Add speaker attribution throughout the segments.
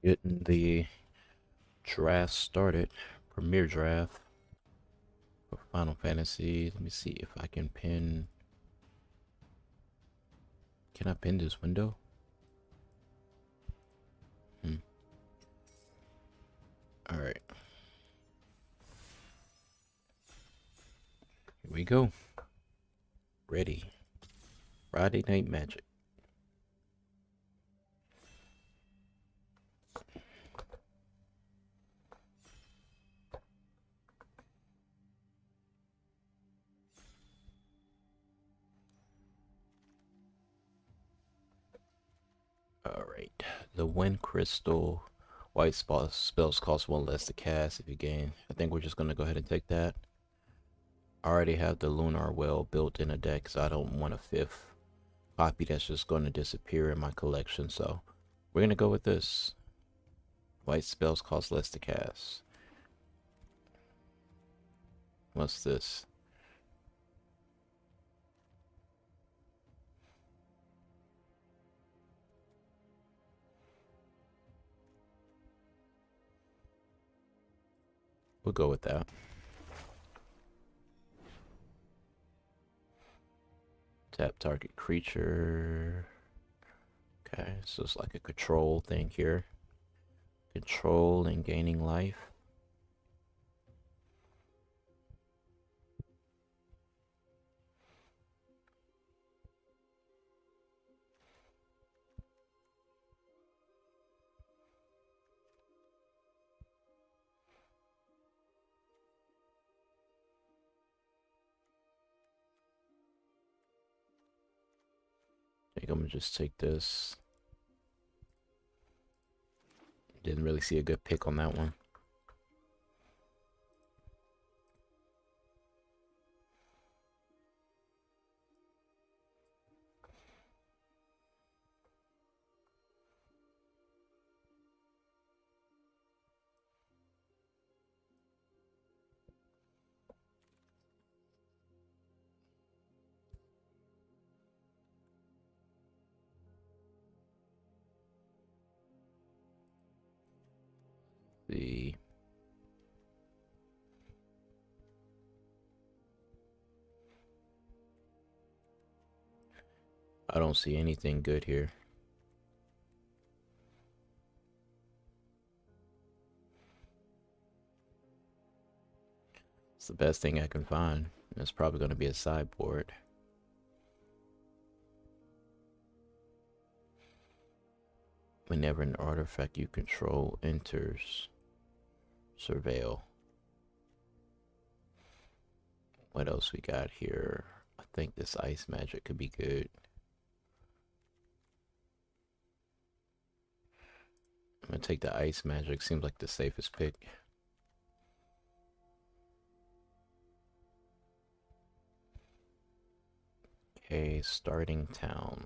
Speaker 1: Getting the draft started. Premiere draft for Final Fantasy. Let me see if I can pin. Can I pin this window? Alright. Here we go. Ready. Friday Night Magic. Alright. The Wind Crystal. White spells cost one less to cast if you gain. I think we're just going to go ahead and take that. I already have the Lunar Well built in a deck, so I don't want a fifth copy that's just going to disappear in my collection. So we're going to go with this. White spells cost less to cast. What's this? We'll go with that. Tap target creature. Okay, so it's like a control thing here. Control and gaining life. I think I'm gonna just take this. Didn't really see a good pick on that one. The I don't see anything good here. It's the best thing I can find. It's probably going to be a sideboard. Whenever an artifact you control enters, surveil. What else we got here? I think this ice magic could be good. I'm gonna take the ice magic. Seems like the safest pick. Okay, starting town.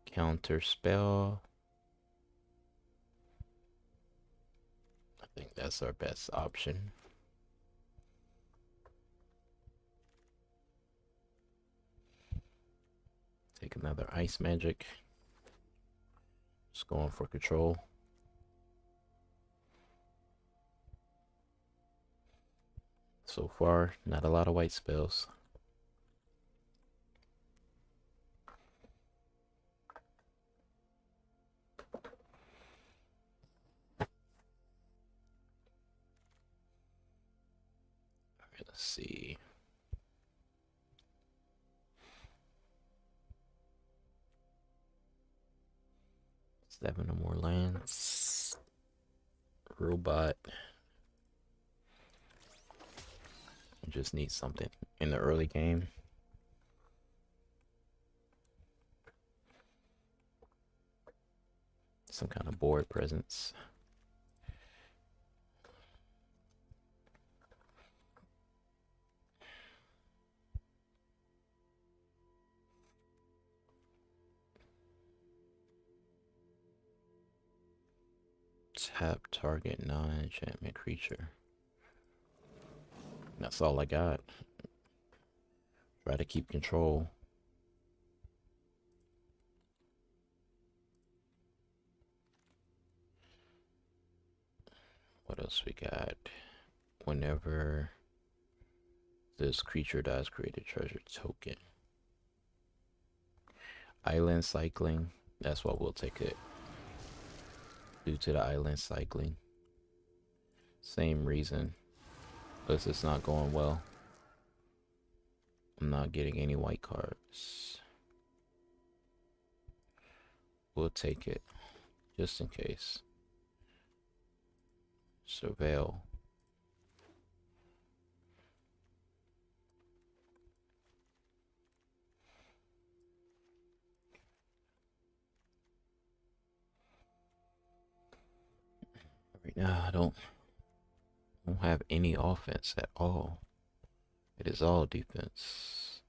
Speaker 1: Counter spell. I think that's our best option. Take another ice magic. Just going for control. So far, not a lot of white spells. Alright, let's see. Seven or more lands. Robot. Just need something in the early game. Some kind of board presence. Tap target non-enchantment creature. That's all I got. Try to keep control. What else we got? Whenever this creature dies, create a treasure token. Island cycling. That's what we'll take it. Due to the island cycling. Same reason. But it's not going well. I'm not getting any white cards. We'll take it. Just in case. Surveil. Right now I don't have any offense at all. It is all defense.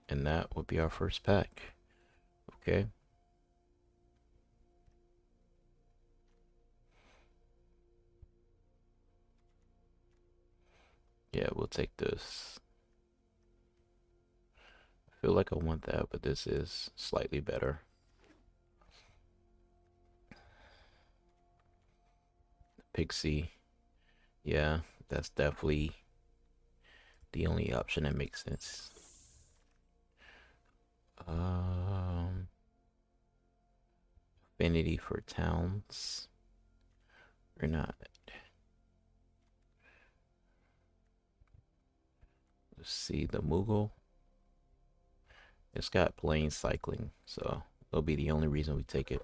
Speaker 1: And that would be our first pack. Okay. Yeah, we'll take this. I feel like I want that, but this is slightly better. Pixie. Yeah, that's definitely the only option that makes sense. Affinity for towns. Or not. Let's see, the Moogle. It's got plain cycling, so that'll be the only reason we take it.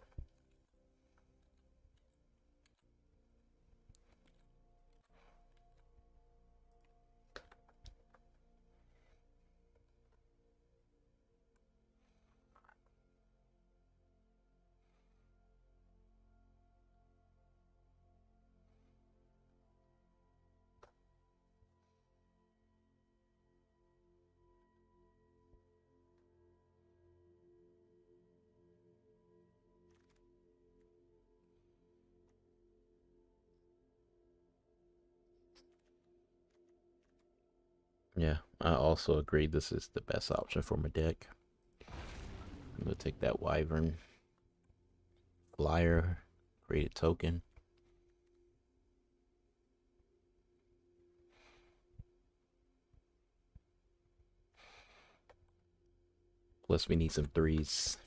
Speaker 1: Yeah, I also agree this is the best option for my deck. I'm gonna take that Wyvern. Flyer, create a token. Plus we need some threes.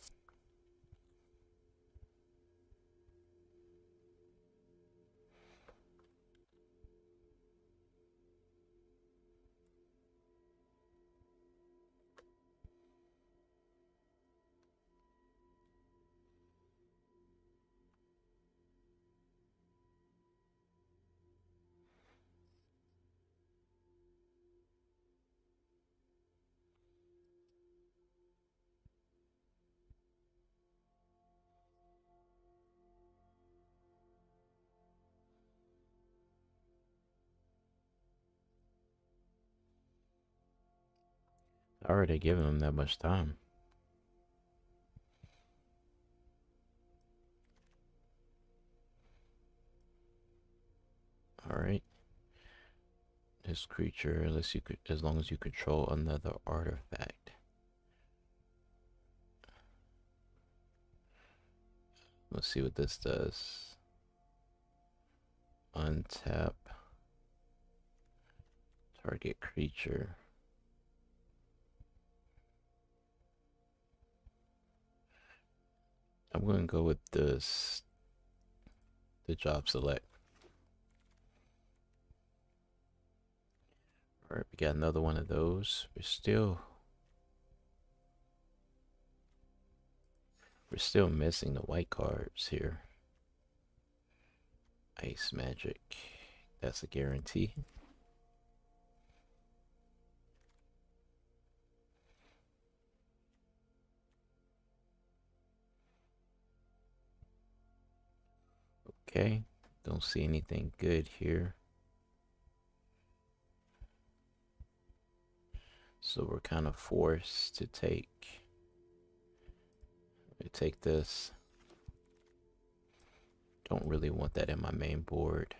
Speaker 1: I already given him that much time. Alright. This creature, as long as you control another artifact. Let's see what this does. Untap target creature. I'm going to go with this, the job select. All right, we got another one of those. We're still missing the white cards here. Ice Magic, that's a guarantee. Okay, don't see anything good here. So we're kind of forced to take this. Don't really want that in my main board.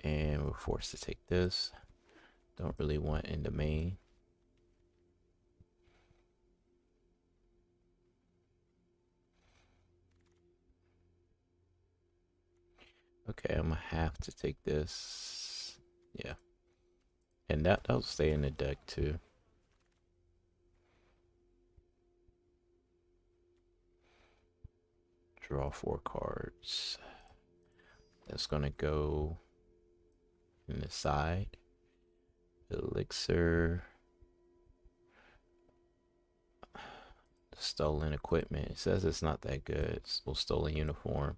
Speaker 1: And we're forced to take this. Don't really want in the main. Okay, I'm gonna have to take this. Yeah. And that'll stay in the deck too. Draw 4 cards. That's gonna go in the side. Elixir. Stolen equipment. It says it's not that good. It's still stolen uniform.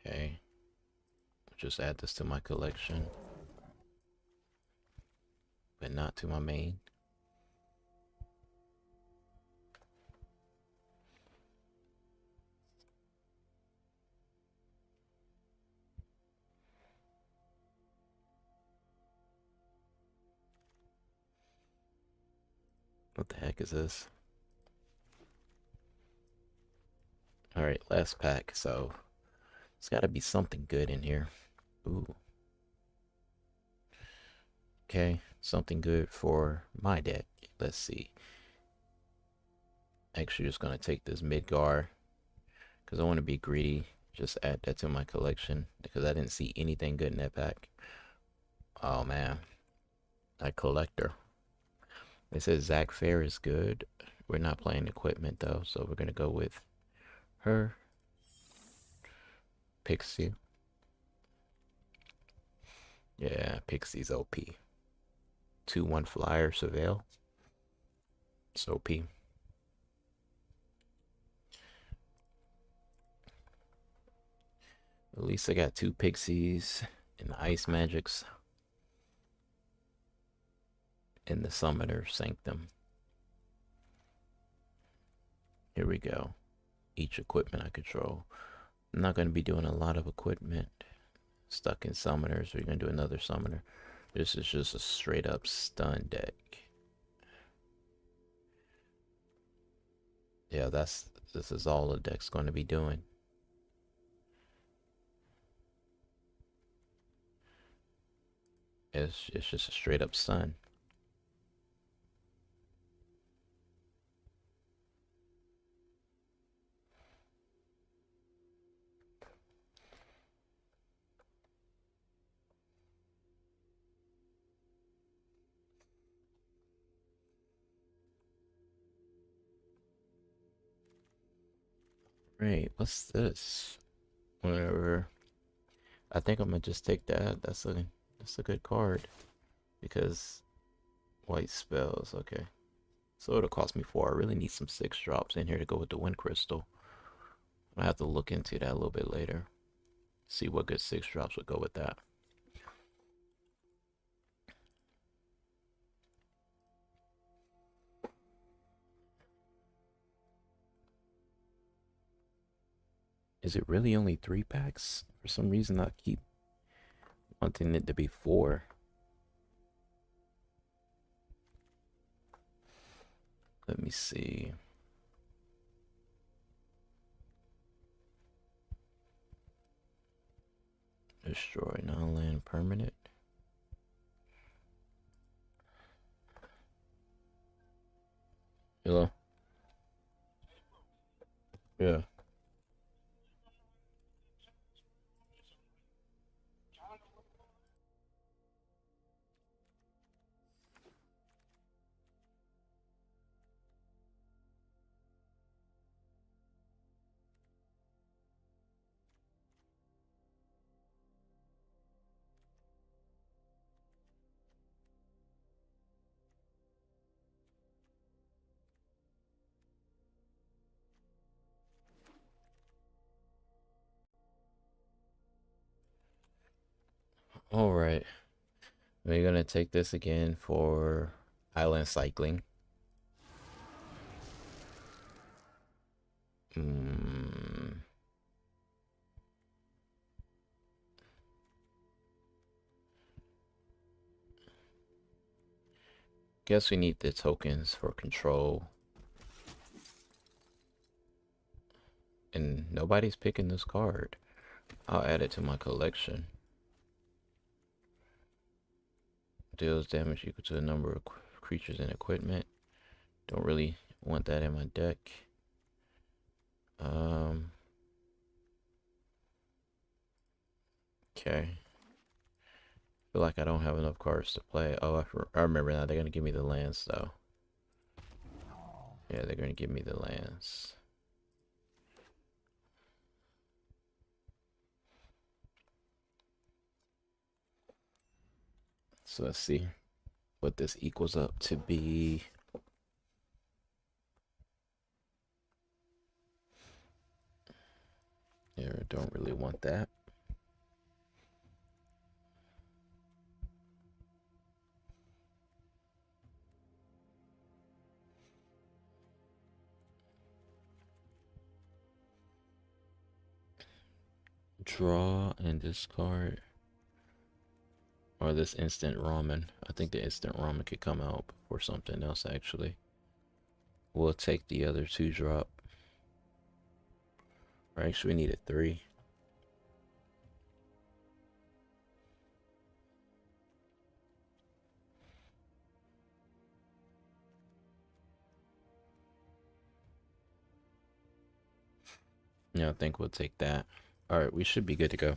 Speaker 1: Okay. Just add this to my collection. But not to my main. What the heck is this? Alright, last pack. So, it's gotta be something good in here. Ooh. Okay, something good for my deck. Let's see. Actually, just gonna take this Midgar because I want to be greedy. Just add that to my collection because I didn't see anything good in that pack. Oh man, that collector. They said Zach Fair is good. We're not playing equipment though, so we're gonna go with her. Pixie. Yeah, Pixie's OP. 2/1 flyer surveil. It's OP. At least I got 2 Pixies and the Ice Magics and the Summoner Sanctum. Here we go. Each equipment I control. I'm not going to be doing a lot of equipment. Stuck in Summoners. We're going to do another Summoner. This is just a straight up stun deck. Yeah, this is all the deck's going to be doing. It's just a straight up stun. Right, what's this? Whatever. I think I'm gonna just take that. That's a good card because white spells. Okay, so it'll cost me 4. I really need some 6 drops in here to go with the Wind Crystal. I have to look into that a little bit later. See what good 6 drops would go with that. Is it really only 3 packs? For some reason, I keep wanting it to be 4. Let me see. Destroy non-land permanent. Hello? Yeah. All right. We're gonna take this again for island cycling. Hmm. Guess we need the tokens for control. And nobody's picking this card. I'll add it to my collection. Deals damage equal to the number of creatures and equipment. Don't really want that in my deck. Um. Okay. Feel like I don't have enough cards to play. Oh, I remember now. They're gonna give me the lands though. Yeah, they're gonna give me the lands. So let's see what this equals up to be. Yeah, I don't really want that. Draw and discard. Or this instant ramen. I think the instant ramen could come out before something else actually. We'll take the other 2 drop. Or actually we needed 3. Yeah, I think we'll take that. Alright, we should be good to go.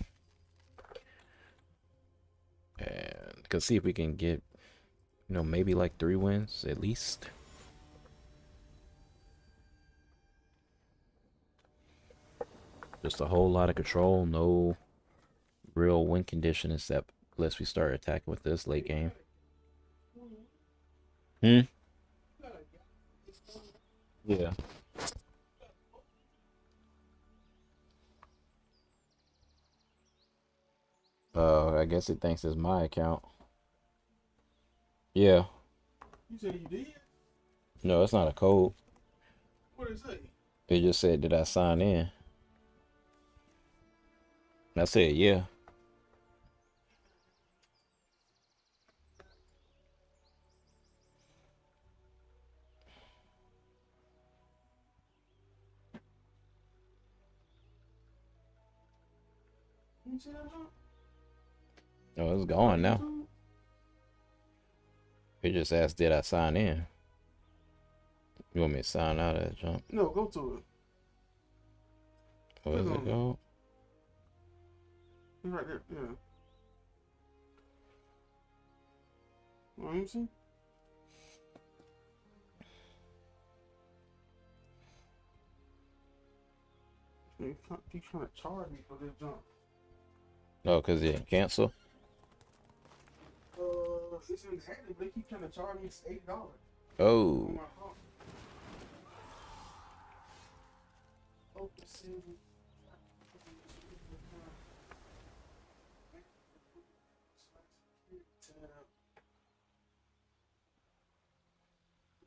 Speaker 1: And let's see if we can get, you know, maybe like 3 wins at least. Just a whole lot of control, no real win condition except unless we start attacking with this late game. Yeah. I guess it thinks it's my account. Yeah.
Speaker 2: You said you did?
Speaker 1: No, it's not a code.
Speaker 2: What did it say?
Speaker 1: It just said, did I sign in? And I said, yeah.
Speaker 2: You see that, huh?
Speaker 1: Oh, it's gone now. It just asked, did I sign in? You want me to sign out of that jump?
Speaker 2: No, go to it.
Speaker 1: What is it called?
Speaker 2: It's right there, yeah. Let me see. He's trying to charge me for this jump.
Speaker 1: Oh, because it didn't cancel?
Speaker 2: It's in active, but they keep trying to charge me $8.
Speaker 1: Oh.
Speaker 2: On my phone. Open city.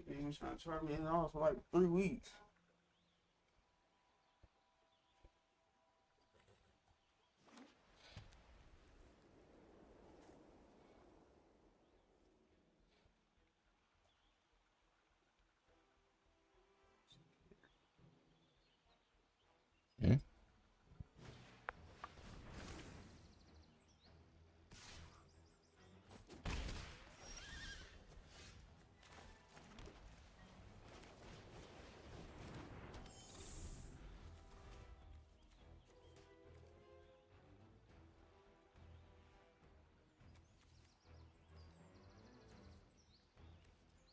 Speaker 2: He was trying to charge me $8 for like 3 weeks.
Speaker 1: Hmm?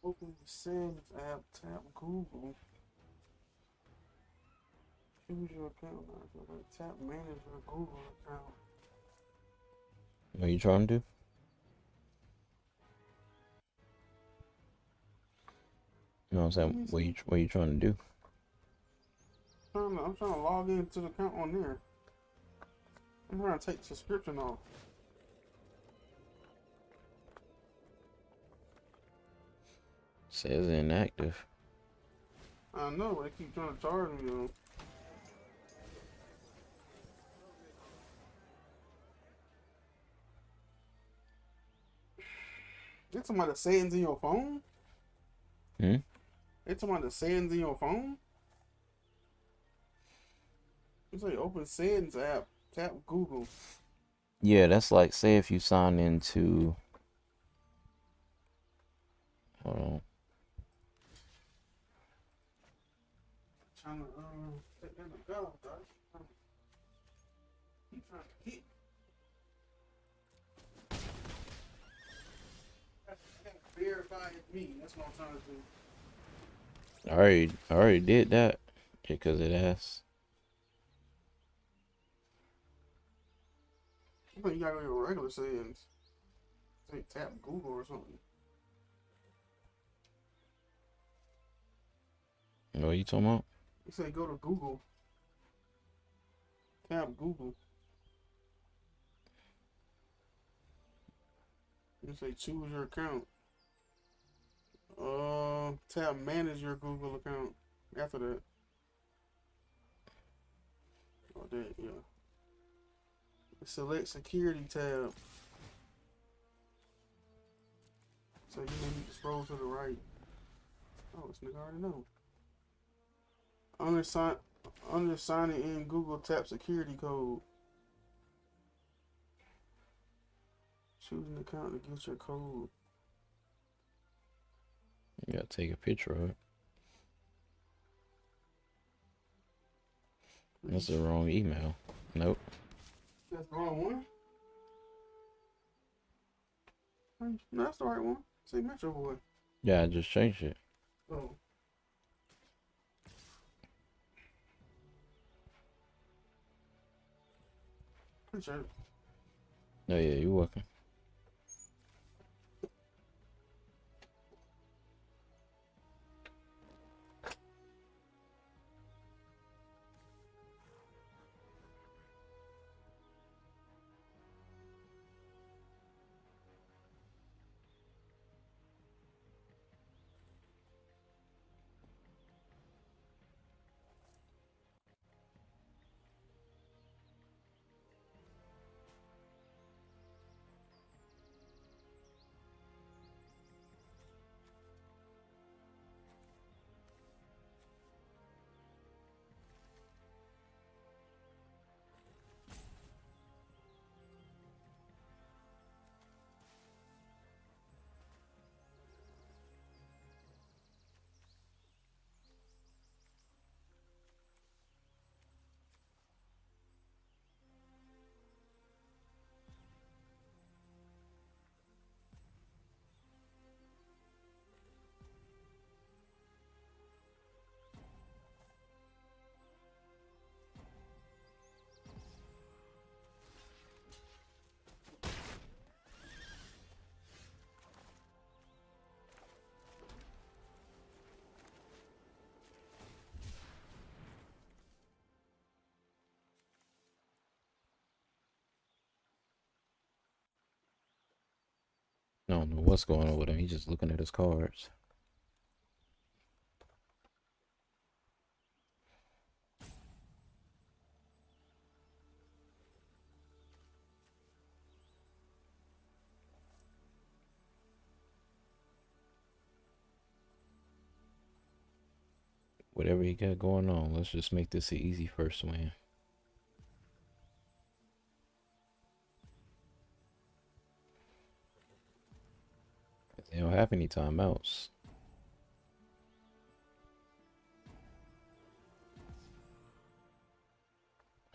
Speaker 2: Open the settings app, tap Google. Choose your account. Tap manage your Google account.
Speaker 1: What are you trying to do? You know what I'm saying? What are you trying to do?
Speaker 2: I'm trying to log into the account on there. I'm trying to take subscription off.
Speaker 1: Says inactive.
Speaker 2: I know, but they keep trying to charge me though. It's somebody settings in your phone?
Speaker 1: Hmm?
Speaker 2: It's somebody settings in your phone? It's like open settings app, tap Google.
Speaker 1: Yeah, that's like, say if you sign into... Hold on.
Speaker 2: trying to take that to go, bro. He trying to hit. Verify it's me. That's what I'm trying to do.
Speaker 1: I already did that because it asked.
Speaker 2: I think you gotta go to your regular settings. Say tap Google or something.
Speaker 1: What are you talking about?
Speaker 2: You say go to Google. Tap Google. You say choose your account. Tap manage your Google account. After that. Oh, that, yeah. Select security tab. So you may need to scroll to the right. Oh, this nigga already know. Under signing in Google, tap security code. Choose an account to get your code.
Speaker 1: You gotta take a picture of it. That's the wrong email. Nope.
Speaker 2: That's the wrong one? No, that's the right one. Say Metro Boy.
Speaker 1: Yeah, I just changed it.
Speaker 2: Oh. Appreciate it.
Speaker 1: Oh yeah, you're welcome. I don't know what's going on with him. He's just looking at his cards. Whatever he got going on, let's just make this an easy first win. They don't have any timeouts.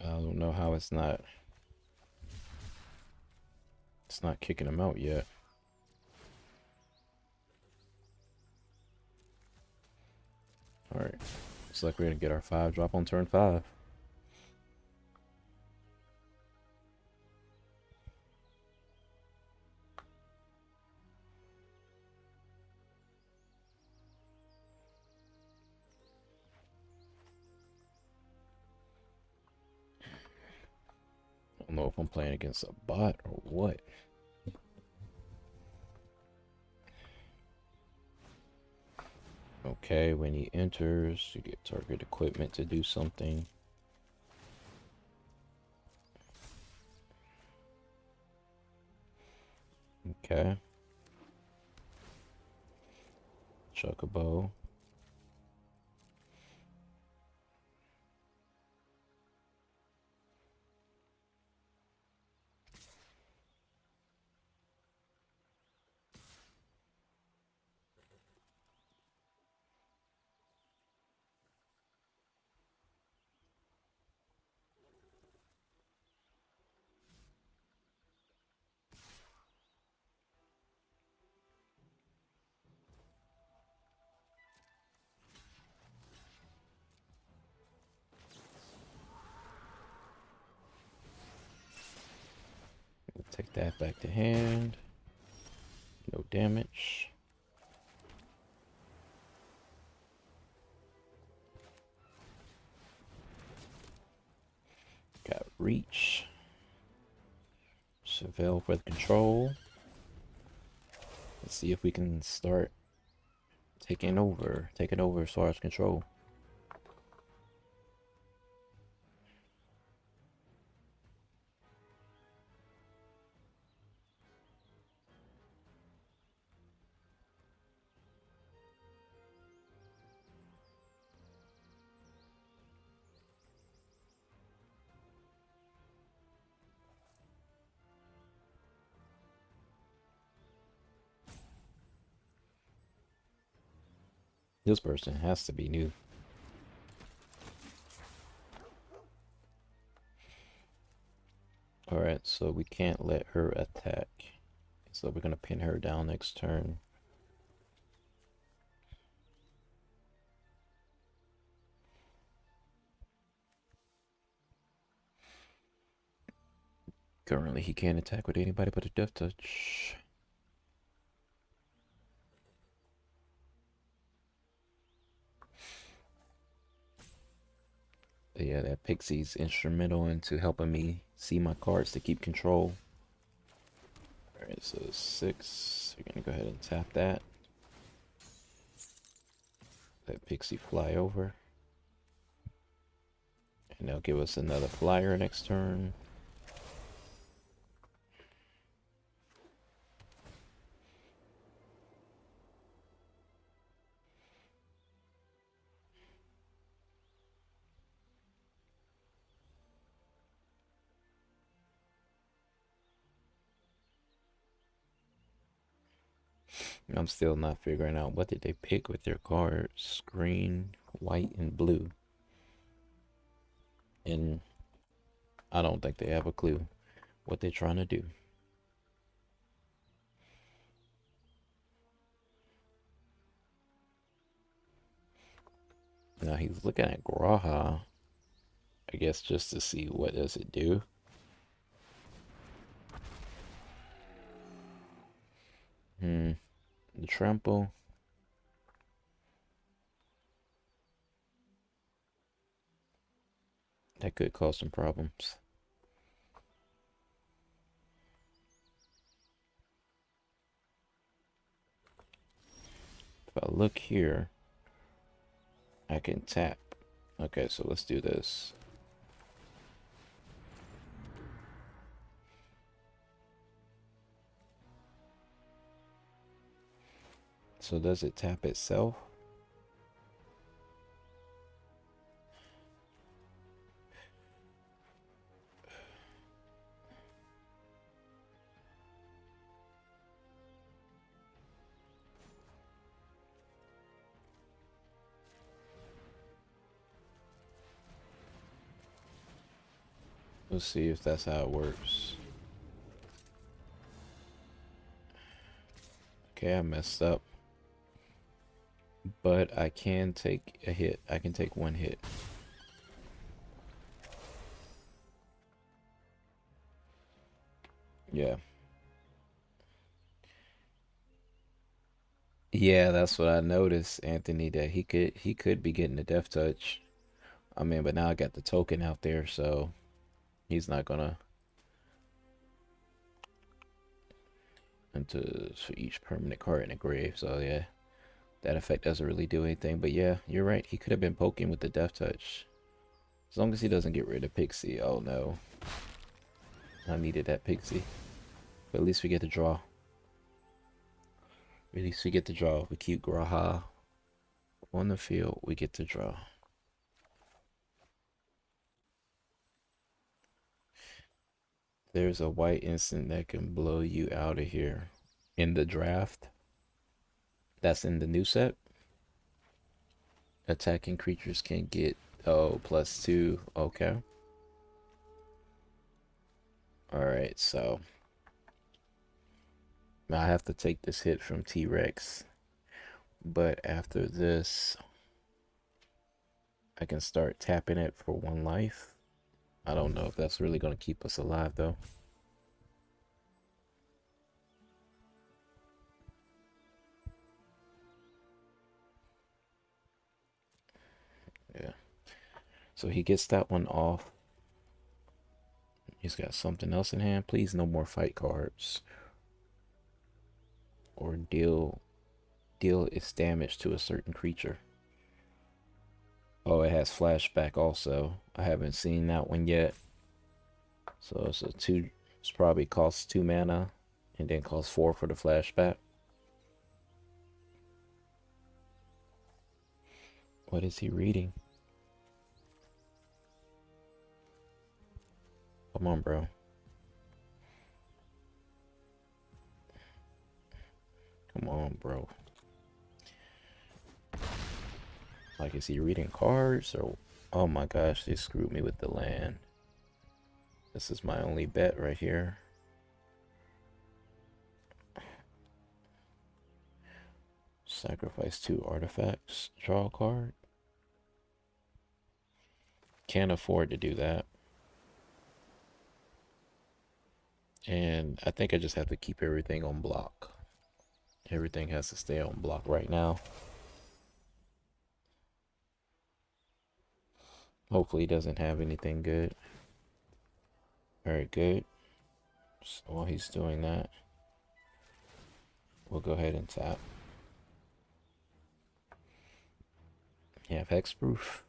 Speaker 1: I don't know how it's not kicking him out yet. Alright. Looks like we're gonna get our 5 drop on turn 5. I don't know if I'm playing against a bot or what. Okay, when he enters, you get target equipment to do something. Okay. Chuck a bow. Take that back to hand. No damage. Got reach. Surveil for the control. Let's see if we can start taking over as far as control. This person has to be new. Alright, so we can't let her attack. So we're gonna pin her down next turn. Currently, he can't attack with anybody but a death touch. Yeah, that pixie's instrumental into helping me see my cards to keep control. Alright, so 6. You're gonna go ahead and tap that. Let pixie fly over. And they'll give us another flyer next turn. I'm still not figuring out what did they pick with their cards. Green, white, and blue. And I don't think they have a clue what they're trying to do. Now he's looking at Graha, I guess, just to see what does it do. The trample. That could cause some problems. If I look here, I can tap. Okay, so let's do this. So does it tap itself? Let's see if that's how it works. Okay, I messed up. But I can take a hit. I can take one hit. Yeah. Yeah, that's what I noticed, Anthony, that he could be getting a death touch. I mean, but now I got the token out there, so he's not gonna into for each permanent card in the grave. So yeah, that effect doesn't really do anything. But yeah, you're right. He could have been poking with the death touch. As long as he doesn't get rid of Pixie. Oh no. I needed that Pixie. But at least we get to draw. At least we get to draw. We keep Graha on the field. We get to draw. There's a white instant that can blow you out of here. In the draft. That's in the new set. Attacking creatures can get, oh, +2. Okay. Alright, so now I have to take this hit from T-Rex. But after this, I can start tapping it for 1 life. I don't know if that's really going to keep us alive, though. So he gets that one off. He's got something else in hand. Please, no more fight cards. Or deal its damage to a certain creature. Oh, it has flashback also. I haven't seen that one yet. So it's it's probably costs 2 mana and then costs 4 for the flashback. What is he reading? Come on, bro. Come on, bro. Like, is he reading cards or... Oh my gosh, they screwed me with the land. This is my only bet right here. Sacrifice 2 artifacts. Draw a card. Can't afford to do that. And I think I just have to keep everything on block. Everything has to stay on block right now. Hopefully he doesn't have anything good. Very good. So while he's doing that, we'll go ahead and tap. You have hexproof.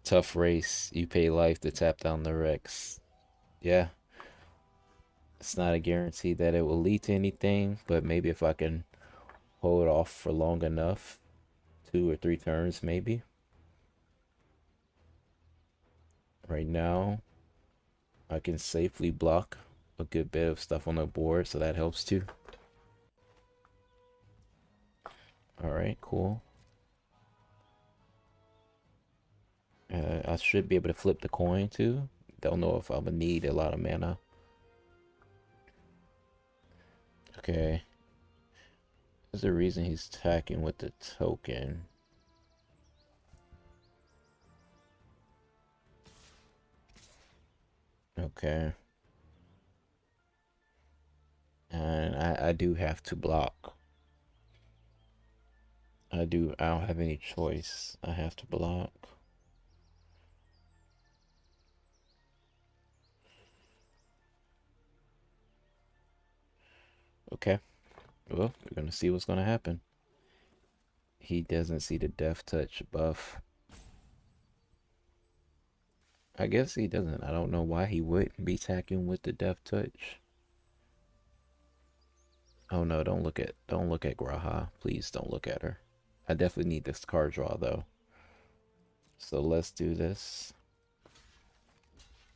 Speaker 1: Tough race. You pay life to tap down the Rex. Yeah. It's not a guarantee that it will lead to anything, but maybe if I can hold off for long enough, 2 or 3 turns maybe. Right now, I can safely block a good bit of stuff on the board, so that helps too. Alright, cool. I should be able to flip the coin too. Don't know if I'm gonna need a lot of mana. Okay. There's a reason he's attacking with the token. Okay. And I do have to block. I don't have any choice. I have to block. Okay. Well, we're gonna see what's gonna happen. He doesn't see the death touch buff. I guess he doesn't. I don't know why he wouldn't be attacking with the death touch. Oh no, don't look at Graha. Please don't look at her. I definitely need this card draw though. So let's do this.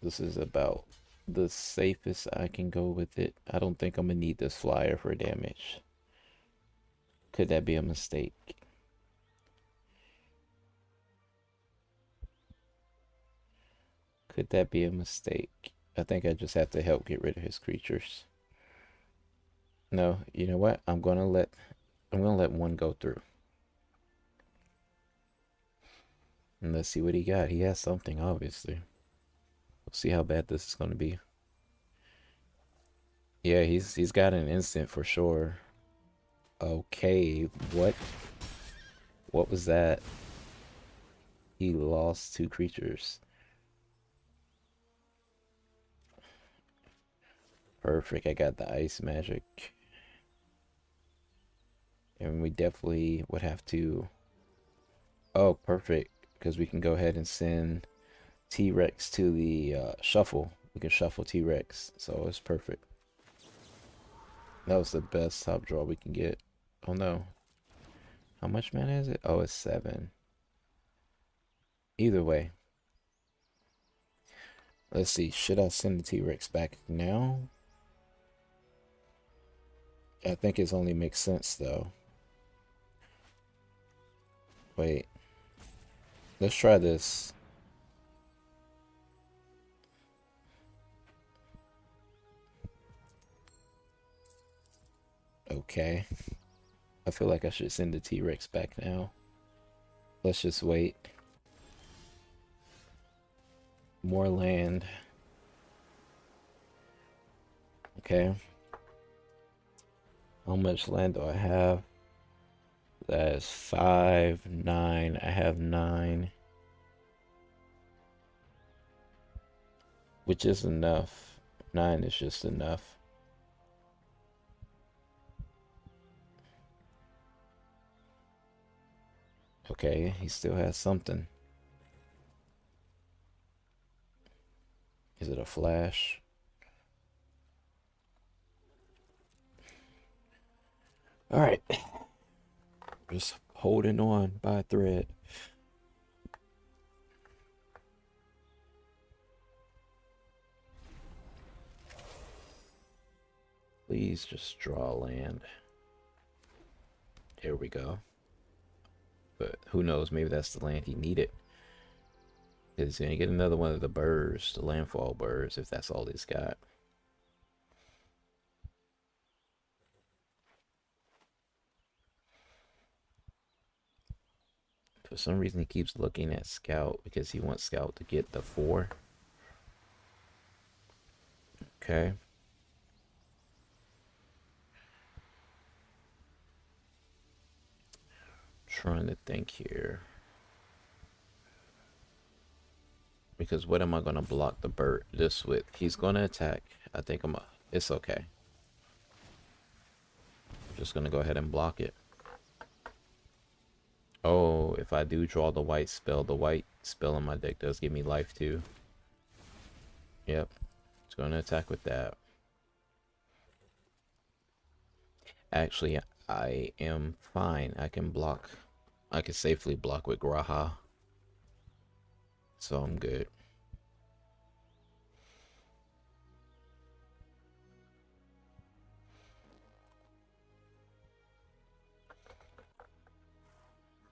Speaker 1: This is about the safest I can go with it. I don't think I'm gonna need this flyer for damage. Could that be a mistake? Could that be a mistake? I think I just have to help get rid of his creatures. No, you know what? I'm gonna let one go through. And let's see what he got. He has something, obviously. We'll see how bad this is gonna be. Yeah, he's got an instant for sure. Okay, what was that? He lost 2 creatures. Perfect. I got the ice magic. And we definitely would have to... Oh, perfect. Because we can go ahead and send T-Rex to the shuffle. We can shuffle T-Rex. So it's perfect. That was the best top draw we can get. Oh no. How much mana is it? Oh, it's 7. Either way. Let's see. Should I send the T-Rex back now? I think it only makes sense though. Wait. Let's try this. Okay. I feel like I should send the T-Rex back now. Let's just wait. More land. Okay. How much land do I have? That's 5, 9. I have 9, which is enough. 9 is just enough. Okay, he still has something. Is it a flash? All right. Just holding on by a thread. Please just draw land. There we go. But who knows? Maybe that's the land he needed. He's going to get another one of the birds, the landfall birds, if that's all he's got. For some reason, he keeps looking at Scout because he wants Scout to get the 4. Okay. Trying to think here. Because what am I going to block the bird this with? He's going to attack. I think it's okay. I'm just going to go ahead and block it. Oh, if I do draw the white spell in my deck does give me life too. Yep. It's going to attack with that. Actually, I am fine. I can block. I can safely block with Graha. So I'm good.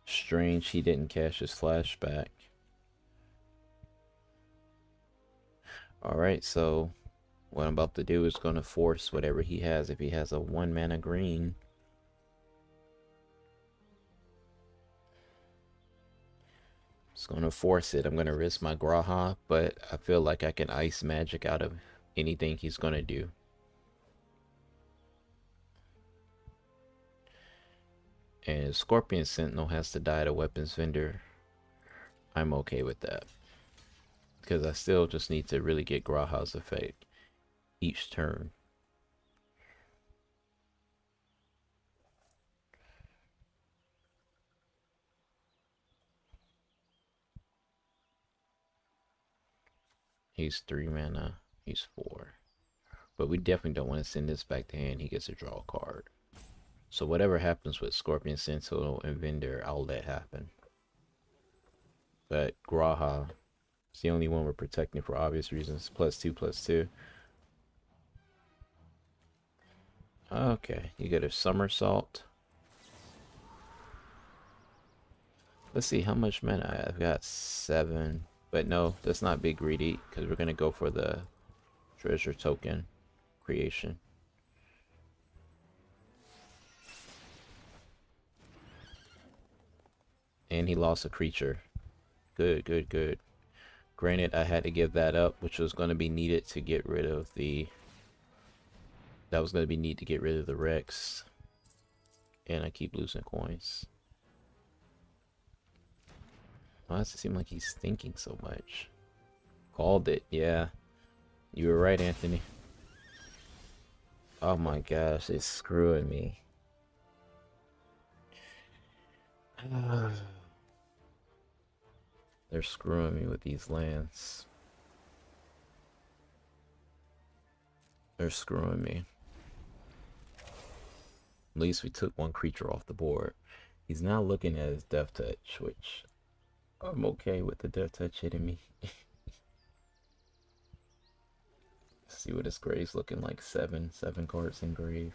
Speaker 1: Strange he didn't cash his flashback. Alright, so what I'm about to do is going to force whatever he has. If he has a 1 mana green, just going to force it. I'm going to risk my Graha, but I feel like I can ice magic out of anything he's going to do. And Scorpion Sentinel has to die to Weapons Vendor. I'm okay with that. Because I still just need to really get Graha's effect each turn. He's 3 mana. He's 4. But we definitely don't want to send this back to hand. He gets to draw a card. So whatever happens with Scorpion Sentinel and Vendor, I'll let happen. But Graha is the only one we're protecting for obvious reasons. +2/+2. Okay, you get a somersault. Let's see how much mana I've got. 7. But no, let's not be greedy because we're gonna go for the treasure token creation. And he lost a creature. Good, good, good. Granted, I had to give that up, which was going to be needed to get rid of the... That was going to be neat to get rid of the Rex. And I keep losing coins. Why does it seem like he's thinking so much? Called it, yeah. You were right, Anthony. Oh my gosh, it's screwing me. They're screwing me with these lands. They're screwing me. At least we took 1 creature off the board. He's now looking at his Death Touch, which I'm okay with the Death Touch hitting me. See what his grave's looking like. 7 cards in grave.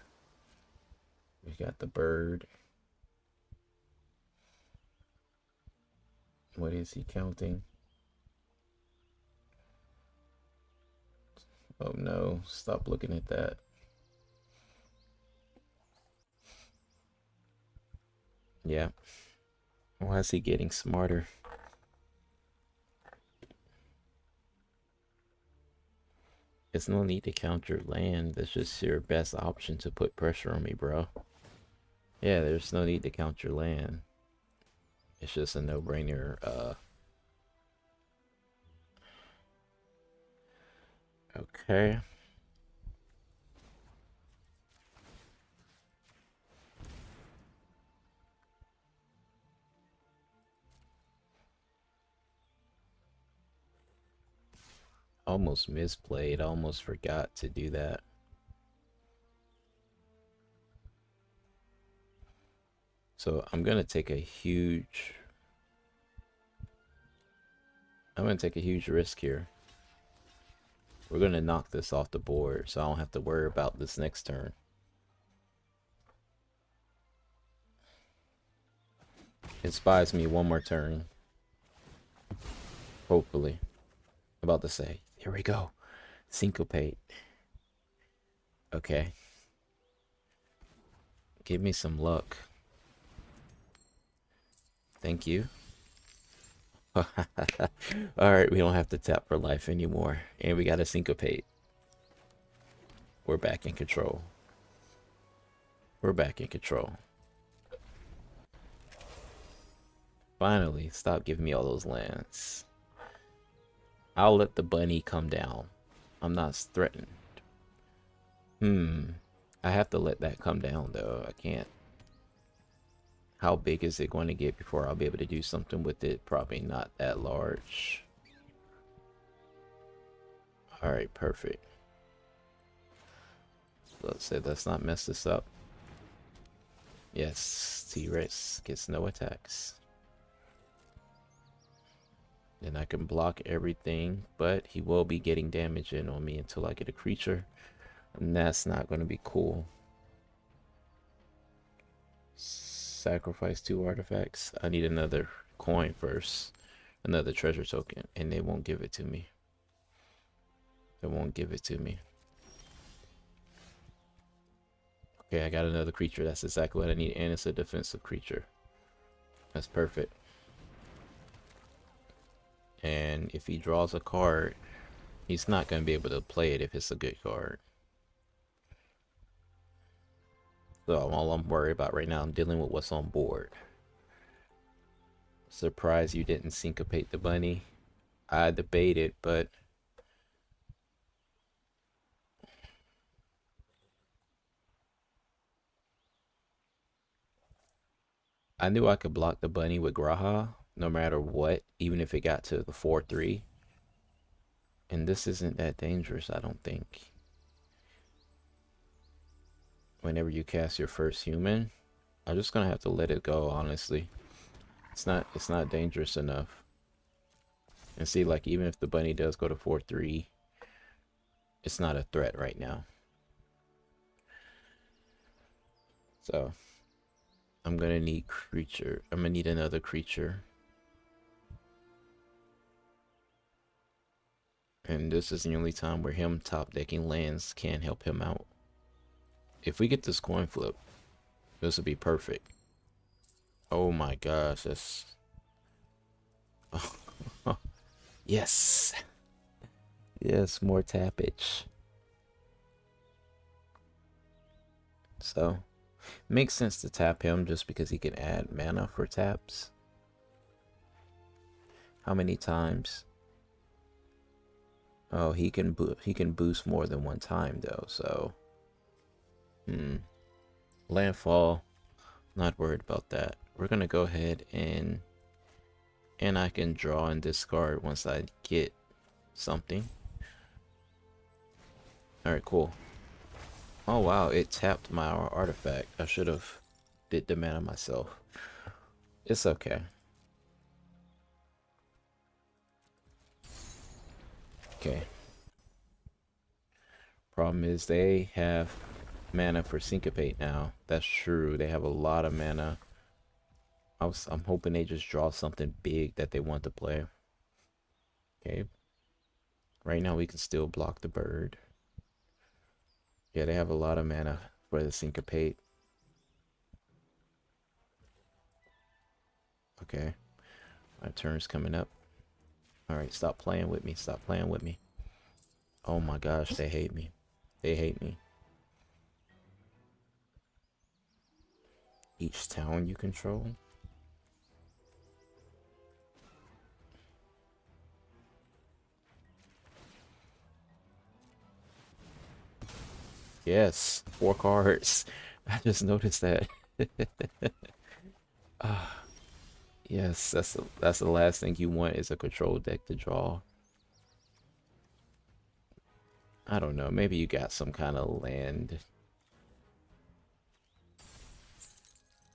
Speaker 1: We got the bird. What is he counting? Oh no, stop looking at that. Yeah. Why is he getting smarter? It's no need to counter land. That's just your best option to put pressure on me, bro. Yeah, there's no need to count your land. It's just a no-brainer. Okay. Almost misplayed. Almost forgot to do that. So I'm gonna take a huge risk here. We're gonna knock this off the board, so I don't have to worry about this next turn. It buys me one more turn. Hopefully. About to say, here we go. Syncopate. Okay. Give me some luck. Thank you. Alright, we don't have to tap for life anymore. And we got to syncopate. We're back in control. We're back in control. Finally, stop giving me all those lands. I'll let the bunny come down. I'm not threatened. I have to let that come down though. I can't. How big is it going to get before I'll be able to do something with it? Probably not that large. Alright, perfect. Let's not mess this up. Yes, T-Rex gets no attacks. Then I can block everything, but he will be getting damage in on me until I get a creature. And that's not going to be cool. Sacrifice 2 artifacts. I need another coin first. Another treasure token. And they won't give it to me. They won't give it to me. Okay, I got another creature. That's exactly what I need. And it's a defensive creature. That's perfect. And if he draws a card, he's not going to be able to play it if it's a good card. So all I'm worried about right now, I'm dealing with what's on board. Surprised you didn't syncopate the bunny. I debated, but I knew I could block the bunny with Graha no matter what, even if it got to the 4-3. And this isn't that dangerous, I don't think. Whenever you cast your first human, I'm just gonna have to let it go, honestly. It's not dangerous enough. And see, like, even if the bunny does go to 4-3, it's not a threat right now. So I'm gonna need creature. I'm gonna need another creature. And this is the only time where him top decking lands can help him out. If we get this coin flip, this would be perfect. Oh my gosh, that's... Yes! Yes, more tappage. So, makes sense to tap him just because he can add mana for taps. How many times? Oh, he can boost more than one time though, so... Landfall, not worried about that. We're gonna go ahead and I can draw and discard once I get something. Alright, cool. Oh wow, it tapped my artifact. I should have did the mana myself. It's okay. Okay. Problem is they have mana for syncopate now. That's true. They have a lot of mana. I'm hoping they just draw something big that they want to play. Okay. Right now we can still block the bird. Yeah, they have a lot of mana for the syncopate. Okay. My turn's coming up. Alright, stop playing with me. Stop playing with me. Oh my gosh, they hate me. They hate me. Each town you control. Yes, 4 cards. I just noticed that. Ah, yes, that's the last thing you want is a control deck to draw. I don't know, maybe you got some kind of land.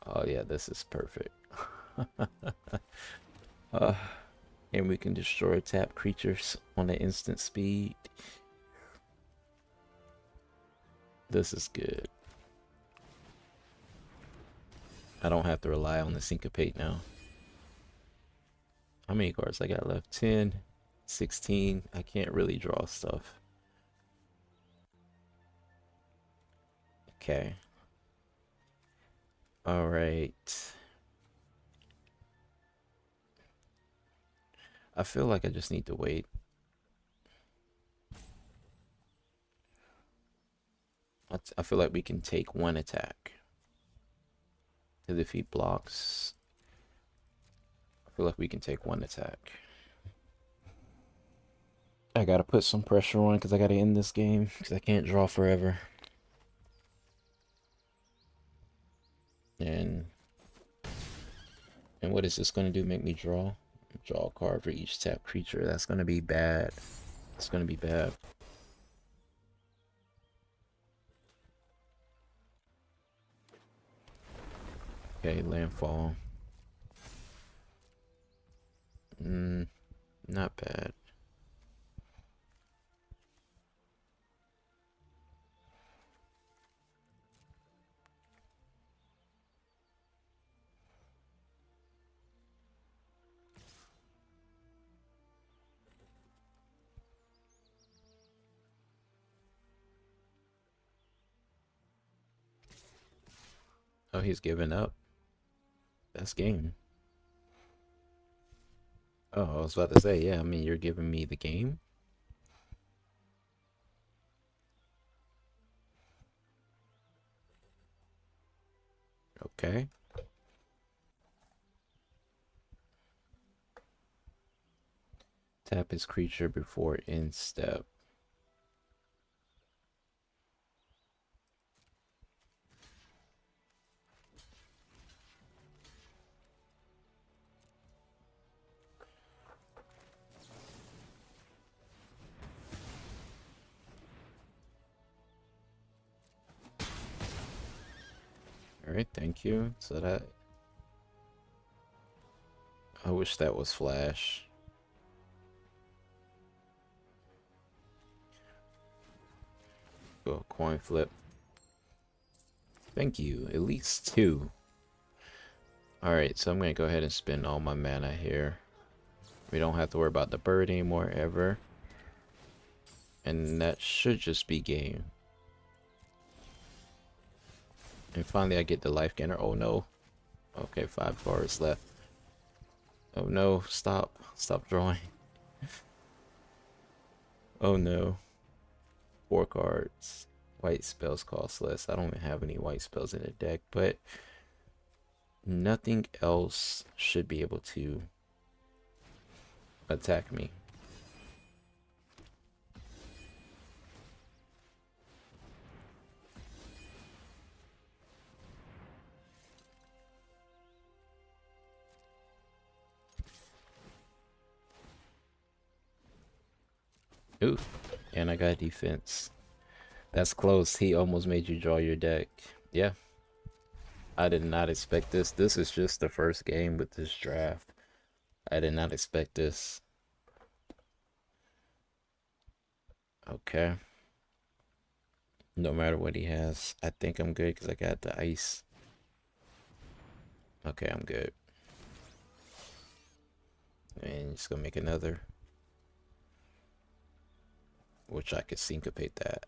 Speaker 1: Oh yeah, this is perfect. uh, and we can destroy tap creatures on an instant speed. This is good. I don't have to rely on the syncopate now. How many cards I got left? 10, 16. I can't really draw stuff. Okay. All right. I feel like I just need to wait. I feel like we can take one attack. To defeat blocks. I feel like we can take one attack. I gotta put some pressure on because I gotta end this game because I can't draw forever. And what is this gonna do? Make me draw? Draw a card for each tap creature. That's gonna be bad. It's gonna be bad. Okay, landfall. Not bad. Oh, he's giving up. That's game. Oh, I was about to say, yeah, I mean, you're giving me the game. Okay. Tap his creature before end step. All right, thank you. So that I wish that was flash. Go coin flip. Thank you. At least 2. All right, so I'm gonna go ahead and spend all my mana here. We don't have to worry about the bird anymore ever. And that should just be game. And finally I get the life gainer. Oh no. Okay, 5 cards left. Oh no, stop. Stop drawing. Oh no. 4 cards. White spells cost less. I don't even have any white spells in the deck, but nothing else should be able to attack me. Ooh, and I got defense. That's close. He almost made you draw your deck. Yeah. I did not expect this. This is just the first game with this draft. I did not expect this. Okay. No matter what he has, I think I'm good because I got the ice. Okay, I'm good. And just gonna make another. Which I could syncopate that.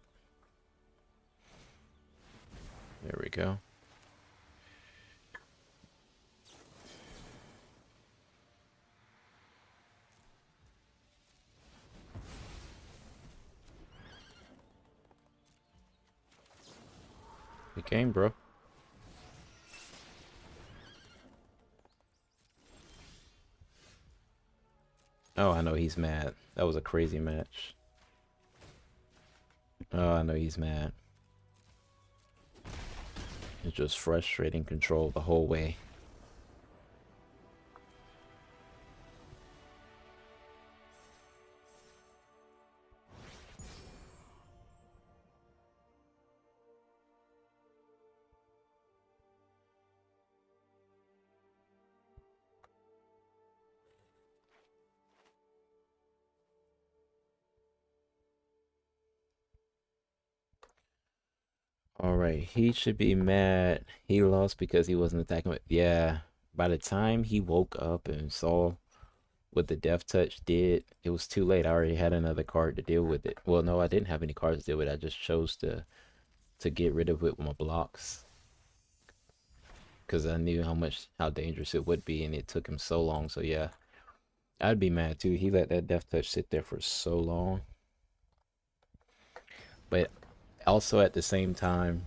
Speaker 1: There we go. Good game, bro. Oh, I know he's mad. That was a crazy match. Oh, I know he's mad. It's just frustrating control the whole way. All right, he should be mad. He lost because he wasn't attacking. Yeah, by the time he woke up and saw what the death touch did, it was too late. I already had another card to deal with it. Well, no, I didn't have any cards to deal with it. I just chose to get rid of it with my blocks because I knew how dangerous it would be, and it took him so long. So yeah, I'd be mad too. He let that death touch sit there for so long. But also at the same time,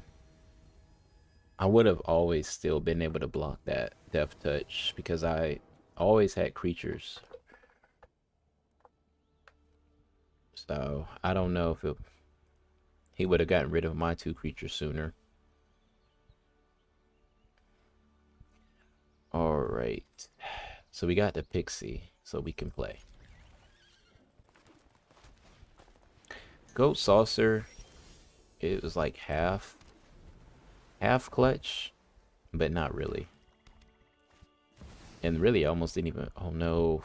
Speaker 1: I would have always still been able to block that death touch because I always had creatures. So I don't know if he would have gotten rid of my 2 creatures sooner. All right. So we got the Pixie, so we can play. Goat Saucer, it was like half clutch, but not really. And really almost didn't even, oh no.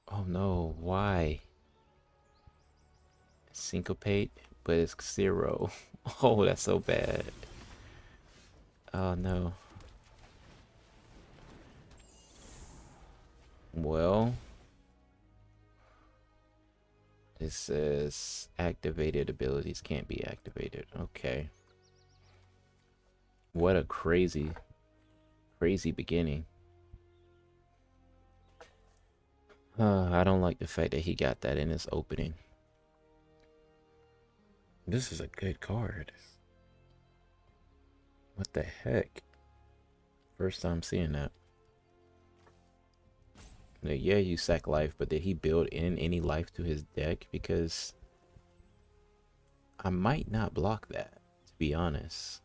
Speaker 1: Oh no, why? Syncopate, but it's 0. Oh, that's so bad. Oh no. Well, it says activated abilities can't be activated. Okay. What a crazy beginning. I don't like the fact that he got that in his opening. This is a good card. What the heck? First time seeing that. Now, yeah, you sack life, but did he build in any life to his deck? Because I might not block that, to be honest.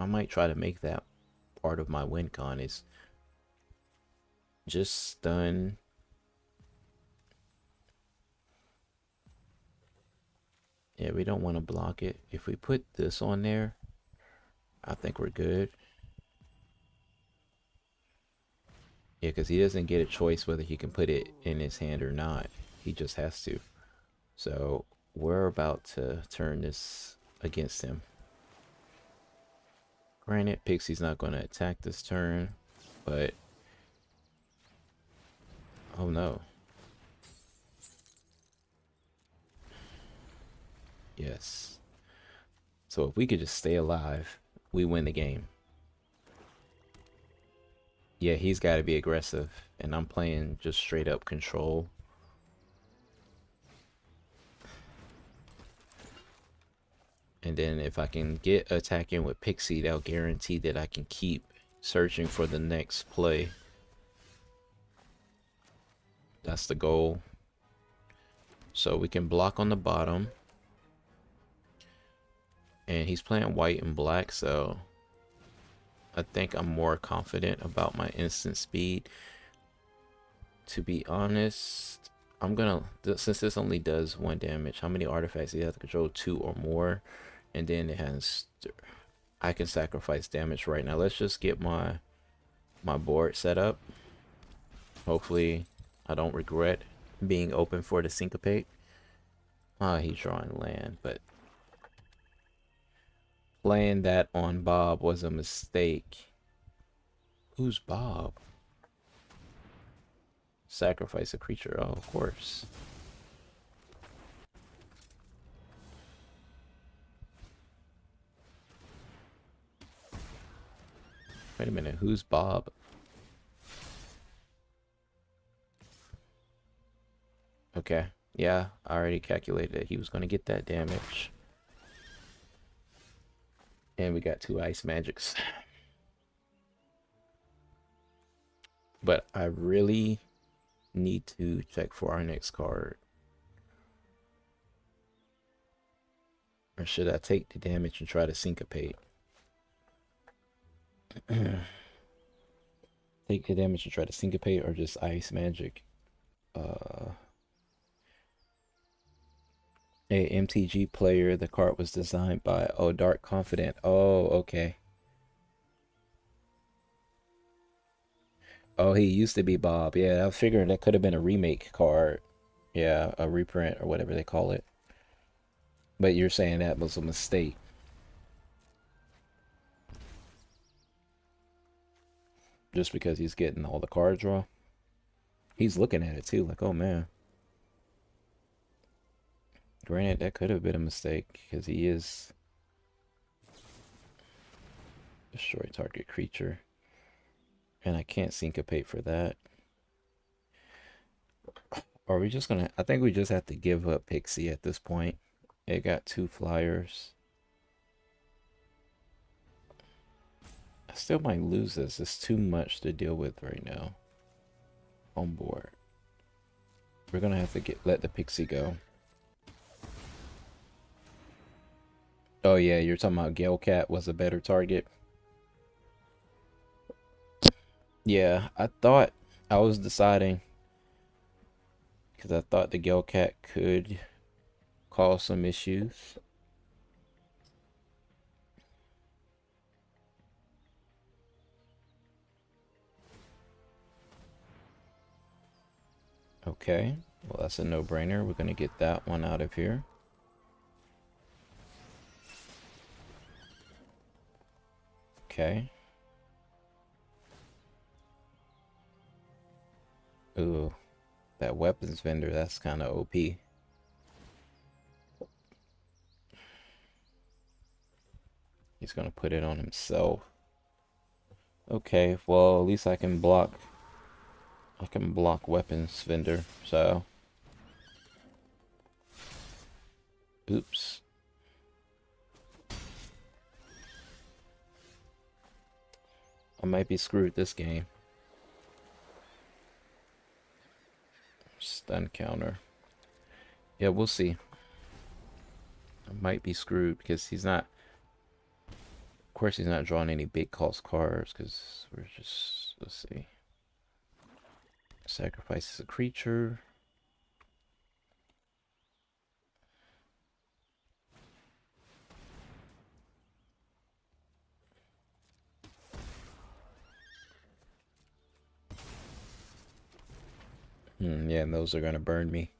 Speaker 1: I might try to make that part of my win con is just stun. Yeah, we don't want to block it. If we put this on there, I think we're good. Yeah, because he doesn't get a choice whether he can put it in his hand or not. He just has to. So we're about to turn this against him. Granted, Pixie's not going to attack this turn, but... Oh no. Yes. So if we could just stay alive, we win the game. Yeah, he's got to be aggressive, and I'm playing just straight up control. And then if I can get attacking with Pixie, that'll guarantee that I can keep searching for the next play. That's the goal. So we can block on the bottom. And he's playing white and black, so I think I'm more confident about my instant speed. To be honest, I'm gonna, since this only does 1 damage, how many artifacts do you have to control? 2 or more. And then it has, I can sacrifice damage right now. Let's just get my board set up. Hopefully I don't regret being open for the syncopate. He's drawing land, but playing that on Bob was a mistake. Who's Bob? Sacrifice a creature. Oh, of course. Wait a minute. Who's Bob? Okay. Yeah, I already calculated that he was going to get that damage. And we got 2 ice magics. But I really need to check for our next card. Or should I take the damage and try to syncopate? Take the damage and try to syncopate, or just ice magic? A MTG player. The card was designed by Dark Confident. Oh, okay. Oh, he used to be Bob. Yeah, I figured that could have been a remake card. Yeah, a reprint or whatever they call it. But you're saying that was a mistake. Just because he's getting all the card draw. He's looking at it too, like, oh man. Granted, that could have been a mistake because he is destroy target creature. And I can't syncopate for that. Are we just gonna... I think we just have to give up Pixie at this point. It got 2 flyers. I still might lose this. It's too much to deal with right now. On board. We're gonna have to let the Pixie go. Oh yeah, you're talking about Galecat was a better target. Yeah, I thought I was deciding because I thought the Galecat could cause some issues. Okay, well that's a no-brainer. We're gonna get that one out of here. Okay. Ooh, that weapons vendor, that's kind of OP. He's gonna put it on himself. Okay, well at least I can block weapons vendor, so oops. I might be screwed this game. Stun counter. Yeah, we'll see. I might be screwed because he's not... Of course he's not drawing any big cost cards because we're just... Let's see. Sacrifices a creature. Yeah, and those are gonna burn me.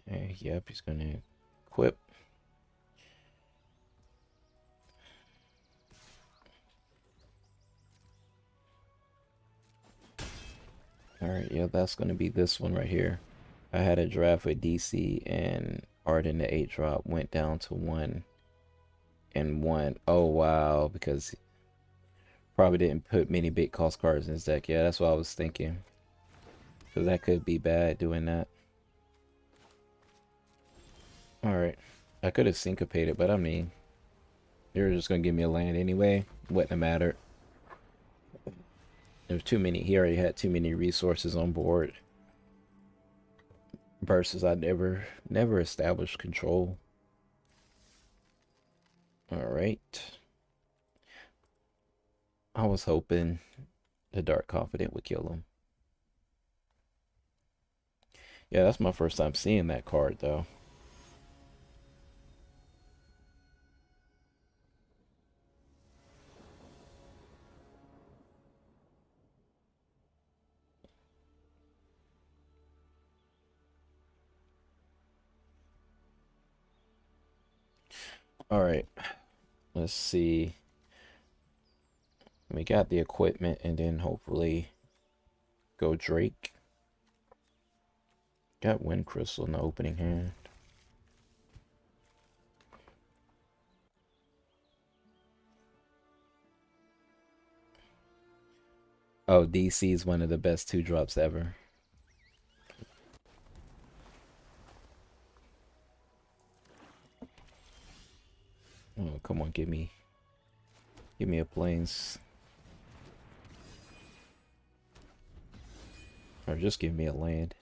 Speaker 1: Okay, yep, he's gonna equip. Alright, yeah, that's gonna be this one right here. I had a draft with DC and Arden, the 8-drop, went down to 1 and 1. Oh wow, because probably didn't put many big cost cards in his deck. Yeah, that's what I was thinking. Because that could be bad doing that. Alright. I could have syncopated, but I mean, they were just going to give me a land anyway. Wouldn't have mattered. There's too many. He already had too many resources on board. Versus I never established control. Alright. I was hoping the Dark Confident would kill him. Yeah, that's my first time seeing that card, though. Alright. Let's see. We got the equipment, and then hopefully go Drake. Got Wind Crystal in the opening hand. Oh, DC is one of the best 2-drops ever. Oh, come on, give me a plains. Or just give me a land.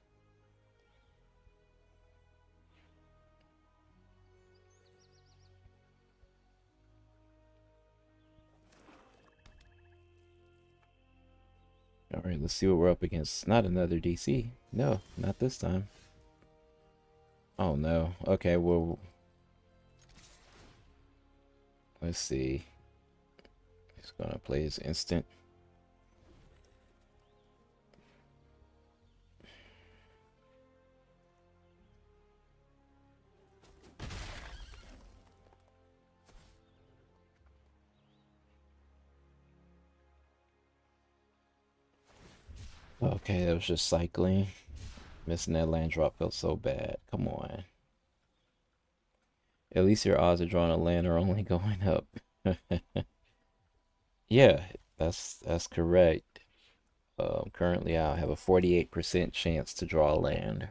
Speaker 1: Alright, let's see what we're up against. Not another DC. No, not this time. Oh no. Okay, well, let's see. He's gonna play his instant. Okay, that was just cycling. Missing that land drop felt so bad. Come on. At least your odds of drawing a land are only going up. Yeah, that's correct. Currently, I have a 48% chance to draw a land.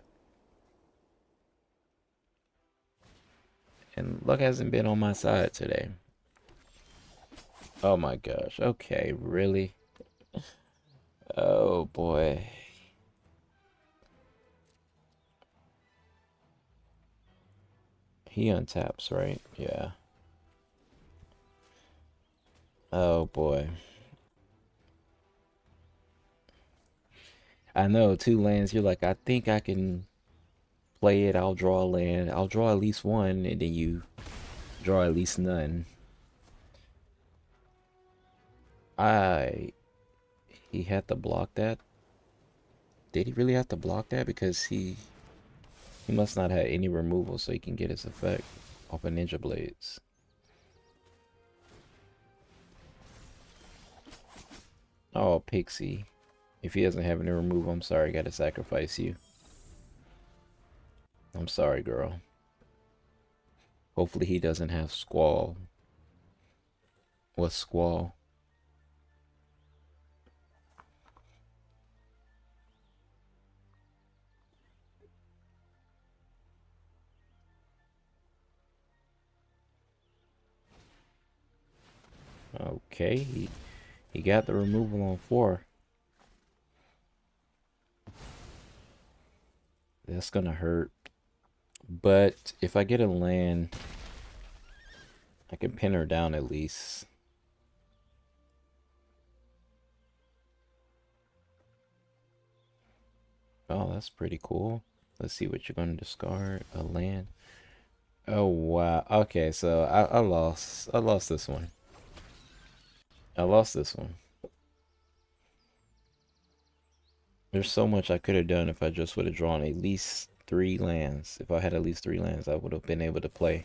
Speaker 1: And luck hasn't been on my side today. Oh my gosh. Okay, really? Oh boy. He untaps, right? Yeah. Oh boy. I know, 2 lands, you're like, I think I can play it. I'll draw a land. I'll draw at least one, and then you draw at least none. He had to block that. Did he really have to block that? Because he must not have any removal, so he can get his effect off of Ninja Blades. Oh, Pixie. If he doesn't have any removal, I'm sorry, I gotta sacrifice you. I'm sorry, girl. Hopefully he doesn't have Squall. What's Squall? Okay, he got the removal on 4. That's gonna hurt. But if I get a land, I can pin her down at least. Oh, that's pretty cool. Let's see what you're gonna discard. A land. Oh wow. Okay, so I lost. I lost this one. I lost this one. There's so much I could have done if I just would have drawn at least 3 lands. If I had at least 3 lands, I would have been able to play.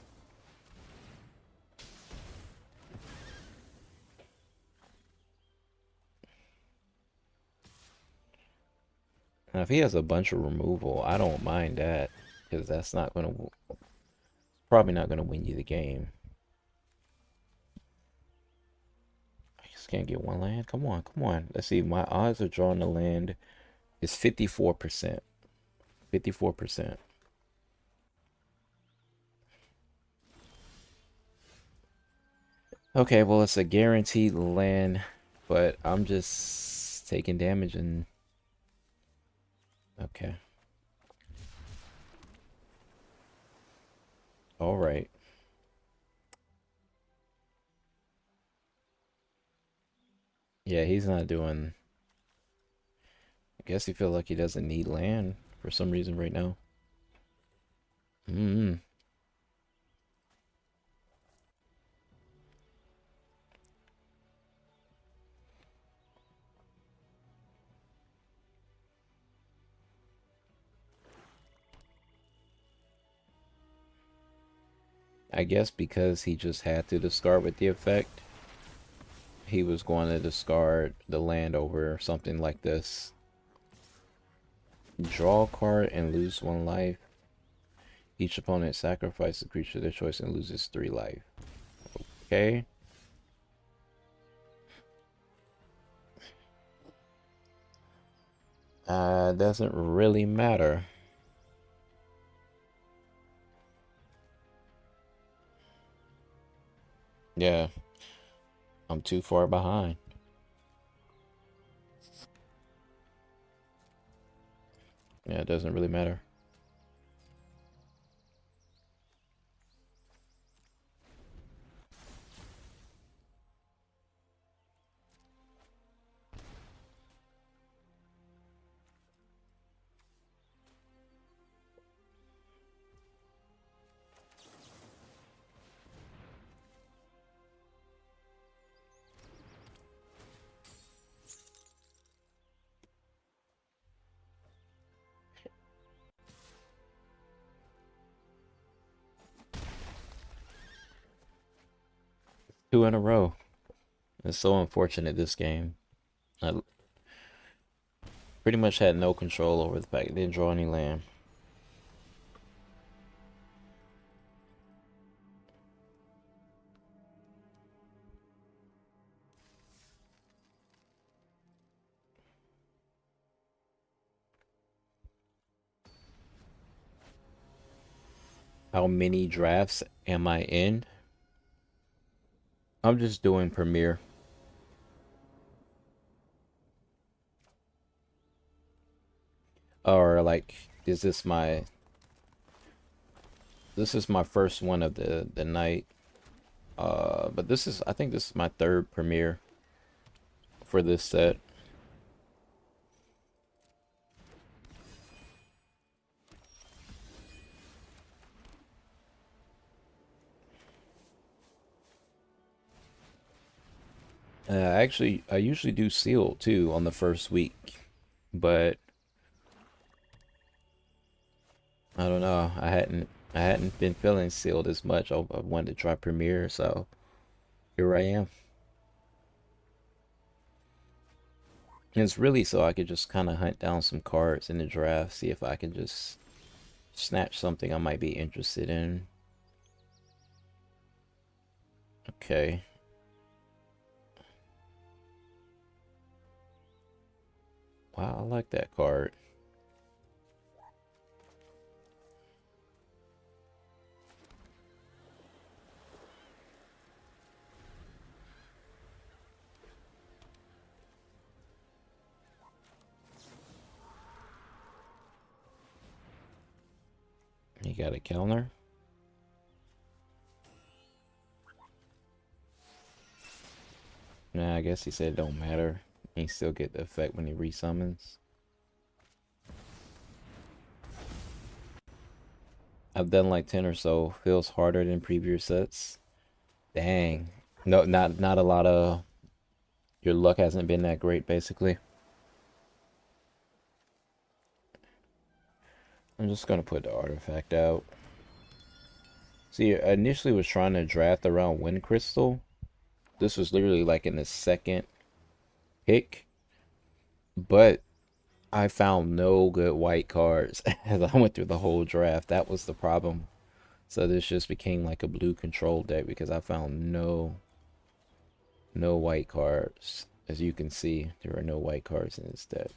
Speaker 1: Now, if he has a bunch of removal, I don't mind that, because that's not gonna, probably not gonna win you the game. I just can't get 1 land. Come on, come on. Let's see. My odds of drawing a land is 54%. 54%. Okay, well, it's a guaranteed land, but I'm just taking damage and... Okay. All right. Yeah, he's not doing... I guess he feels like he doesn't need land for some reason right now. I guess because he just had to discard with the effect, he was going to discard the land over something like this. Draw a card and lose 1 life. Each opponent sacrifices a creature of their choice and loses 3 life. Okay. Doesn't really matter. Yeah, I'm too far behind. Yeah, it doesn't really matter. Two in a row. It's so unfortunate this game. I pretty much had no control over the fact it didn't draw any land. How many drafts am I in? I'm just doing Premiere. Or like, is this my... This is my first one of the night. But this is, I think this is my third Premiere for this set. Actually, I usually do sealed too on the first week, but I don't know. I hadn't been feeling sealed as much. I wanted to try Premiere, so here I am. And it's really so I could just kind of hunt down some cards in the draft, see if I can just snatch something I might be interested in. Okay. Wow, I like that card. You got a counter? Nah, I guess he said it don't matter. He still get the effect when he resummons. I've done like 10 or so. Feels harder than previous sets. Dang. No, not a lot of... Your luck hasn't been that great, basically. I'm just gonna put the artifact out. See, I initially was trying to draft around Wind Crystal. This was literally like in the second pick. But I found no good white cards as I went through the whole draft. That was the problem. So this just became like a blue control deck because I found no white cards. As you can see, there are no white cards in this deck.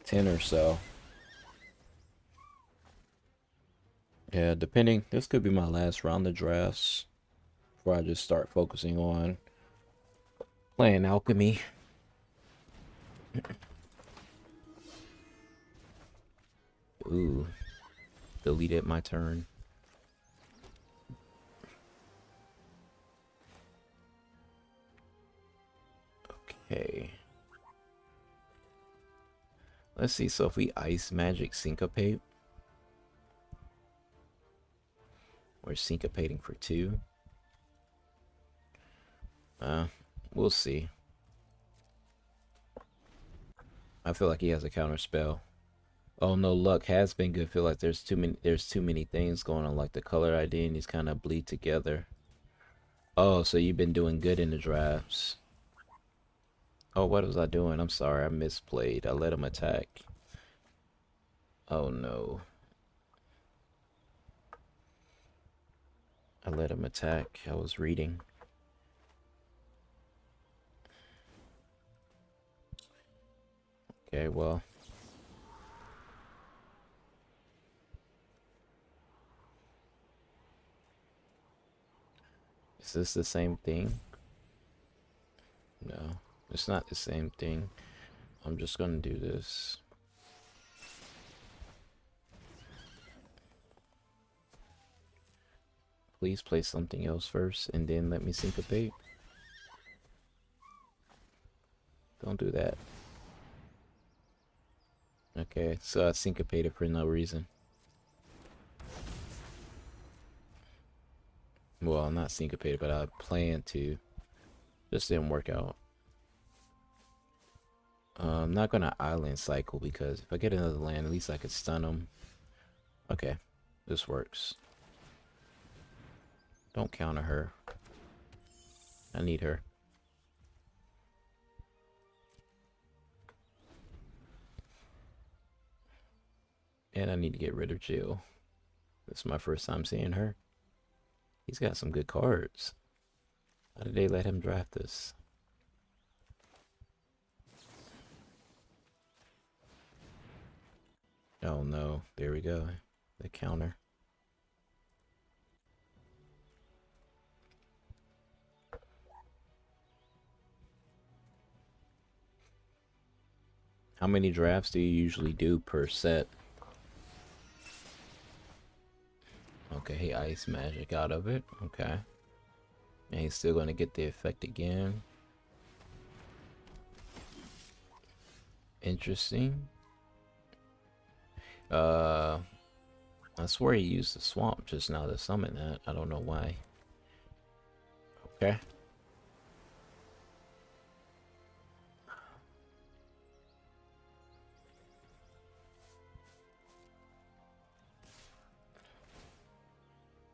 Speaker 1: 10 or so. Yeah, depending. This could be my last round of drafts before I just start focusing on playing Alchemy. Ooh, deleted my turn. Okay. Let's see. So if we Ice Magic Syncopate, we're syncopating for 2. We'll see. I feel like he has a counter spell. Oh no, luck has been good. I feel like there's too many things going on, like the color ID, and these kind of bleed together. Oh, so you've been doing good in the drafts. Oh, what was I doing? I'm sorry, I misplayed. I let him attack. Oh no. I let him attack. I was reading. Okay, well. Is this the same thing? No, it's not the same thing. I'm just gonna do this. Please play something else first and then let me syncopate. Don't do that. Okay, so I syncopated for no reason. Well, I'm not syncopated, but I planned to. Just didn't work out. I'm not gonna island cycle because if I get another land, at least I could stun them. Okay, this works. Don't counter her. I need her. And I need to get rid of Jill. This is my first time seeing her. He's got some good cards. How did they let him draft this? Oh no, there we go. The counter. How many drafts do you usually do per set? Okay, he ice magic out of it. Okay. And he's still gonna get the effect again. Interesting. I swear he used the swamp just now to summon that. I don't know why. Okay.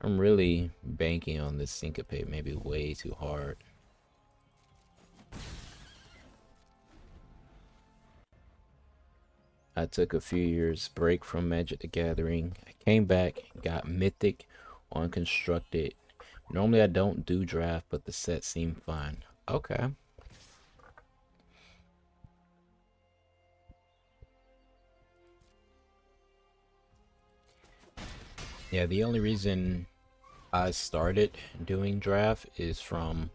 Speaker 1: I'm really banking on this syncopate maybe way too hard. I took a few years break from Magic the Gathering. I came back, got Mythic on Constructed. Normally I don't do draft, but the set seemed fine. Okay. Yeah, the only reason I started doing draft is from...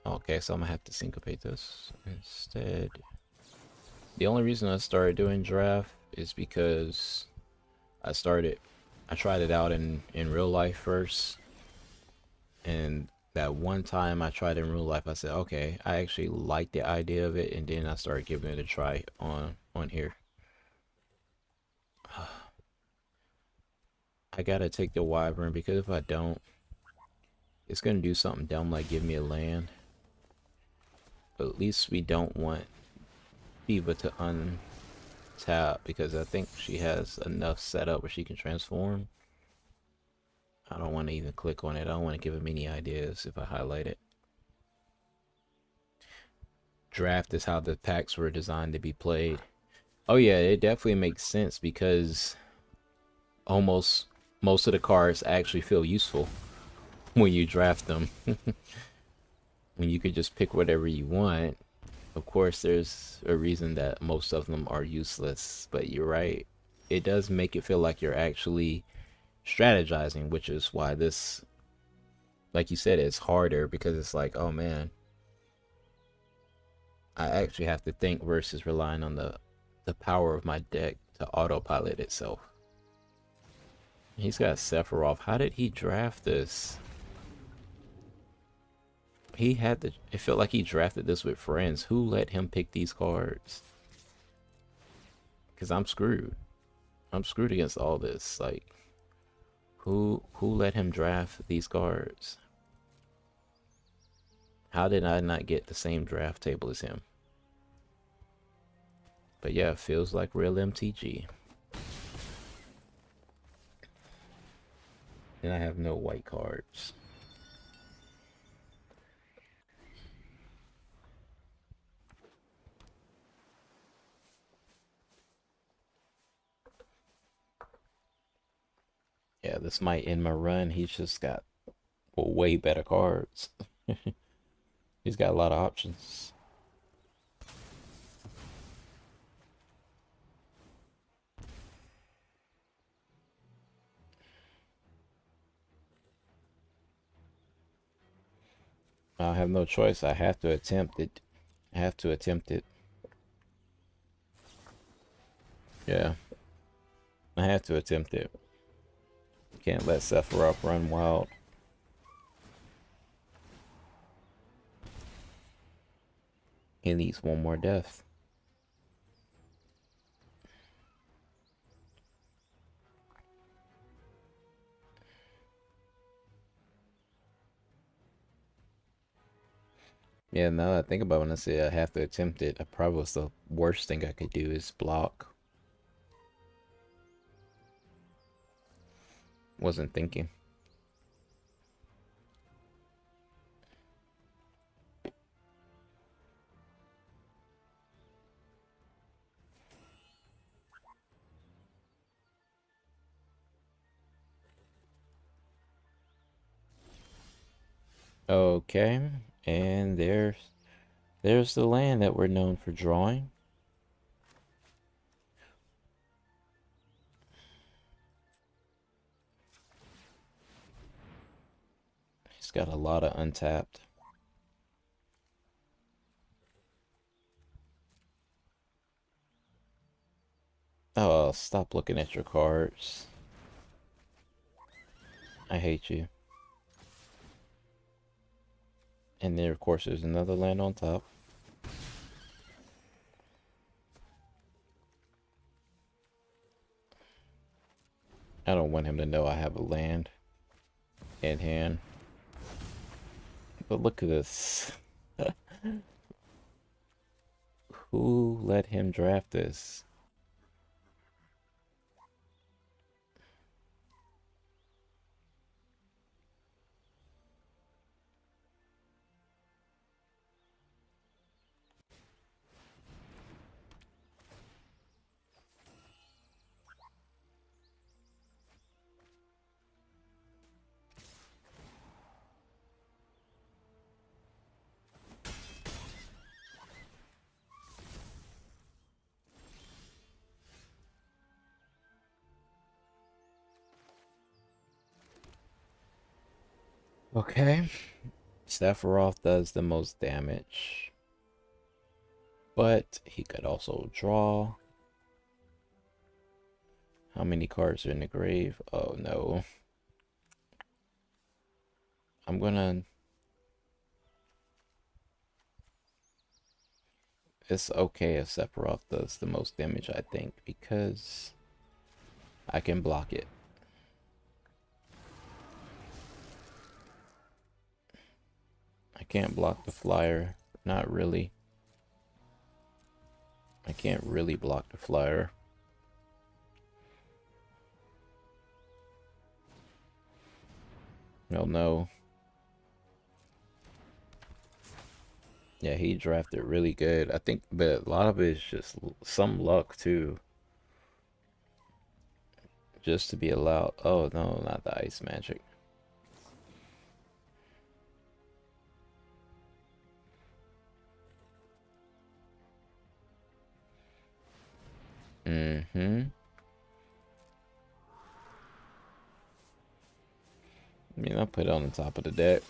Speaker 1: Okay, so I'm gonna have to syncopate this instead. The only reason I started doing draft is because I tried it out in real life first. And that one time I tried in real life, I said, okay, I actually like the idea of it. And then I started giving it a try on here. I gotta take the Wyvern because if I don't, it's gonna do something dumb like give me a land. But at least we don't want Diva to untap because I think she has enough setup where she can transform. I don't want to even click on it. I don't want to give him any ideas if I highlight it. Draft is how the packs were designed to be played. Oh yeah, it definitely makes sense because almost most of the cards actually feel useful when you draft them. When you could just pick whatever you want. Of course, there's a reason that most of them are useless, but you're right. It does make it feel like you're actually strategizing, which is why this, like you said, it's harder because it's like, oh man, I actually have to think versus relying on the power of my deck to autopilot itself. He's got Sephiroth. How did he draft this? He had to, it felt like he drafted this with friends. Who let him pick these cards? Because I'm screwed. I'm screwed against all this. Like, who let him draft these cards? How did I not get the same draft table as him? But yeah, it feels like real MTG. And I have no white cards. Yeah, this might end my run. He's just got way better cards. He's got a lot of options. I have no choice. I have to attempt it. I have to attempt it. Yeah, I have to attempt it. Can't let Sephiroth run wild. He needs one more death. Yeah, now that I think about it, when I say I have to attempt it, I probably was the worst thing I could do is block. Wasn't thinking. Okay, and there's the land that we're known for drawing. He's got a lot of untapped. Oh, stop looking at your cards. I hate you. And there, of course, there's another land on top. I don't want him to know I have a land in hand. But look at this. Who let him draft this? Okay. Sephiroth does the most damage. But he could also draw. How many cards are in the grave? Oh no. I'm gonna... It's okay if Sephiroth does the most damage, I think, because I can block it. I can't block the flyer. Not really. I can't really block the flyer. Oh no. Yeah, he drafted really good. I think, but a lot of it is just some luck too. Just to be allowed. Oh no, not the ice magic. Mm-hmm. I mean, I'll put it on the top of the deck.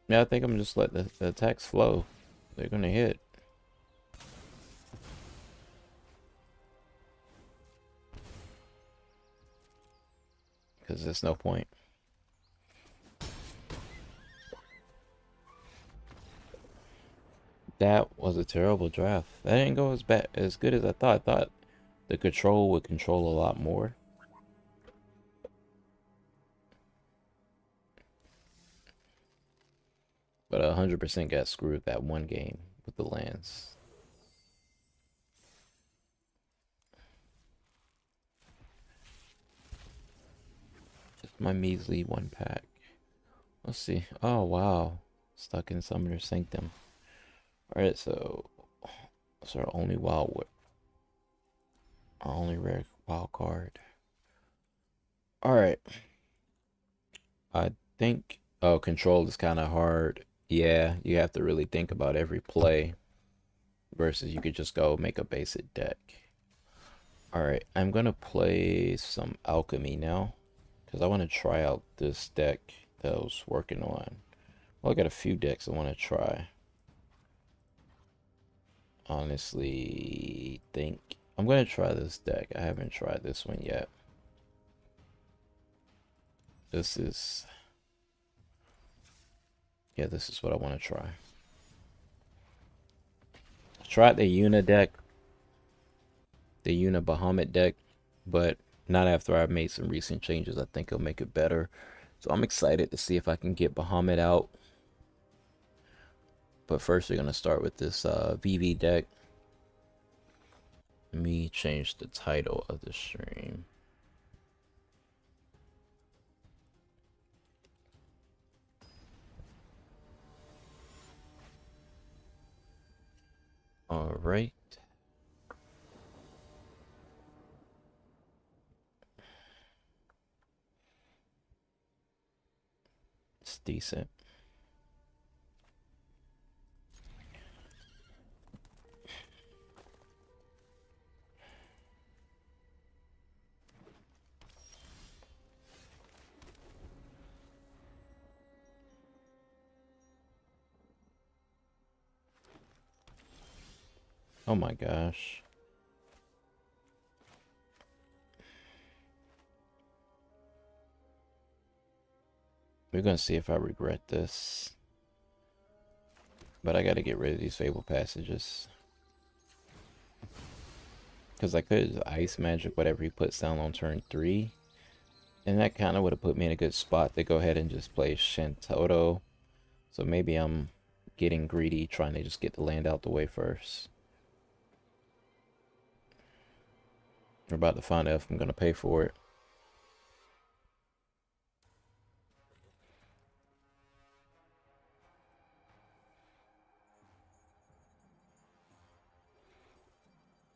Speaker 1: Yeah, I think I'm just let the attacks flow. They're gonna hit. Because there's no point. That was a terrible draft. That didn't go as good as I thought. I thought the control would control a lot more. But 100% got screwed that one game with the lands. Just my measly one pack. Let's see. Oh, wow. Stuck in Summoner Sanctum. Alright, so that's our only our only rare wild card. Alright. I think Oh, control is kind of hard. Yeah, you have to really think about every play versus you could just go make a basic deck. All right, I'm gonna play some Alchemy now because I want to try out this deck that I was working on. Well, I got a few decks I want to try. Honestly, think I'm gonna try this deck. I haven't tried this one yet. This is, yeah, this is what I want to try. I tried the YUNA deck, the YUNA Bahamut deck, but not after I've made some recent changes. I think it'll make it better. So I'm excited to see if I can get Bahamut out. But first, we're going to start with this VV deck. Let me change the title of the stream. All right. It's decent. Oh my gosh. We're going to see if I regret this. But I got to get rid of these Fabled Passages. Because I could Ice Magic whatever he puts down on turn 3. And that kind of would have put me in a good spot to go ahead and just play Shantoto. So maybe I'm getting greedy, trying to just get the land out the way first. We're about to find out if I'm going to pay for it.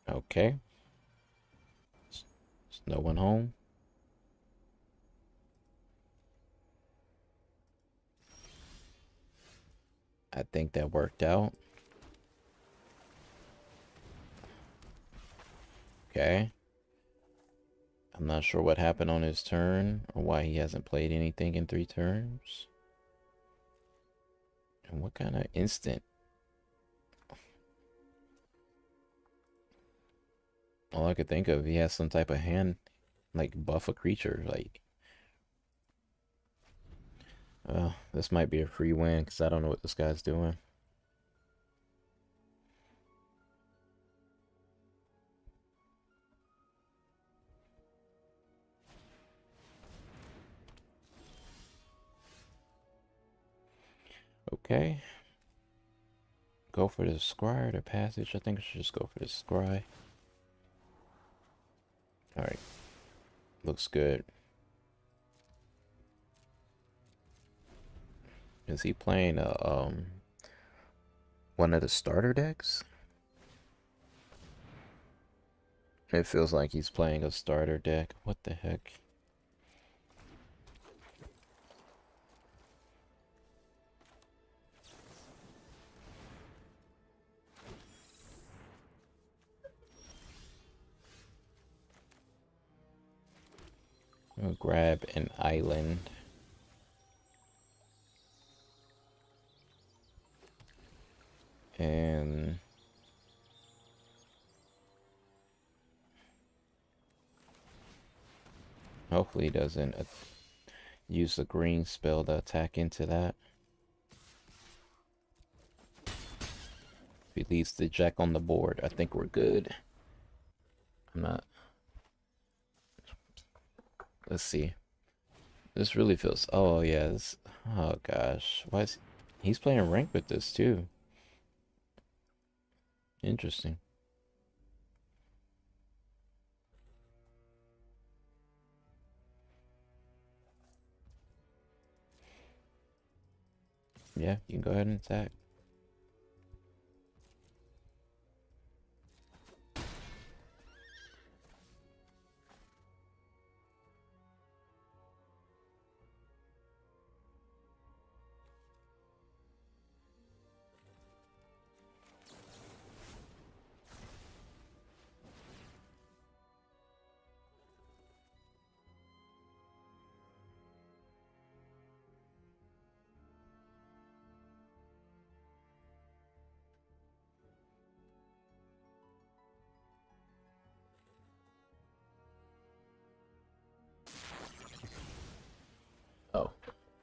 Speaker 1: Okay. Is no one home? I think that worked out. Okay. I'm not sure what happened on his turn or why he hasn't played anything in 3 turns. And what kind of instant? All I could think of, he has some type of hand, like buff a creature. Like, this might be a free win because I don't know what this guy's doing. Okay. Go for the scry or the passage. I think I should just go for the scry. Alright. Looks good. Is he playing one of the starter decks? It feels like he's playing a starter deck. What the heck? I'm gonna grab an island. And hopefully he doesn't use the green spell to attack into that. If he leaves the jack on the board, I think we're good. I'm not. Let's see. This really feels. Oh yeah. This. Oh gosh. Why is he's playing rank with this too? Interesting. Yeah, you can go ahead and attack.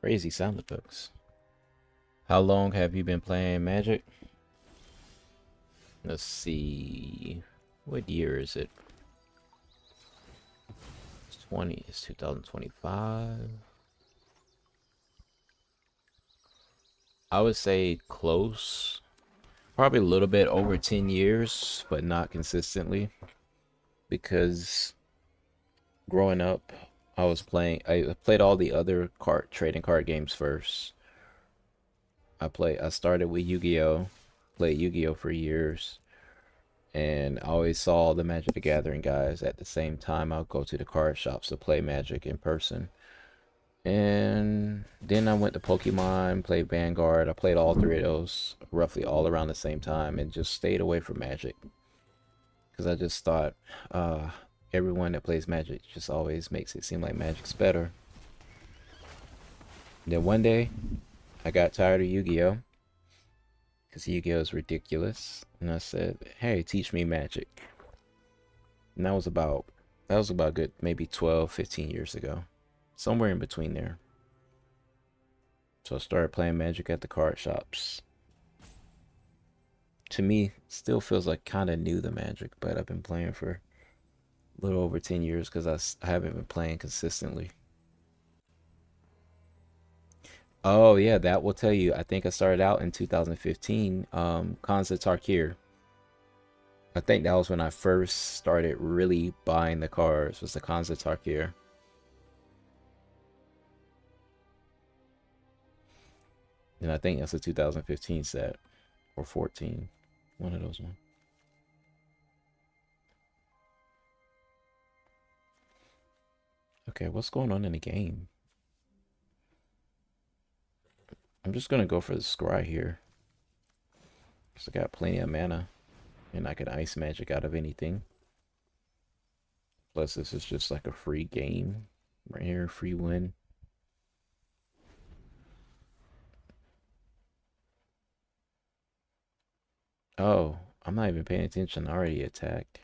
Speaker 1: Crazy sound effects. How long have you been playing Magic? Let's see. What year is it? It's 2025. I would say close. Probably a little bit over 10 years, but not consistently. Because growing up, I played all the other trading card games first. I started with Yu-Gi-Oh! Played Yu-Gi-Oh! For years. And I always saw the Magic the Gathering guys at the same time. I'll go to the card shops to play Magic in person. And then I went to Pokemon, played Vanguard. I played all three of those roughly all around the same time and just stayed away from Magic. Because I just thought everyone that plays Magic just always makes it seem like Magic's better. Then one day, I got tired of Yu-Gi-Oh! Because Yu-Gi-Oh! Is ridiculous. And I said, hey, teach me Magic. And that was about good maybe 12, 15 years ago. Somewhere in between there. So I started playing Magic at the card shops. To me, still feels like kind of new to Magic, but I've been playing for a little over 10 years because I haven't been playing consistently. Oh yeah, that will tell you. I think I started out in 2015. Kanza Tarkir. I think that was when I first started really buying the cards. Was the Kanza Tarkir. And I think that's a 2015 set or 14. One of those ones. Okay, what's going on in the game? I'm just gonna go for the scry here. Cause I got plenty of mana. And I can ice magic out of anything. Plus this is just like a free game. Right here, free win. Oh, I'm not even paying attention. I already attacked.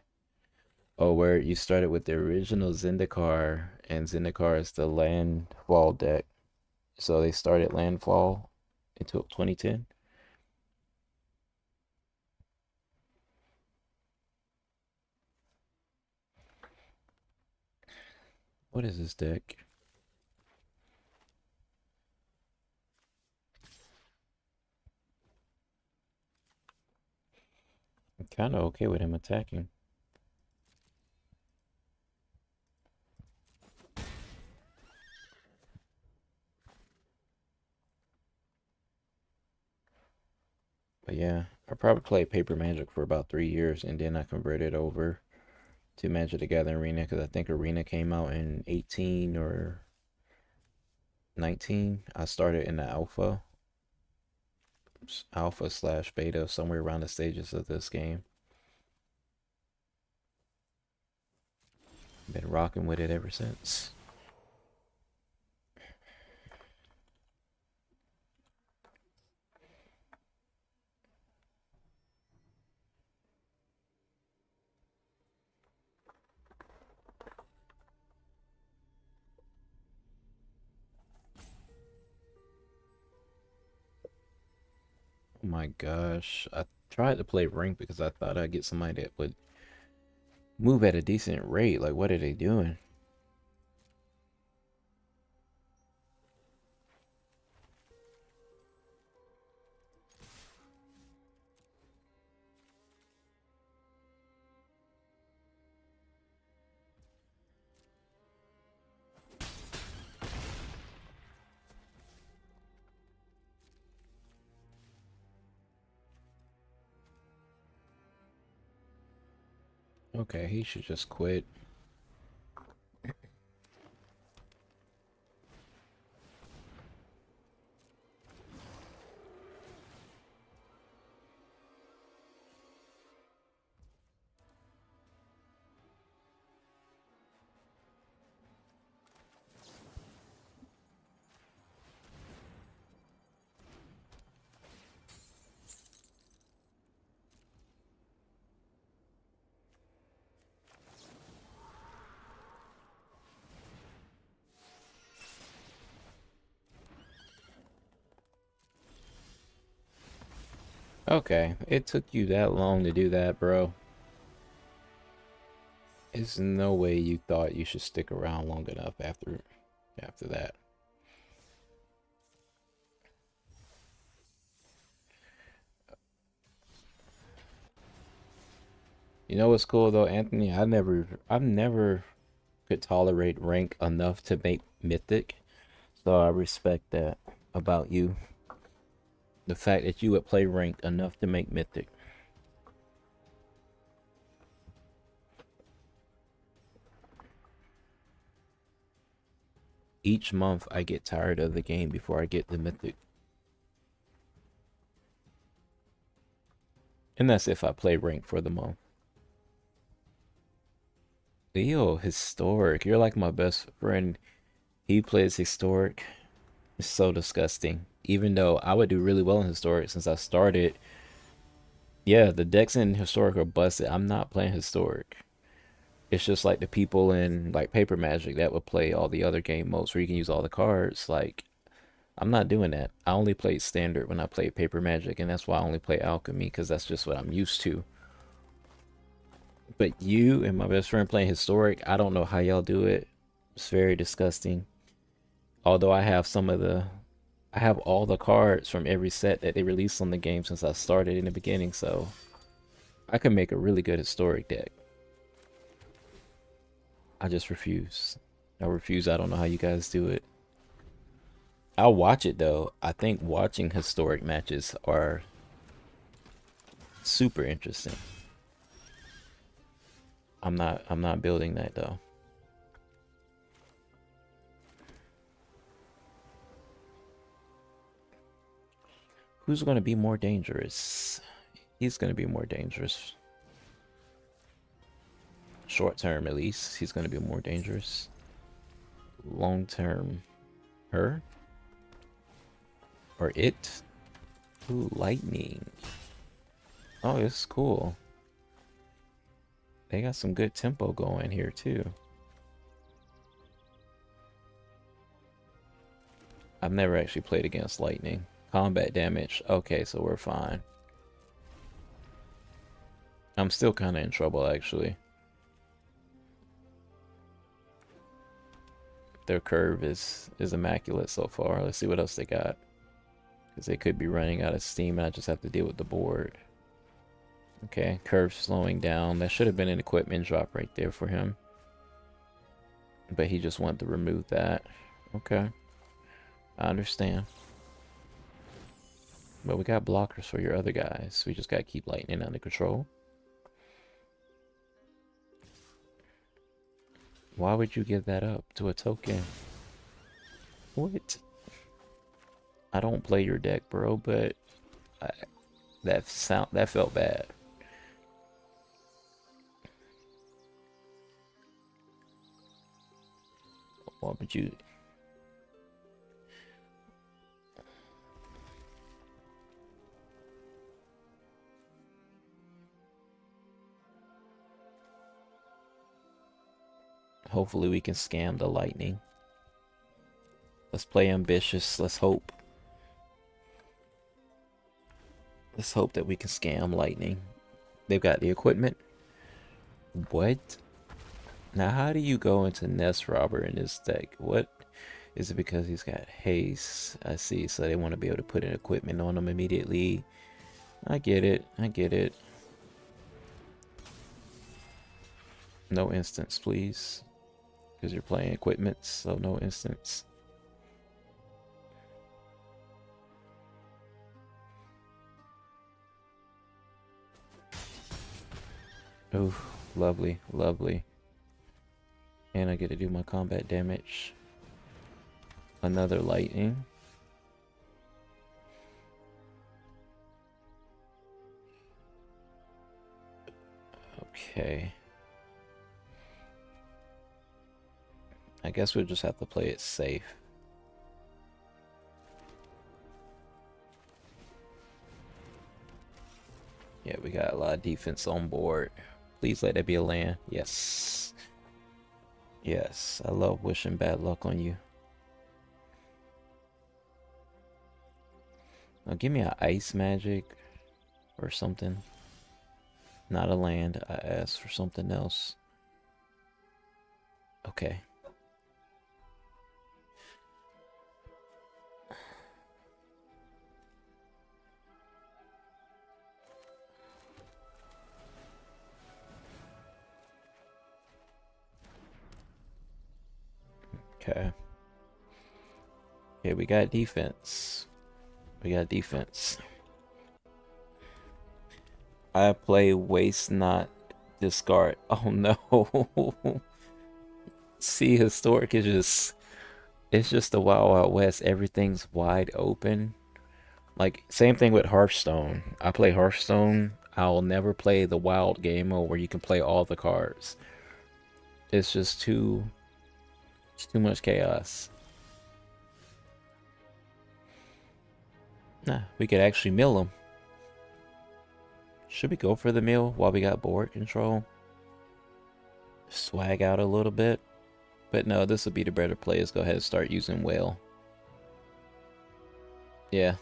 Speaker 1: Oh, where you started with the original Zendikar, and Zendikar is the landfall deck. So they started landfall until 2010. What is this deck? I'm kind of okay with him attacking. But yeah, I probably played Paper Magic for about 3 years, and then I converted over to Magic the Gathering Arena because I think Arena came out in 18 or 19. I started in the alpha slash beta, somewhere around the stages of this game. Been rocking with it ever since. Oh my gosh. I tried to play rank because I thought I'd get somebody that would move at a decent rate. Like, what are they doing? Okay, he should just quit. Okay, it took you that long to do that, bro. There's no way you thought you should stick around long enough after that. You know what's cool though, Anthony? I've never could tolerate rank enough to make mythic. So I respect that about you. The fact that you would play ranked enough to make mythic. Each month I get tired of the game before I get the mythic. And that's if I play rank for the month. Leo, historic. You're like my best friend. He plays historic. It's so disgusting. Even though I would do really well in historic since I started. Yeah, the decks in historic are busted. I'm not playing historic. It's just like the people in like paper magic that would play all the other game modes where you can use all the cards. Like, I'm not doing that. I only played standard when I played paper magic, and that's why I only play alchemy, because that's just what I'm used to. But you and my best friend playing historic, I don't know how y'all do it. It's very disgusting. Although I have I have all the cards from every set that they released on the game since I started in the beginning, so I could make a really good historic deck. I just refuse. I refuse. I don't know how you guys do it. I'll watch it though. I think watching historic matches are super interesting. I'm not building that though. Who's going to be more dangerous? He's going to be more dangerous. Short term, at least, he's going to be more dangerous. Long term, her? Or it? Ooh, lightning. Oh, this is cool. They got some good tempo going here, too. I've never actually played against lightning. Combat damage. Okay, so we're fine. I'm still kind of in trouble, actually. Their curve is immaculate so far. Let's see what else they got. Because they could be running out of steam and I just have to deal with the board. Okay, curve slowing down. That should have been an equipment drop right there for him. But he just wanted to remove that. Okay. I understand. But we got blockers for your other guys. We just gotta keep lightning under control. Why would you give that up to a token? What? I don't play your deck, bro, but that felt bad. Why would you? Hopefully we can scam the lightning. Let's play ambitious. Let's hope. Let's hope that we can scam lightning. They've got the equipment. What? Now, how do you go into Nest Robber in this deck? What? Is it because he's got haste? I see. So they want to be able to put an equipment on him immediately. I get it. I get it. No instance, please. Because you're playing equipment, so no instance. Oh, lovely, lovely. And I get to do my combat damage. Another lightning. Okay. I guess we'll just have to play it safe. Yeah, we got a lot of defense on board. Please let that be a land. Yes. Yes, I love wishing bad luck on you. Now give me an ice magic. or something. Not a land. I asked for something else. Okay. Okay. Okay, we got defense. We got defense. I play waste not discard. Oh no. See, historic is just, it's just the Wild Wild West. Everything's wide open. Like same thing with Hearthstone. I play Hearthstone. I'll never play the wild game mode where you can play all the cards. It's just it's too much chaos. Nah, we could actually mill them. Should we go for the mill while we got board control? Swag out a little bit. But no, this would be the better play. Let's go ahead and start using whale. Yeah,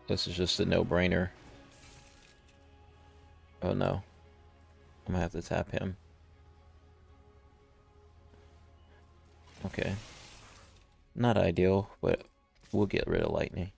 Speaker 1: this is just a no-brainer. Oh no, I'm gonna have to tap him. Okay, not ideal, but we'll get rid of lightning.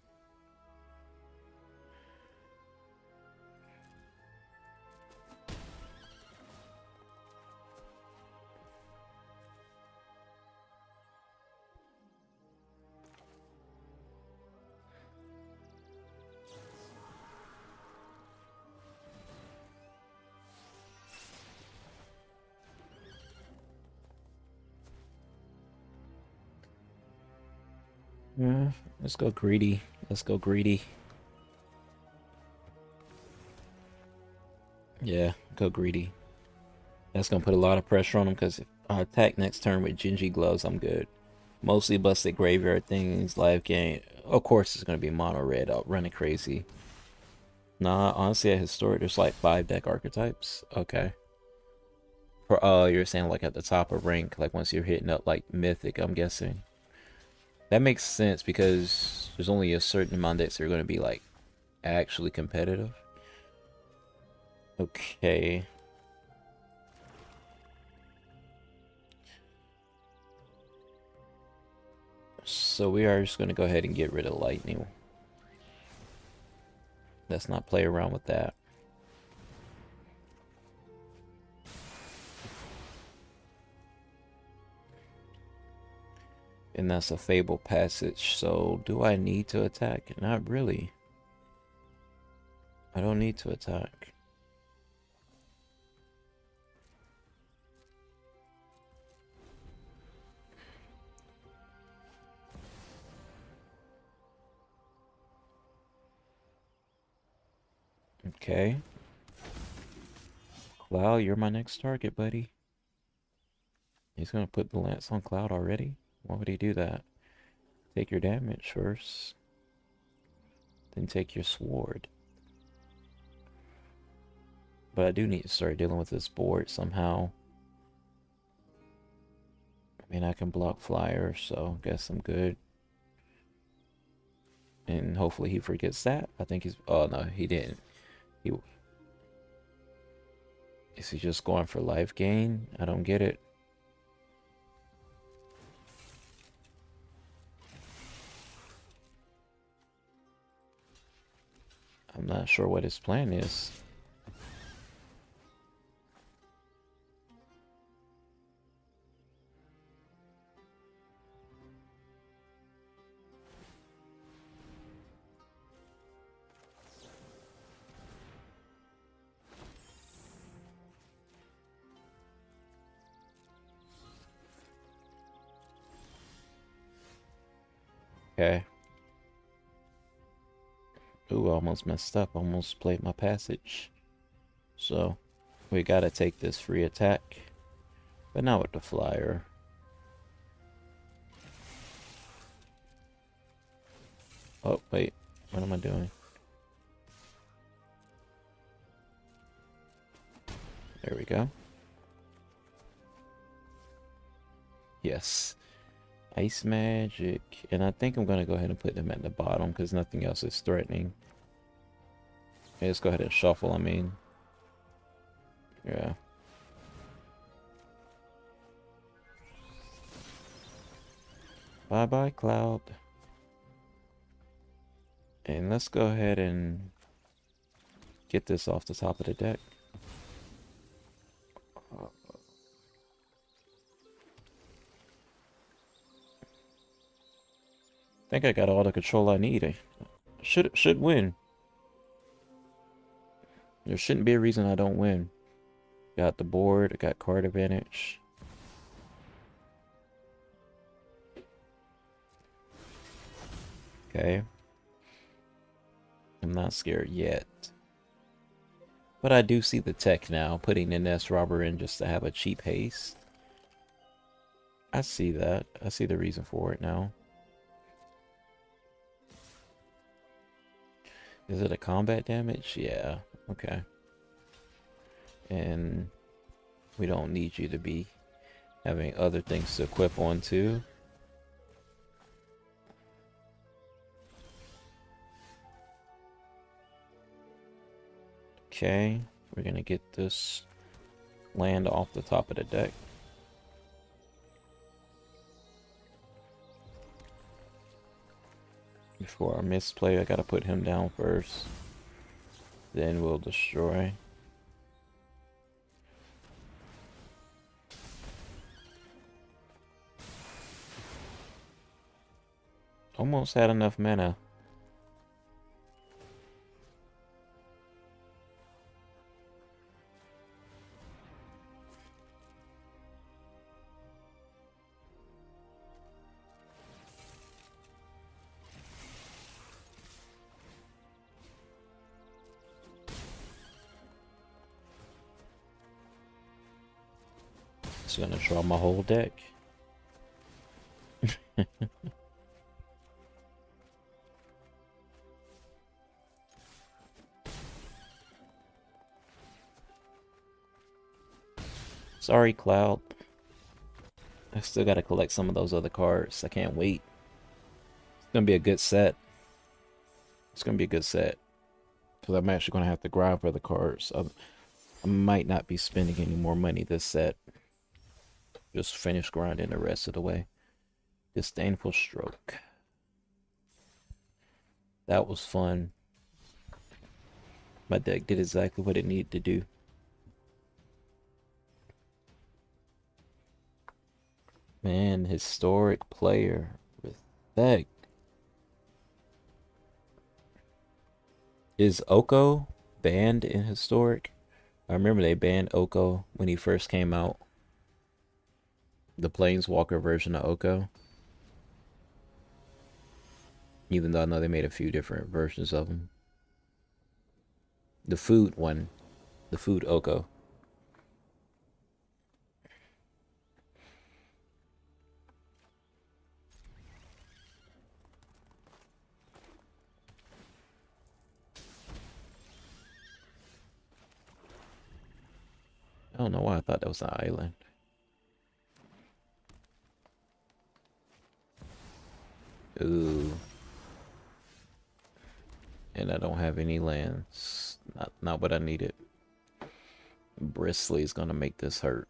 Speaker 1: Yeah, let's go greedy. Let's go greedy. Yeah, go greedy. That's gonna put a lot of pressure on him because if I attack next turn with Gingy Gloves, I'm good. Mostly busted graveyard things, live game. Of course, it's gonna be mono red out running crazy. Nah, honestly, at historic, there's like 5 deck archetypes. Okay. You're saying like at the top of rank, like once you're hitting up like mythic, I'm guessing. That makes sense because there's only a certain amount of decks that are going to be like actually competitive. Okay. So we are just going to go ahead and get rid of lightning. Let's not play around with that. And that's a Fabled Passage. So do I need to attack? Not really. I don't need to attack. Okay. Cloud, you're my next target, buddy. He's gonna put the lance on Cloud already? Why would he do that? Take your damage first. Then take your sword. But I do need to start dealing with this board somehow. I mean, I can block flyers, so I guess I'm good. And hopefully he forgets that. I think he's... Oh, no, he didn't. Is he just going for life gain? I don't get it. I'm not sure what his plan is. Okay. Ooh, I almost messed up. Almost played my passage. So, we gotta take this free attack. But not with the flyer. Oh, wait. What am I doing? There we go. Yes. Ice Magic. And I think I'm going to go ahead and put them at the bottom because nothing else is threatening. Okay, let's go ahead and shuffle, I mean. Yeah. Bye-bye, Cloud. And let's go ahead and get this off the top of the deck. I think I got all the control I need. Should win. There shouldn't be a reason I don't win. Got the board, I got card advantage. Okay. I'm not scared yet. But I do see the tech now, putting the Nest Robber in just to have a cheap haste. I see that. I see the reason for it now. Is it a combat damage? Yeah. Okay. And we don't need you to be having other things to equip onto. Okay, we're gonna get this land off the top of the deck. Before our misplay, I gotta put him down first. Then we'll destroy. Almost had enough mana. It's gonna draw my whole deck. Sorry, Cloud. I still gotta collect some of those other cards. I can't wait. It's gonna be a good set. It's gonna be a good set. Because I'm actually gonna have to grind for the cards. I might not be spending any more money this set. Just finish grinding the rest of the way. Disdainful Stroke. That was fun. My deck did exactly what it needed to do. Man, historic player. Respect. Is Oko banned in historic? I remember they banned Oko when he first came out. The Planeswalker version of Oko. Even though I know they made a few different versions of him. The food one. The food Oko. I don't know why I thought that was an island. Ooh. And I don't have any lands. Not what I needed. Bristly's gonna make this hurt.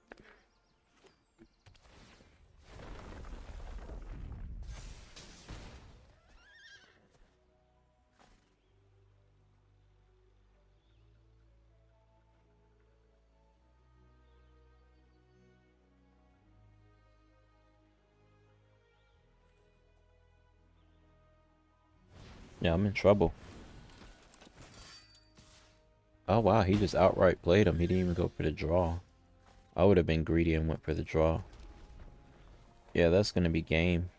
Speaker 1: Yeah, I'm in trouble. Oh wow, he just outright played him. He didn't even go for the draw. I would have been greedy and went for the draw. Yeah, that's gonna be game.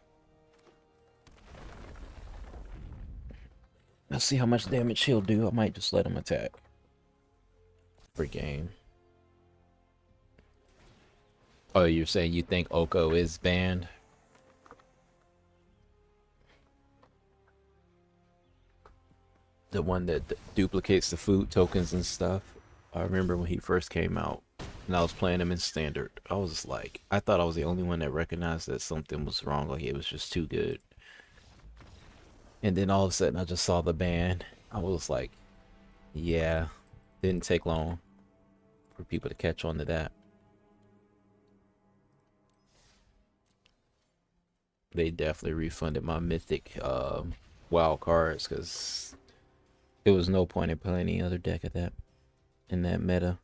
Speaker 1: Let's see how much damage he'll do. I might just let him attack. For game. Oh, you're saying you think Oko is banned? The one that duplicates the food tokens and stuff. I remember when he first came out and I was playing him in standard. I was like, I thought I was the only one that recognized that something was wrong. Like it was just too good. And then all of a sudden I just saw the ban. I was like, Yeah, didn't take long for people to catch on to that. They definitely refunded my mythic wild cards because there was no point in playing any other deck at that in that meta.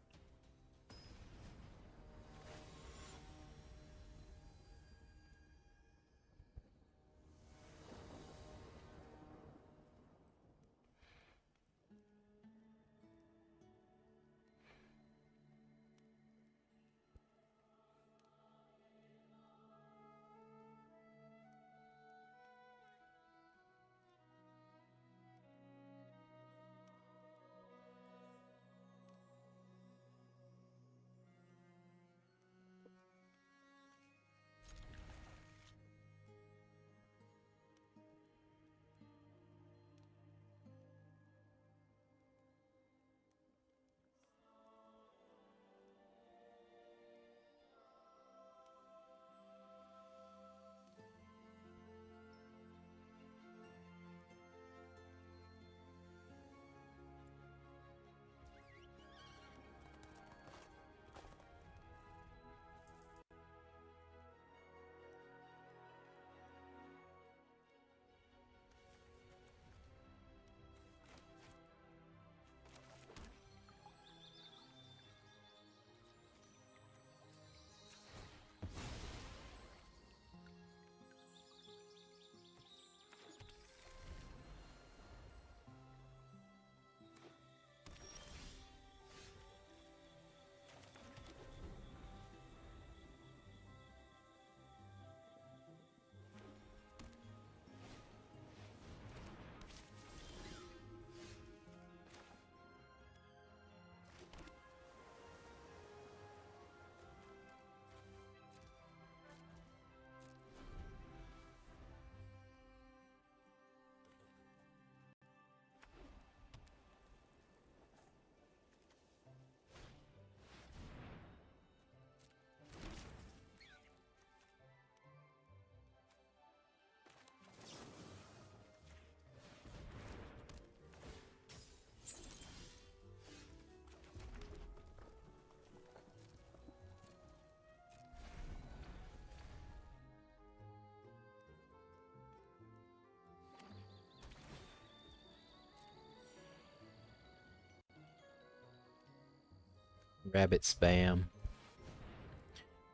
Speaker 1: Rabbit spam.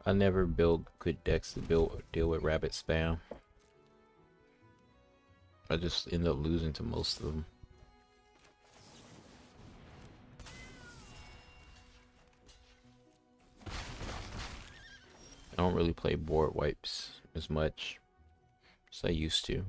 Speaker 1: I never build good decks to deal with rabbit spam. I just end up losing to most of them. I don't really play board wipes as much as I used to.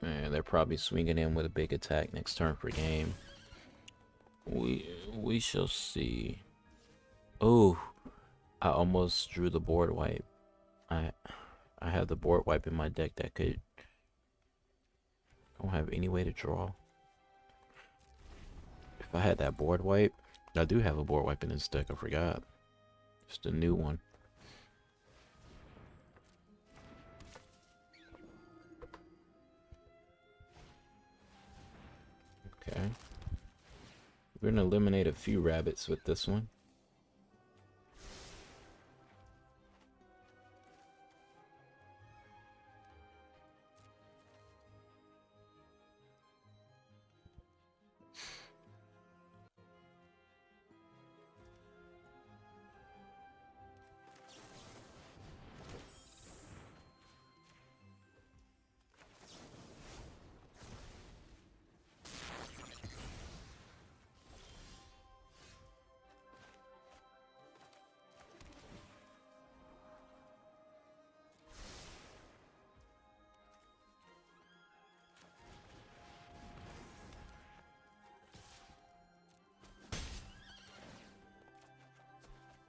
Speaker 1: Man, they're probably swinging in with a big attack next turn for game. We shall see. Oh, I almost drew the board wipe. I have the board wipe in my deck that could. I don't have any way to draw. If I had that board wipe, I do have a board wipe in this deck. I forgot. Just a new one. Okay. We're gonna eliminate a few rabbits with this one.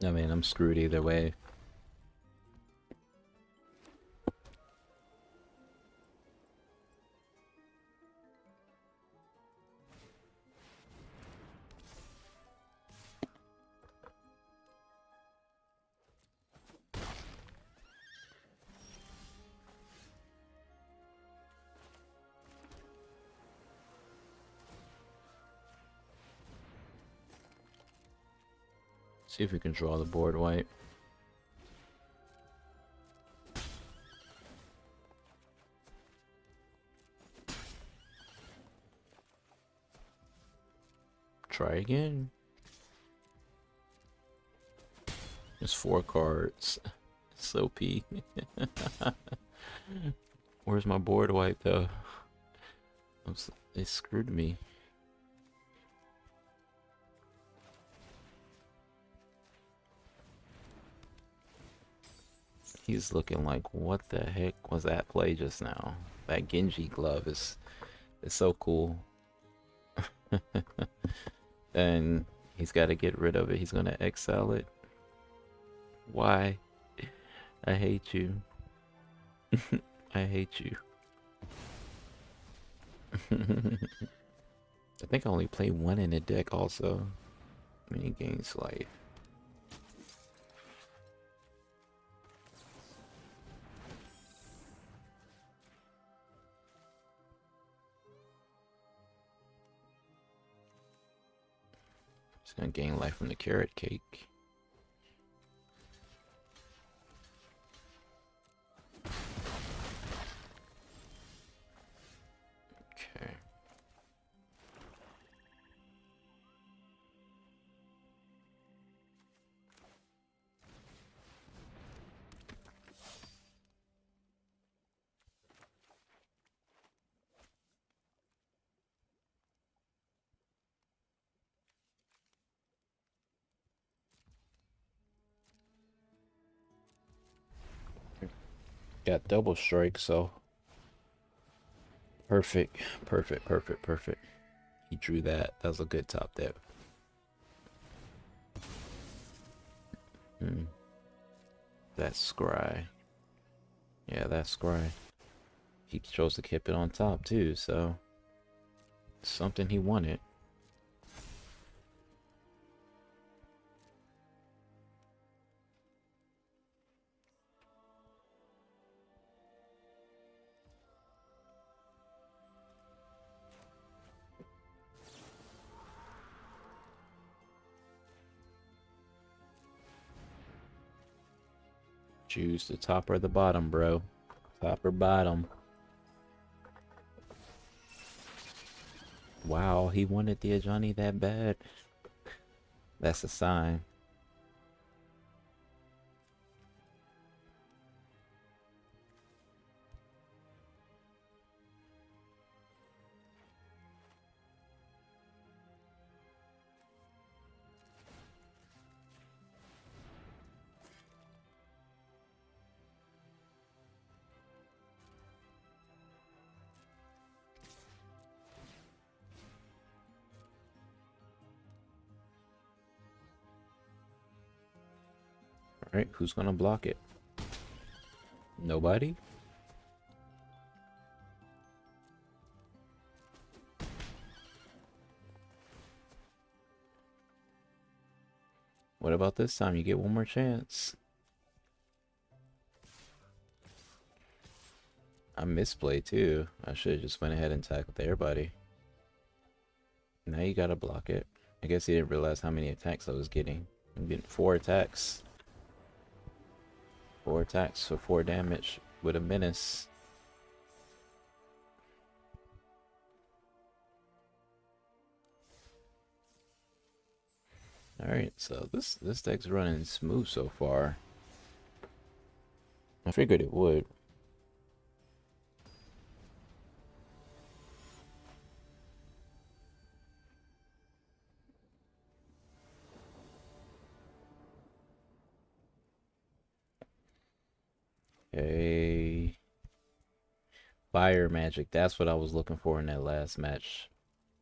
Speaker 1: I mean, I'm screwed either way. See if we can draw the board wipe. Try again. There's 4 cards. So P. Where's my board wipe though? They screwed me. He's looking like, what the heck was that play just now? That Genji glove is so cool. And he's got to get rid of it. He's gonna exile it. Why? I hate you. I hate you. I think I only play 1 in a deck also. Mini gains life. It's gonna gain life from the carrot cake. Okay. Got double strike, so perfect, perfect, perfect, perfect. He drew that. That was a good top dip. That's Scry. Yeah, that's Scry. He chose to keep it on top too, so something he wanted. Choose the top or the bottom, bro. Top or bottom. Wow, he wanted the Ajani that bad. That's a sign. Alright, who's gonna block it? Nobody? What about this time? You get one more chance. I misplay too. I should have just went ahead and tackled everybody. Now you gotta block it. I guess he didn't realize how many attacks I was getting. I'm getting 4 attacks. 4 attacks for 4 damage with a menace. Alright, so this deck's running smooth so far. I figured it would. Okay. Fire magic. That's what I was looking for in that last match.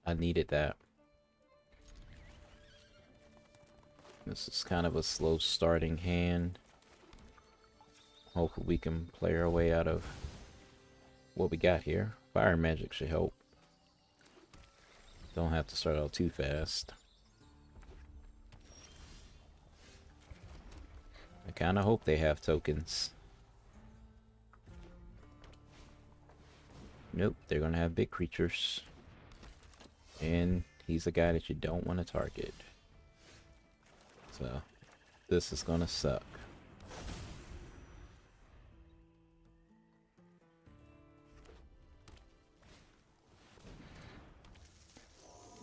Speaker 1: I needed that. This is kind of a slow starting hand. Hopefully we can play our way out of what we got here. Fire magic should help. Don't have to start out too fast. I kind of hope they have tokens. Nope, they're gonna have big creatures. And he's a guy that you don't want to target. So, This is gonna suck.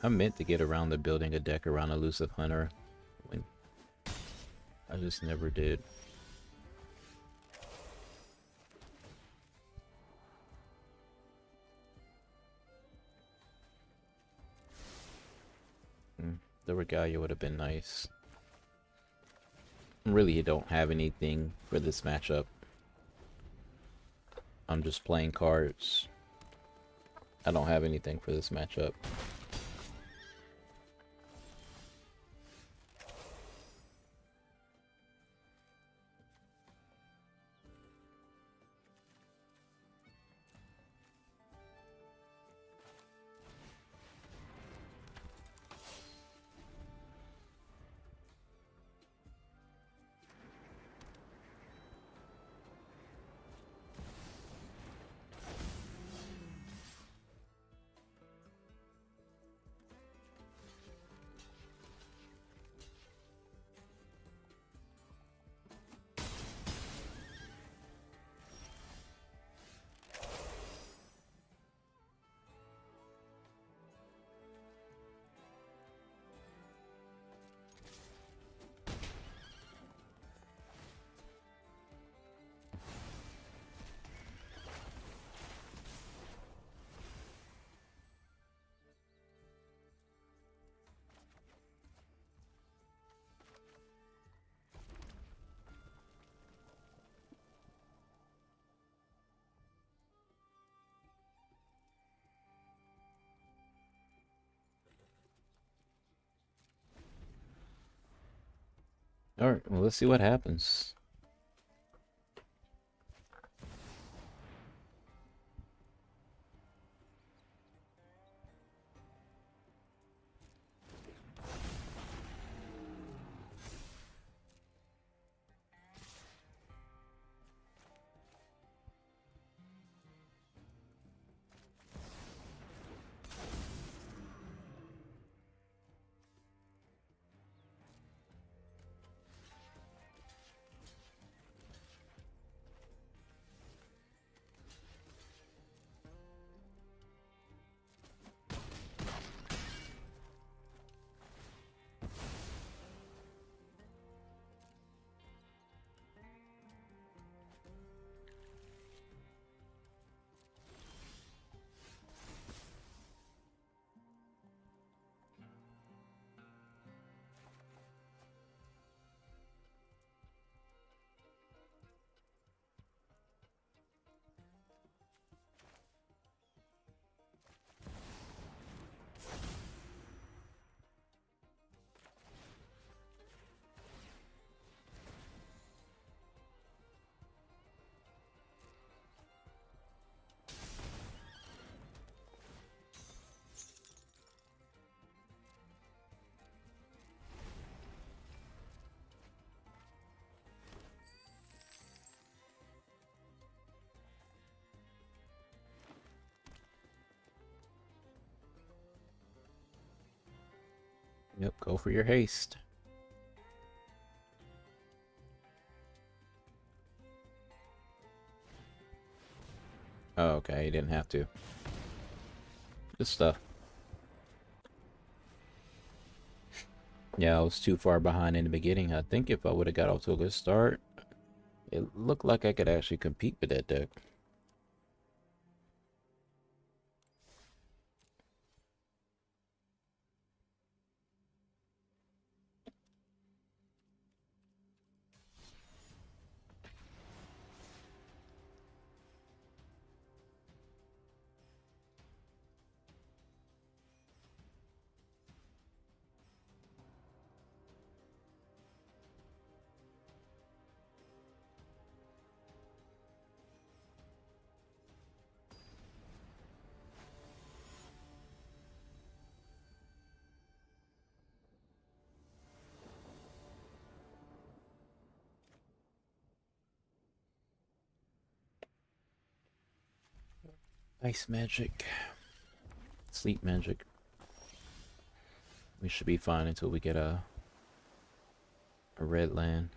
Speaker 1: I meant to get around to building a deck around Elusive Hunter. When I just never did. The Regalia would have been nice. Really, you don't have anything for this matchup. I'm just playing cards. I don't have anything for this matchup. Alright, well, let's see what happens. Yep, go for your haste. Oh, okay, you didn't have to. Good stuff. Yeah, I was too far behind in the beginning. I think if I would have got off to a good start, it looked like I could actually compete with that deck. Ice magic. Sleep magic. We should be fine until we get a A red land.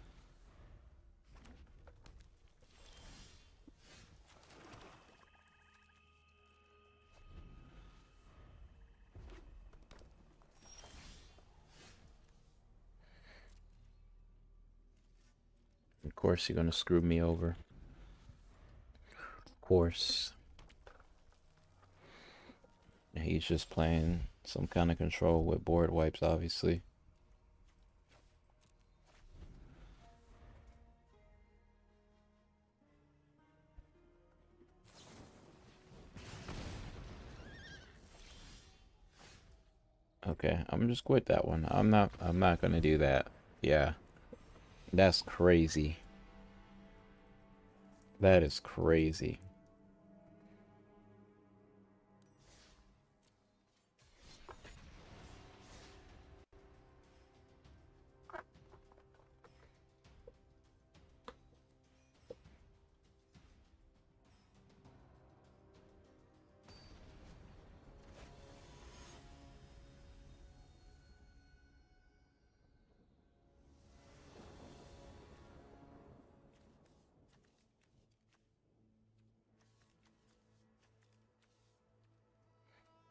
Speaker 1: Of course, you're gonna screw me over. Of course. He's just playing some kind of control with board wipes, obviously. Okay, I'm just quit that one. I'm not gonna do that. Yeah. That's crazy. That is crazy.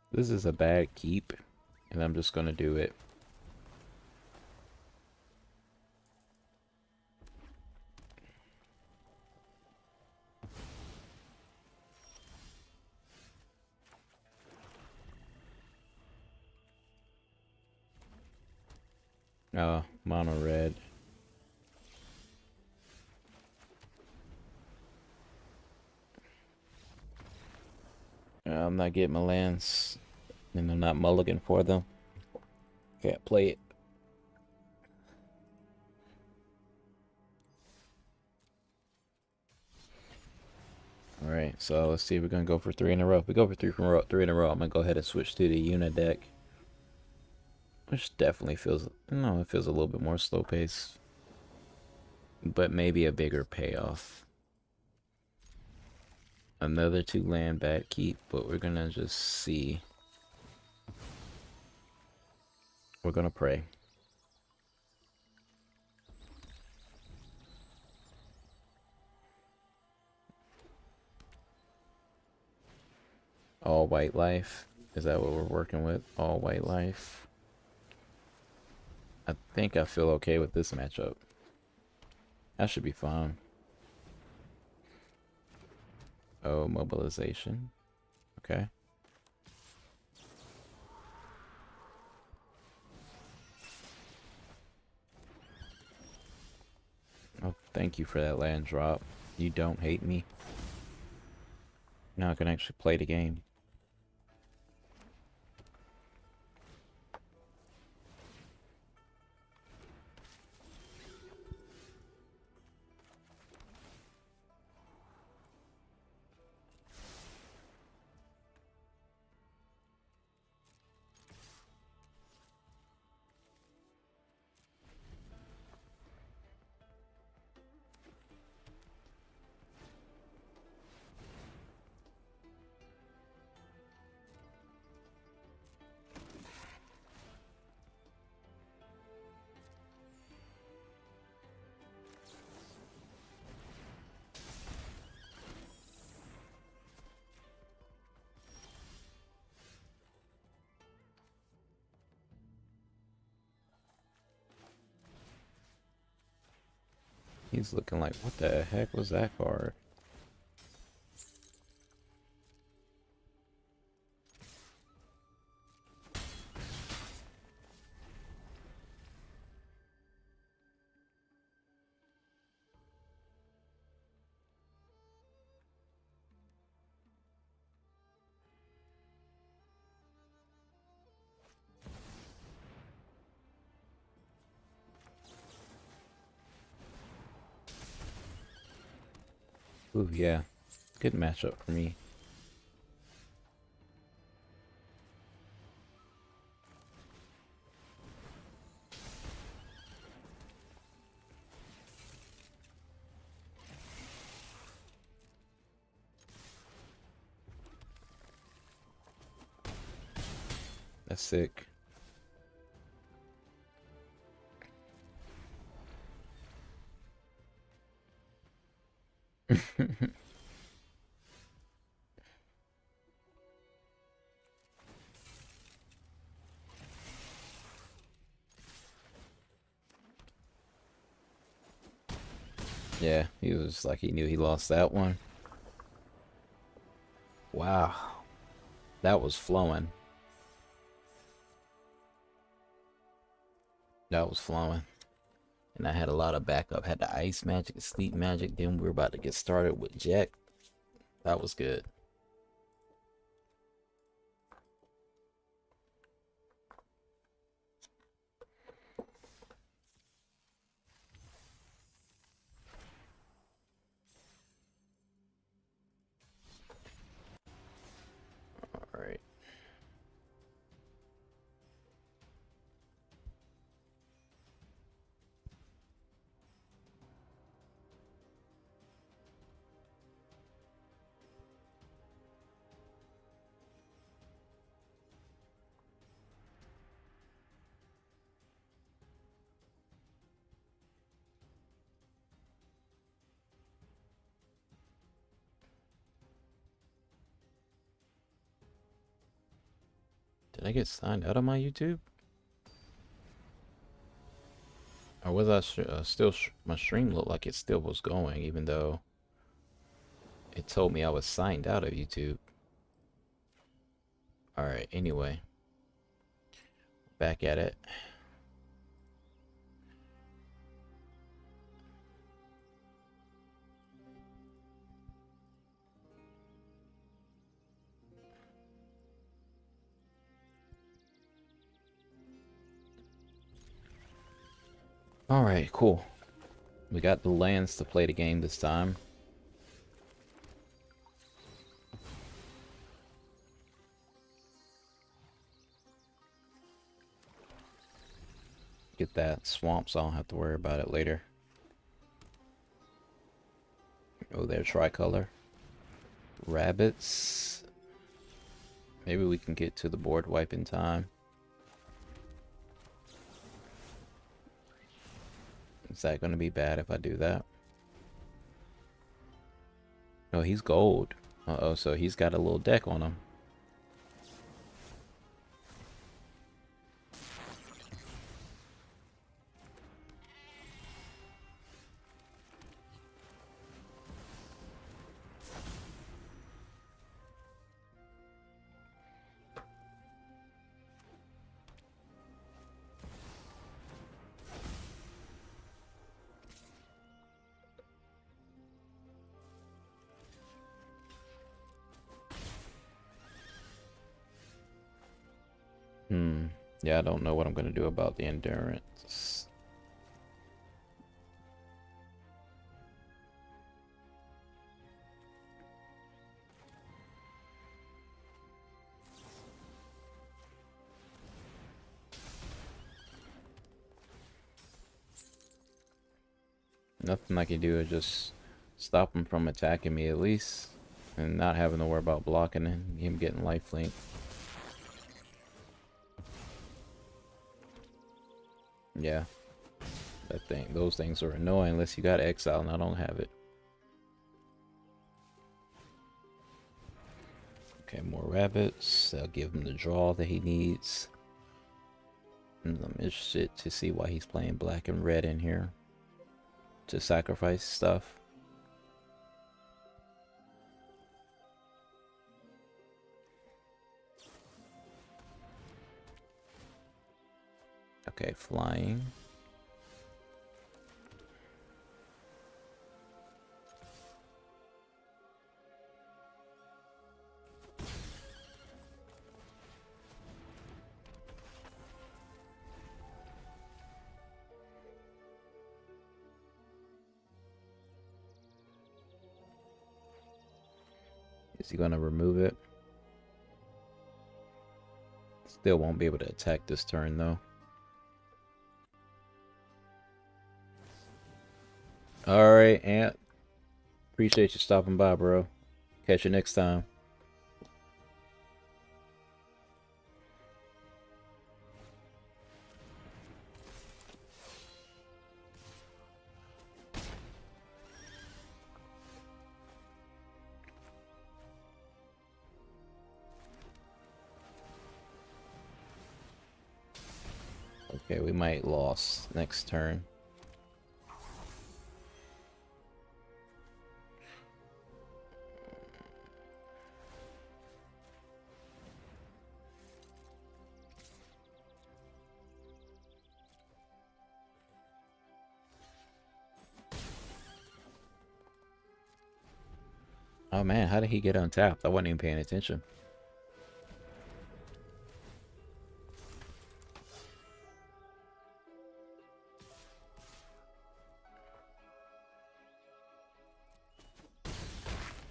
Speaker 1: This is a bad keep, and I'm just gonna do it. Mono red. I'm not getting my lands, and I'm not mulligan for them. Can't play it. Alright, so let's see if we're gonna go for 3 in a row. If we go for 3 in a row, I'm gonna go ahead and switch to the YUNA deck. Which definitely feels, no, it feels a little bit more slow pace. But maybe a bigger payoff. Another 2 land bad keep, but we're gonna just see. We're gonna pray. All white life. Is that what we're working with? All white life. I think I feel okay with this matchup. That should be fine. Oh, mobilization. Okay. Oh, thank you for that land drop. You don't hate me. Now I can actually play the game. He's looking like, what the heck was that card? Ooh, yeah. Good matchup for me. That's sick. Yeah, he was like he knew he lost that one. Wow, that was flowing. That was flowing. And I had a lot of backup. Had the ice magic, sleep magic. Then we were about to get started with Jack. That was good. All right. Did I get signed out of my YouTube? Or was I still, my stream looked like it still was going, even though it told me I was signed out of YouTube. Alright, anyway. Back at it. Alright, cool. We got the lands to play the game this time. Get that swamp so I don't have to worry about it later. Oh, they're tricolor. Rabbits. Maybe we can get to the board wipe in time. Is that going to be bad if I do that? No, he's gold. Uh-oh, so he's got a little deck on him. Yeah, I don't know what I'm going to do about the endurance. Nothing I can do is just stop him from attacking me at least. And not having to worry about blocking him getting lifelink. Yeah. Those things are annoying unless you got exile and I don't have it. Okay, more rabbits. I'll give him the draw that he needs. And I'm interested to see why he's playing black and red in here. To sacrifice stuff. Okay, flying. Is he gonna remove it? Still won't be able to attack this turn though. Alright, Ant. Appreciate you stopping by, bro. Catch you next time. Okay, we might lost next turn. Oh man, how did he get untapped? I wasn't even paying attention.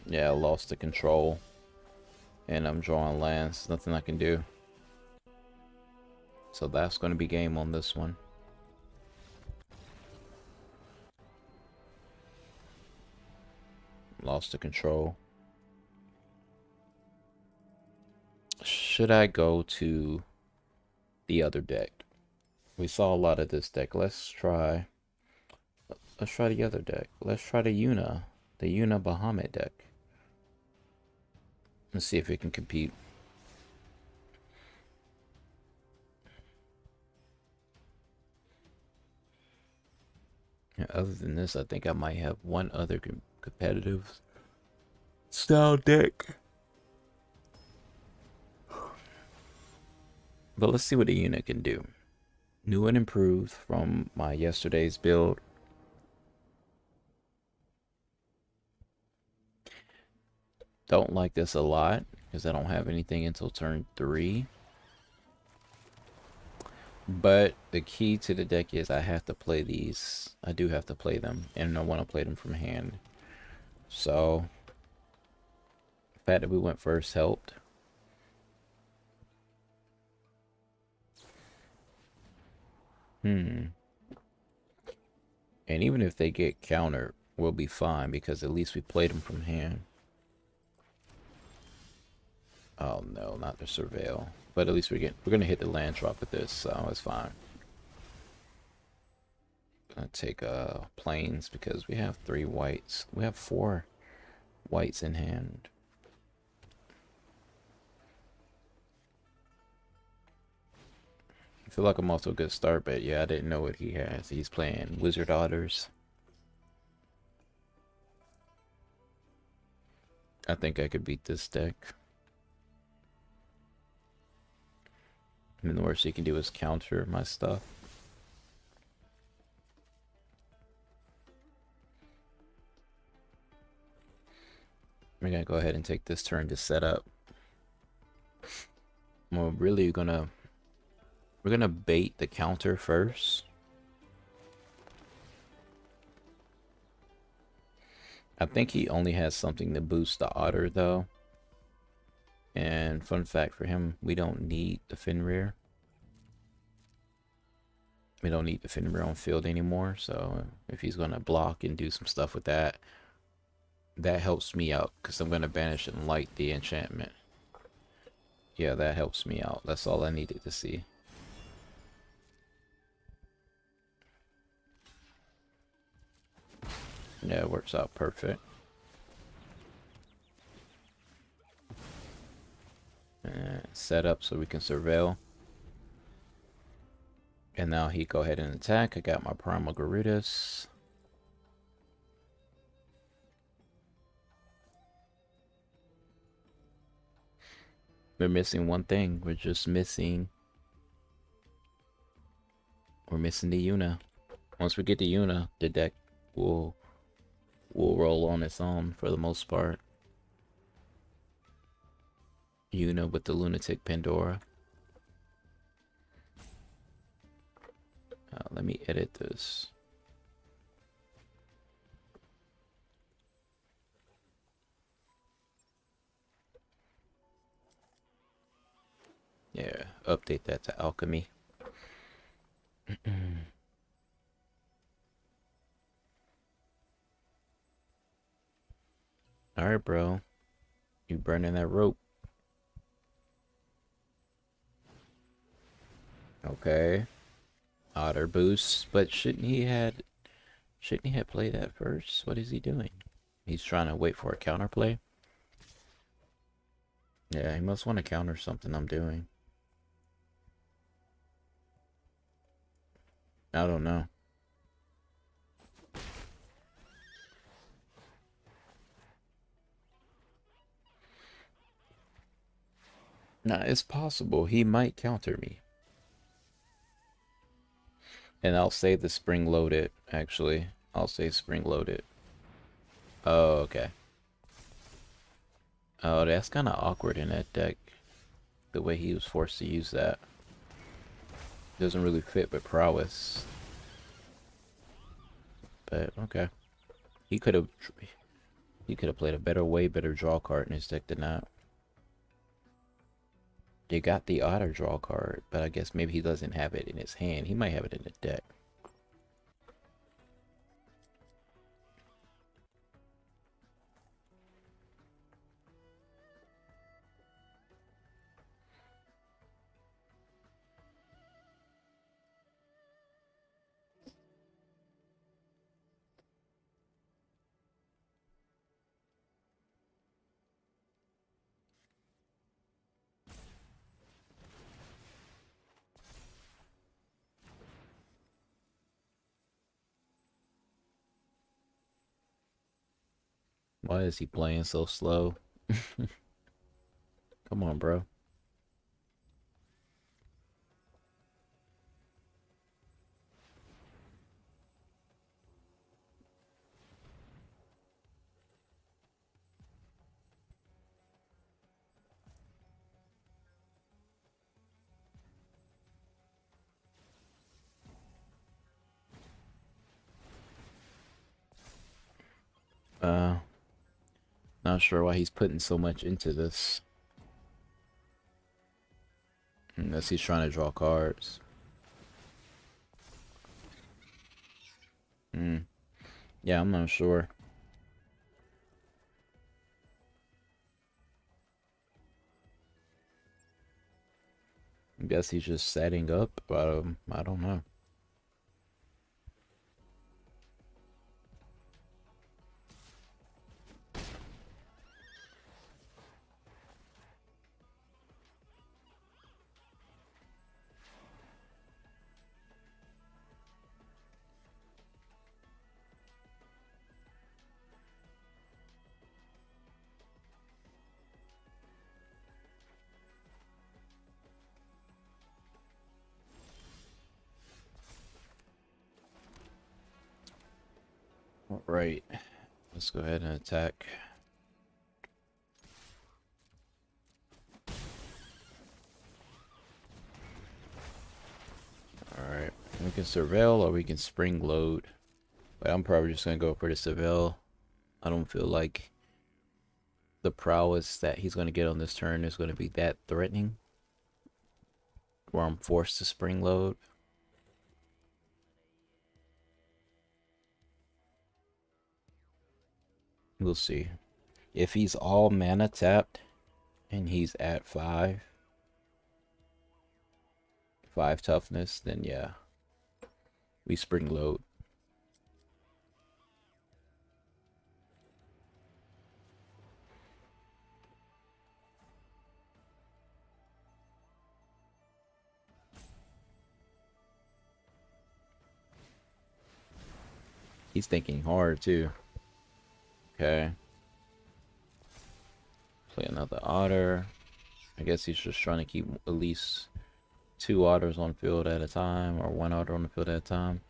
Speaker 1: Yeah, I lost the control. And I'm drawing lands. Nothing I can do. So that's going to be game on this one. Lost the control. Should I go to the other deck? We saw a lot of this deck. Let's try the other deck. Let's try the YUNA Bahamut deck. Let's see if it can compete. Yeah, other than this, I think I might have one other competitive style deck. But let's see what the unit can do. New and improved from my yesterday's build. Don't like this a lot because I don't have anything until turn 3. But the key to the deck is I have to play these. I do have to play them, and I want to play them from hand. So the fact that we went first helped. And even if they get countered, we'll be fine because at least we played them from hand. Oh no, not the surveil. But at least we're gonna hit the land drop with this, so it's fine. Gonna take plains because we have 3 whites. We have 4 whites in hand. I feel like I'm off to a good start, but yeah, I didn't know what he has. He's playing Wizard Otters. I think I could beat this deck. And the worst he can do is counter my stuff. We're gonna go ahead and take this turn to set up. We're gonna bait the counter first. I think he only has something to boost the otter though. And fun fact for him, we don't need the Fenrir. We don't need the Fenrir on field anymore, so if he's gonna block and do some stuff with that, that helps me out because I'm gonna banish and light the enchantment. Yeah, that helps me out. That's all I needed to see. Yeah, it works out perfect. And set up so we can surveil. And now he go ahead and attack. I got my Primal Garudas. We're missing one thing. We're missing the YUNA. Once we get the YUNA, the deck will roll on its own for the most part. YUNA with the Lunatic Pandora. Let me edit this. Yeah, update that to Alchemy. Alright, bro. You burning that rope. Okay. Otter boost, but shouldn't he have played that first? What is he doing? He's trying to wait for a counterplay. Yeah, he must want to counter something I'm doing. I don't know. Nah, it's possible he might counter me. And I'll say the spring-loaded, actually. I'll say spring-loaded. Oh, okay. Oh, that's kind of awkward in that deck. The way he was forced to use that. Doesn't really fit with prowess. But, okay. He could have played a better, way better draw card in his deck than that. They got the auto draw card, but I guess maybe he doesn't have it in his hand. He might have it in the deck. Why is he playing so slow? Come on, bro. Uh, Not sure why he's putting so much into this. Unless he's trying to draw cards. Yeah, I'm not sure. I guess he's just setting up, but I don't know. All right, let's go ahead and attack. Alright, we can surveil or we can spring load. But I'm probably just gonna go for the surveil. I don't feel like the prowess that he's gonna get on this turn is gonna be that threatening. Where I'm forced to spring load. We'll see. If he's all mana tapped and he's at 5 toughness, then yeah, we spring load. He's thinking hard too. Okay. Play another otter. I guess he's just trying to keep at least 2 otters on field at a time, or 1 otter on the field at a time.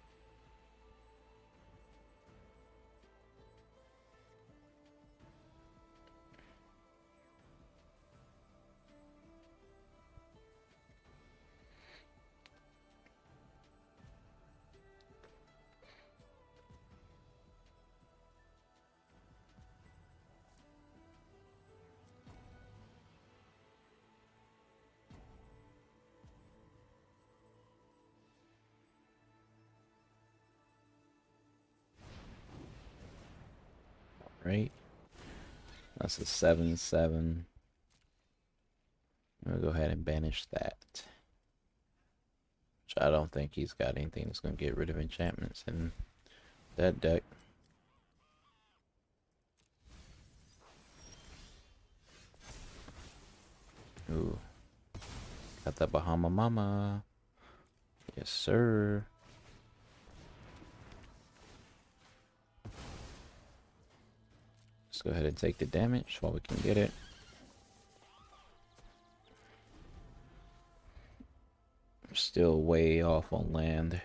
Speaker 1: Right? That's a 7/7. I'm gonna go ahead and banish that. Which I don't think he's got anything that's gonna get rid of enchantments in that deck. Ooh. Got that Bahama Mama. Yes, sir. go ahead and take the damage while we can get it. Still way off on land.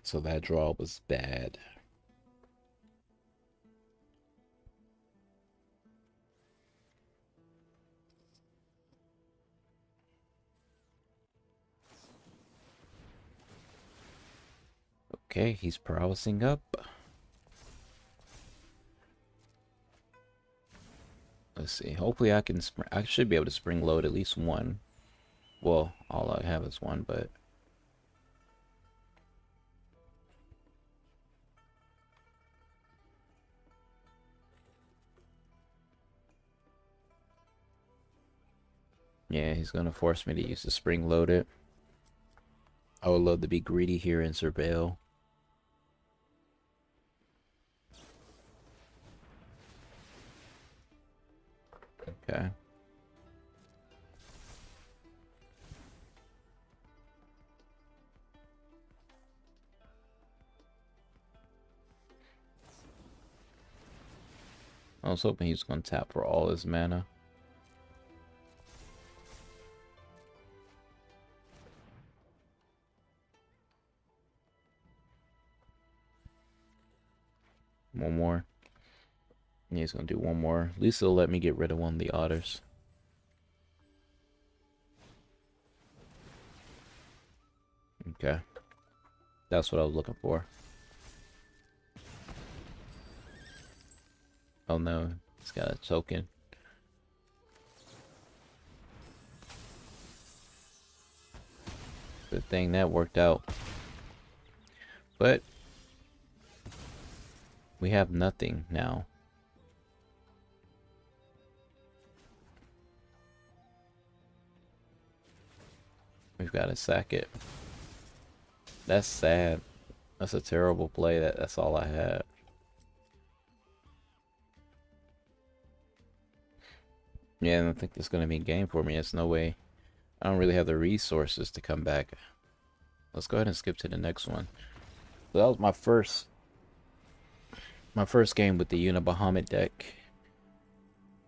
Speaker 1: So that draw was bad. Okay, he's prowessing up. Let's see. Hopefully I should be able to spring load at least one. Well, all I have is one, but yeah, he's gonna force me to use the spring loaded. I would love to be greedy here and surveil. Okay. I was hoping he was going to tap for all his mana. One more. Yeah, he's going to do one more. At least it'll let me get rid of one of the otters. Okay. That's what I was looking for. Oh no, he's got a token. Good thing that worked out. But we have nothing now. We've got to sack it. That's sad. That's a terrible play. That's all I had. Yeah, I don't think there's going to be a game for me. There's no way. I don't really have the resources to come back. Let's go ahead and skip to the next one. So that was my first game with the YUNA Bahamut deck.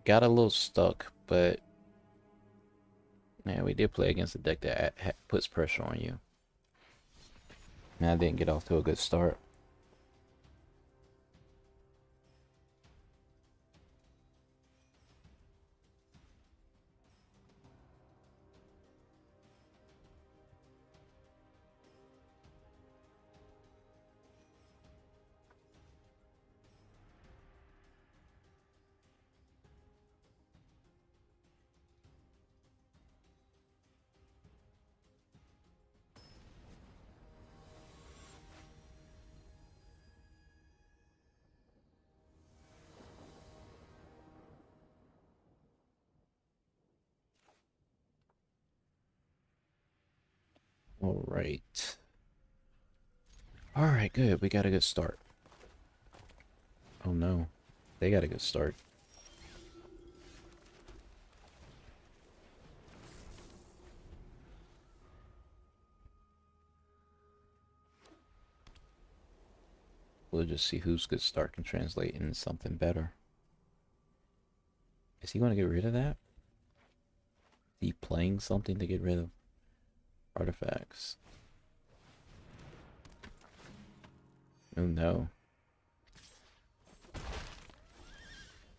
Speaker 1: Got a little stuck, but yeah, we did play against a deck that puts pressure on you. And I didn't get off to a good start. Alright. Alright, good. We got a good start. Oh no. They got a good start. We'll just see whose good start can translate into something better. Is he going to get rid of that? Is he playing something to get rid of artifacts? Oh no.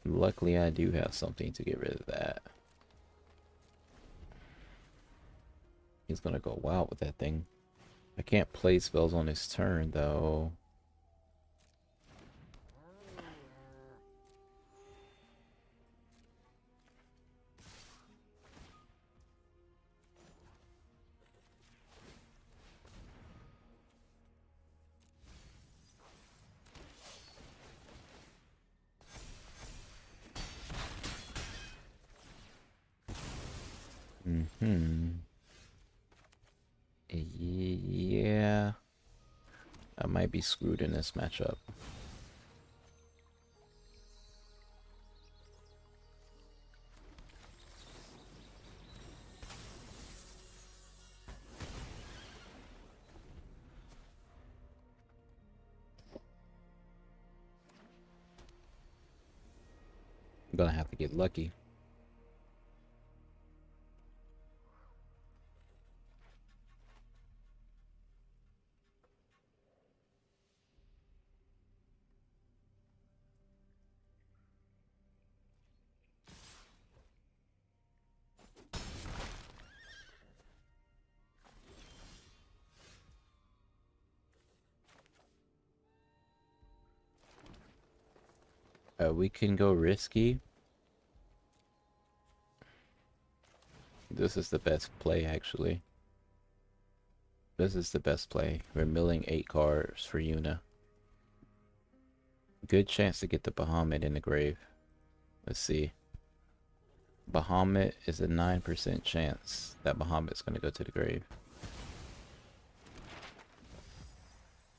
Speaker 1: Luckily I do have something to get rid of that. He's gonna go wild with that thing. I can't play spells on his turn though. Yeah. I might be screwed in this matchup. I'm gonna have to get lucky. We can go risky. This is the best play, actually. This is the best play. We're milling 8 cards for YUNA. Good chance to get the Bahamut in the grave. Let's see. Bahamut is a 9% chance that Bahamut's going to go to the grave.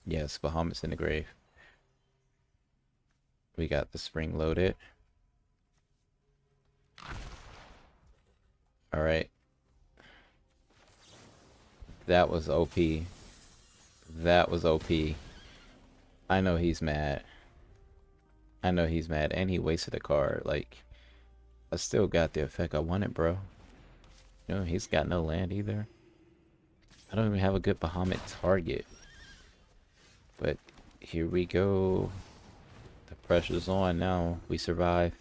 Speaker 1: Yes, Bahamut's in the grave. We got the Spring-Loaded. Alright. That was OP. That was OP. I know he's mad. I know he's mad. And he wasted a card. Like, I still got the effect I wanted, bro. You know, he's got no land either. I don't even have a good Bahamut target. But here we go. The pressure's on now. We survive.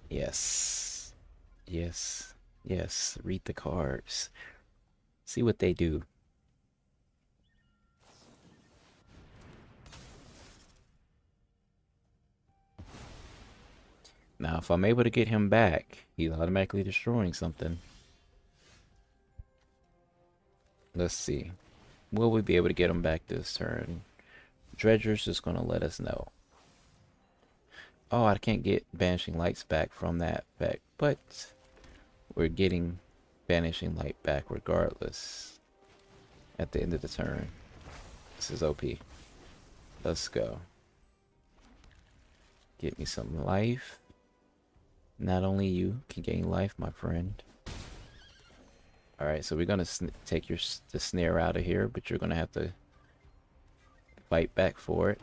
Speaker 1: Yes. Yes. Yes. Read the cards. See what they do. Now, if I'm able to get him back, he's automatically destroying something. Let's see. Will we be able to get him back this turn? Dredger's just going to let us know. Oh, I can't get Banishing Lights back from that effect, but we're getting Banishing Light back regardless at the end of the turn. This is OP. Let's go. Get me some life. Not only you can gain life, my friend. Alright, so we're going to take the snare out of here, but you're going to have to fight back for it.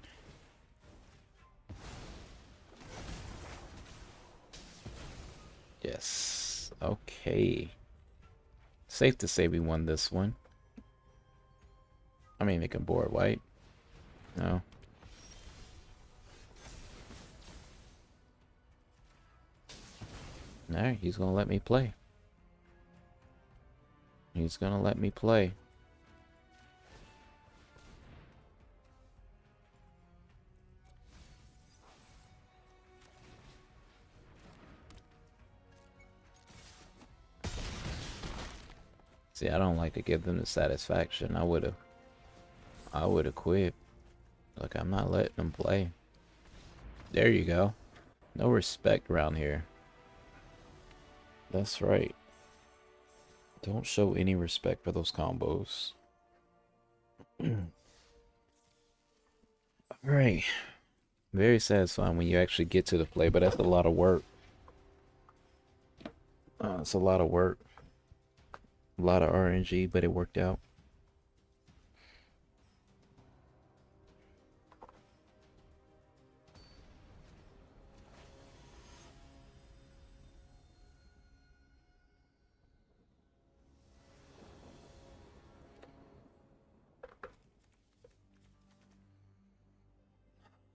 Speaker 1: Yes. Okay. Safe to say we won this one. I mean, they can board white. No. Alright, he's going to let me play. He's going to let me play. See, I don't like to give them the satisfaction. I would have quit. Look, I'm not letting them play. There you go. No respect around here. That's right. Don't show any respect for those combos. Alright. Very satisfying when you actually get to the play, but that's a lot of work. It's a lot of work. A lot of RNG, but it worked out.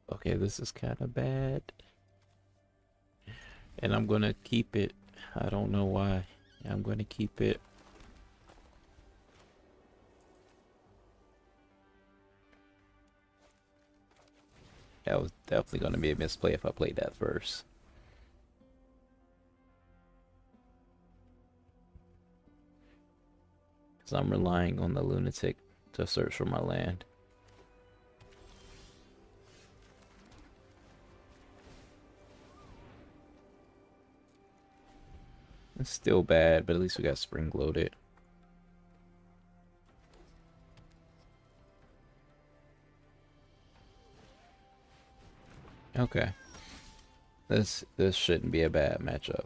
Speaker 1: Okay, this is kind of bad. And I'm gonna keep it. I don't know why. I'm gonna keep it. That was definitely gonna be a misplay if I played that first. Because I'm relying on the Lunatic to search for my land. It's still bad, but at least we got Spring-Loaded. Okay. This shouldn't be a bad matchup.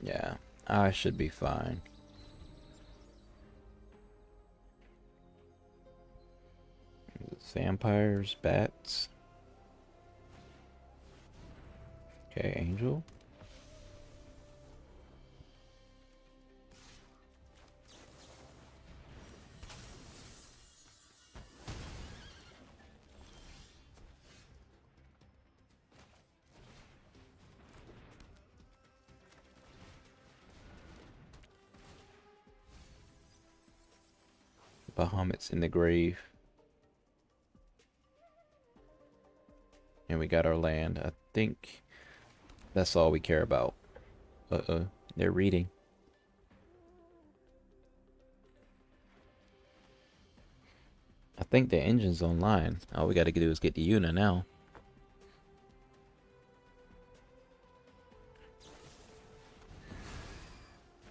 Speaker 1: Yeah, I should be fine. Vampires, bats. Okay, angel. Bahamut's in the grave. And we got our land. I think that's all we care about. Uh-oh, they're reading. I think the engine's online. All we gotta do is get the YUNA now.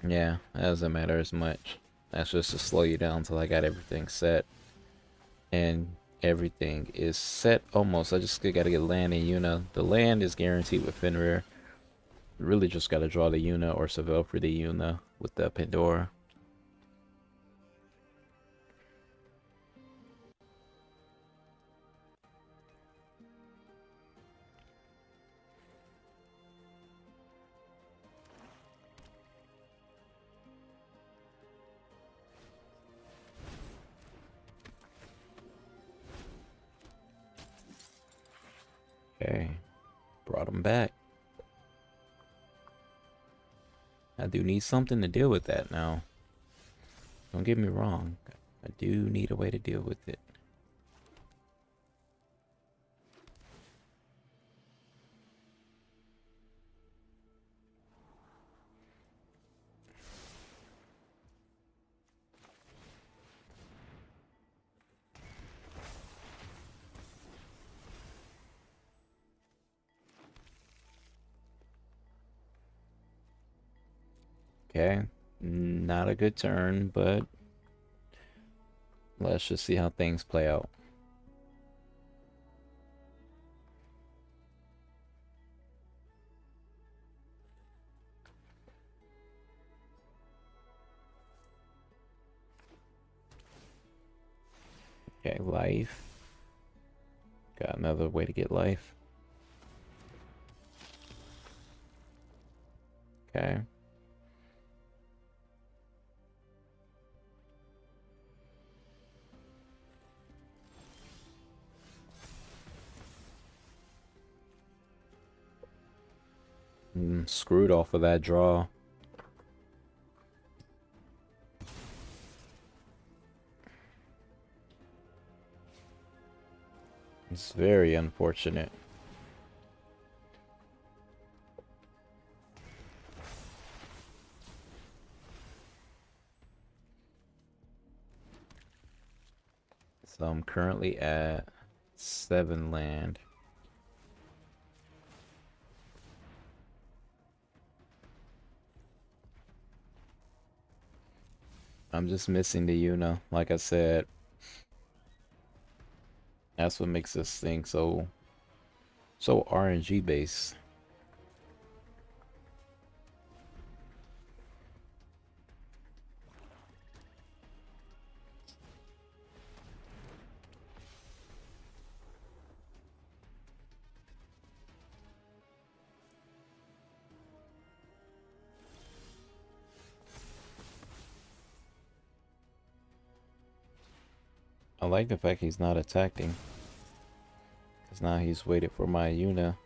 Speaker 1: Yeah, that doesn't matter as much. That's just to slow you down until I got everything set. And everything is set almost. I just gotta get land and YUNA. The land is guaranteed with Fenrir. Really just gotta draw the YUNA or surveil for the YUNA with the Pandora. Okay, brought him back. I do need something to deal with that now. Don't get me wrong. I do need a way to deal with it. Okay, not a good turn, but let's just see how things play out. Okay, life. Got another way to get life. Okay. Screwed off of that draw. It's very unfortunate. So I'm currently at 7 land. I'm just missing the YUNA, like I said. That's what makes this thing so RNG based. I like the fact he's not attacking. Because now he's waited for my YUNA.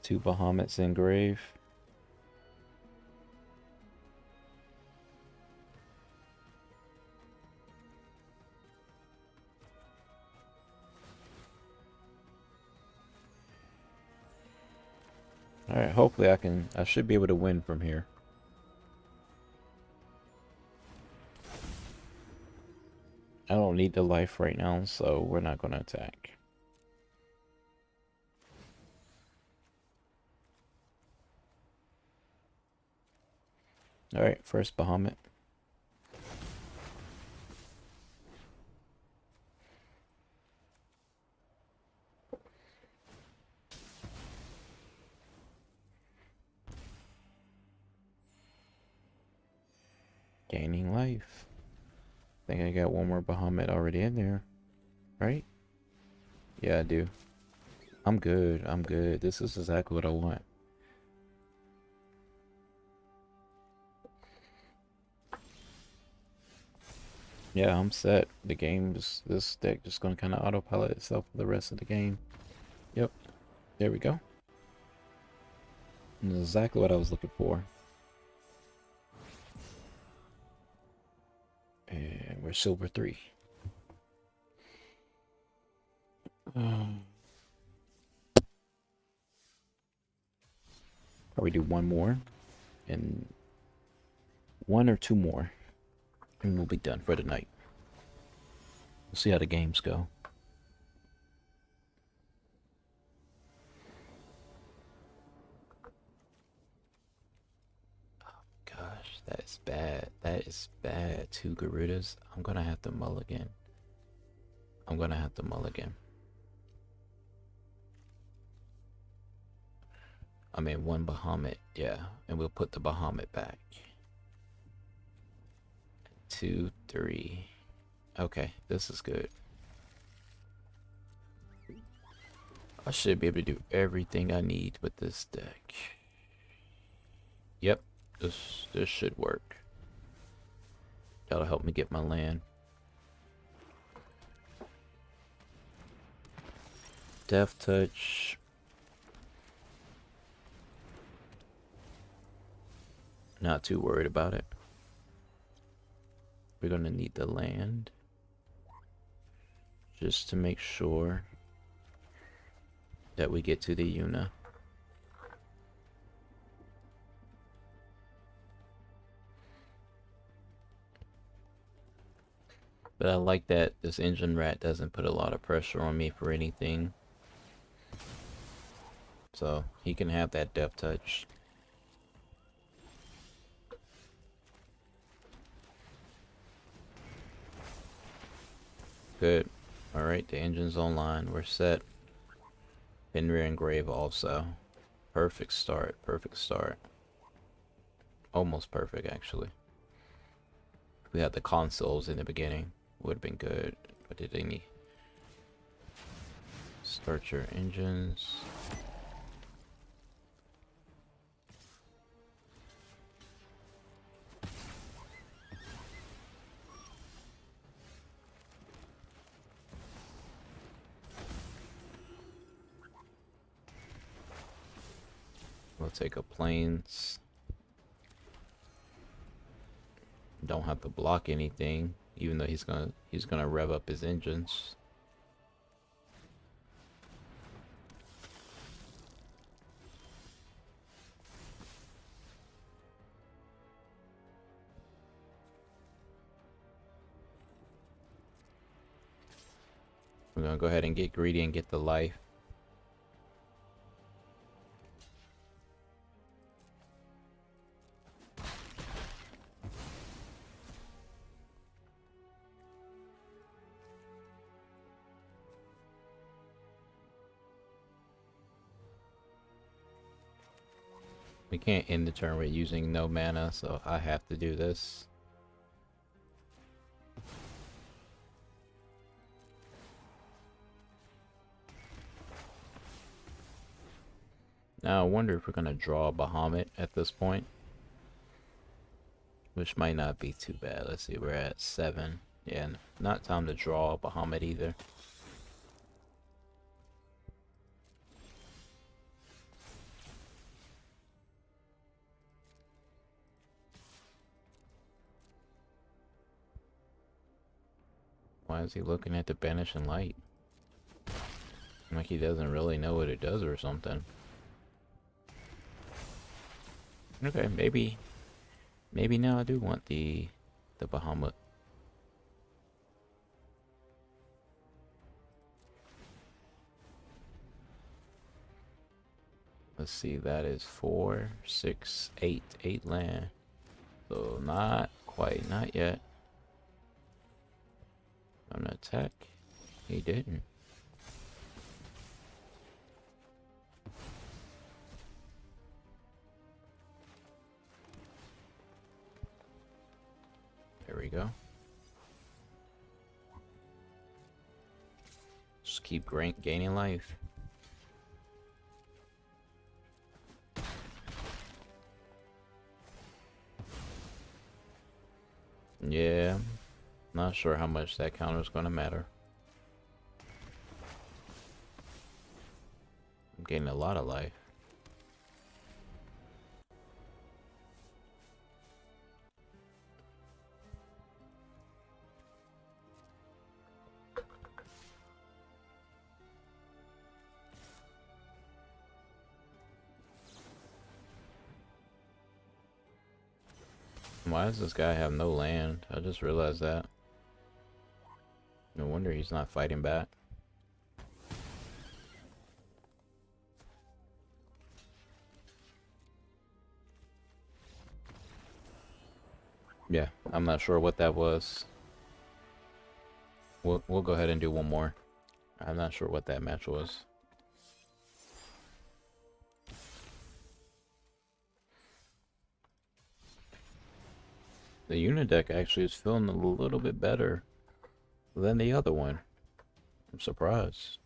Speaker 1: Two Bahamuts in grave. Alright, hopefully I should be able to win from here. I don't need the life right now, so we're not going to attack. Alright, first Bahamut. gaining life. I think I got one more Bahamut already in there, right? Yeah, I do. I'm good. I'm good. This is exactly what I want. Yeah, I'm set. The game is, this deck just gonna kind of autopilot itself for the rest of the game. Yep. There we go. And this is exactly what I was looking for. And we're silver 3. Probably do one more, and 1 or 2 more, and we'll be done for the night. We'll see how the games go. Gosh, that is bad. That is bad. 2 Garudas. I'm gonna have to mulligan. I'm gonna have to mulligan. I mean, 1 Bahamut, yeah, and we'll put the Bahamut back. 2, 3. Okay, this is good. I should be able to do everything I need with this deck. Yep, this should work. That'll help me get my land. Death Touch. Not too worried about it. We're gonna need the land just to make sure that we get to the YUNA. But I like that this engine rat doesn't put a lot of pressure on me for anything. So he can have that Death Touch. Good. Alright, the engine's online. We're set. Fenrir engrave also. Perfect start. Perfect start. Almost perfect, actually. If we had the consoles in the beginning, would have been good. But did any? Start your engines. We'll take a plains. Don't have to block anything, even though he's gonna rev up his engines. We're gonna go ahead and get greedy and get the life. We can't end the turn with using no mana, so I have to do this. Now I wonder if we're gonna draw a Bahamut at this point, which might not be too bad. Let's see, we're at 7. Yeah, not time to draw a Bahamut either. Why is he looking at the Banishing Light? Like he doesn't really know what it does or something. Okay, maybe now I do want the Bahamut. Let's see, that is 4, 6, 8, 8 land. So not quite, not yet. I'm gonna attack. He didn't. There we go. Just keep gaining life. Yeah, not sure how much that counter is going to matter. I'm getting a lot of life. Why does this guy have no land? I just realized that. No wonder he's not fighting back. Yeah, I'm not sure what that was. We'll go ahead and do one more. I'm not sure what that match was. The YUNA deck actually is feeling a little bit better than the other one. I'm surprised.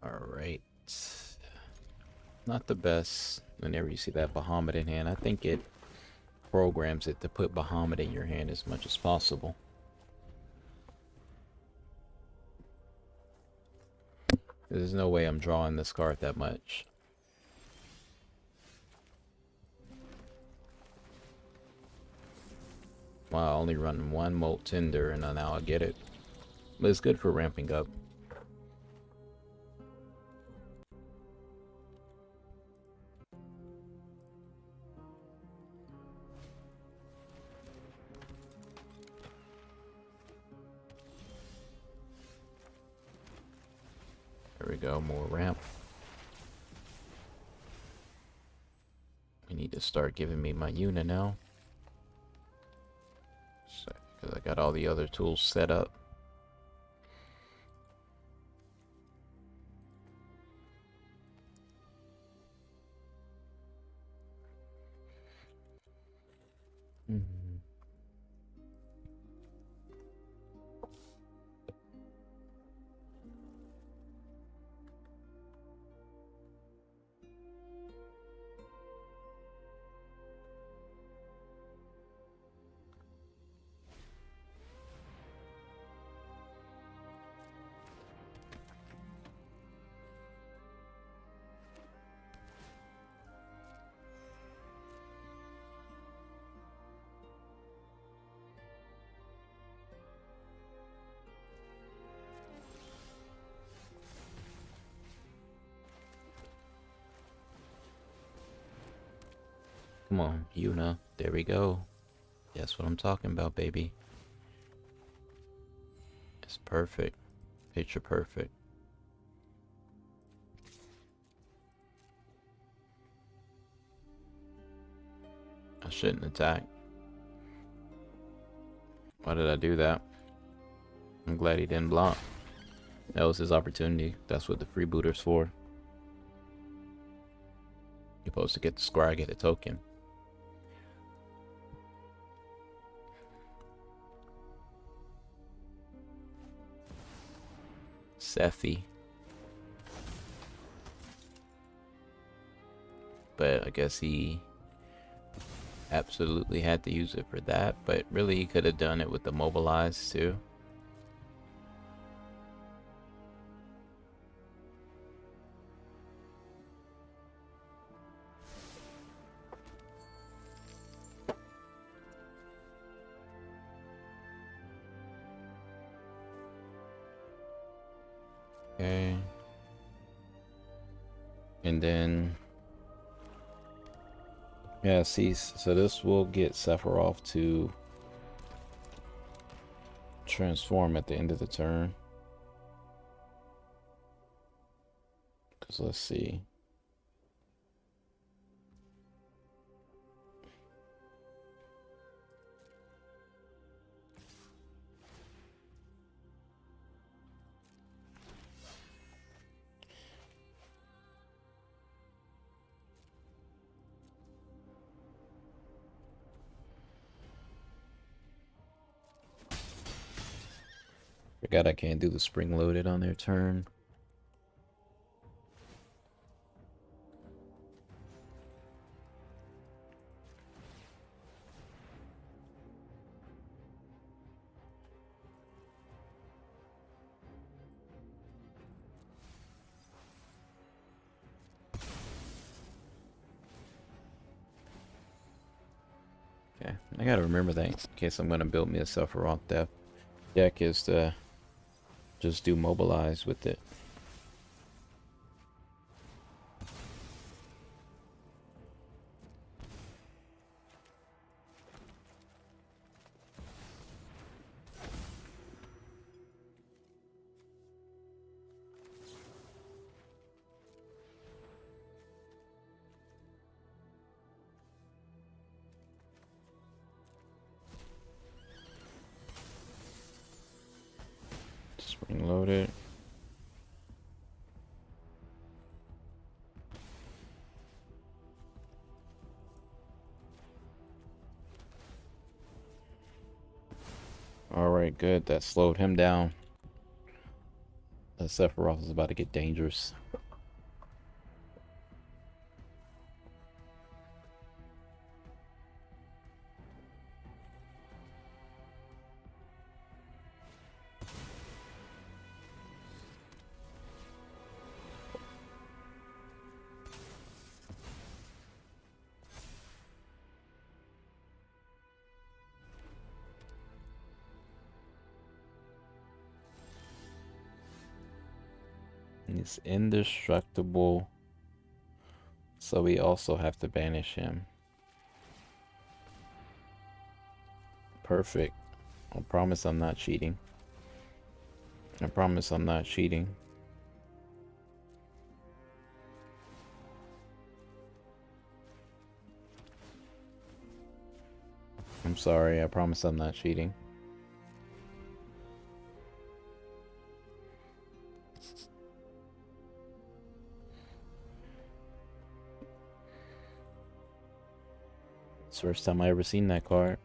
Speaker 1: Alright. Not the best whenever you see that Bahamut in hand. I think it programs it to put Bahamut in your hand as much as possible. There's no way I'm drawing this card that much. Wow, I only run one Molt Tender and now I get it. But it's good for ramping up. There we go, more ramp. I need to start giving me my YUNA now. Because I got all the other tools set up. Come on, YUNA. There we go. That's what I'm talking about, baby. It's perfect. Picture perfect. I shouldn't attack. Why did I do that? I'm glad he didn't block. That was his opportunity. That's what the freebooter's for. You're supposed to get the squire, get a token. Sephi. But I guess he absolutely had to use it for that, but really he could have done it with the mobilize too. Okay. And then yeah, see, so this will get Sephiroth to transform at the end of the turn. Because let's see. Forgot I can't do the spring-loaded on their turn. Okay, I gotta remember that in case I'm gonna build me a Sephiroth deck is to just do mobilize with it. Spring-loaded. Alright, good. That slowed him down. That Sephiroth is about to get dangerous. He's indestructible, so we also have to banish him. Perfect. I promise I'm not cheating. I promise I'm not cheating. I'm sorry, I promise I'm not cheating. It's the first time I ever seen that card.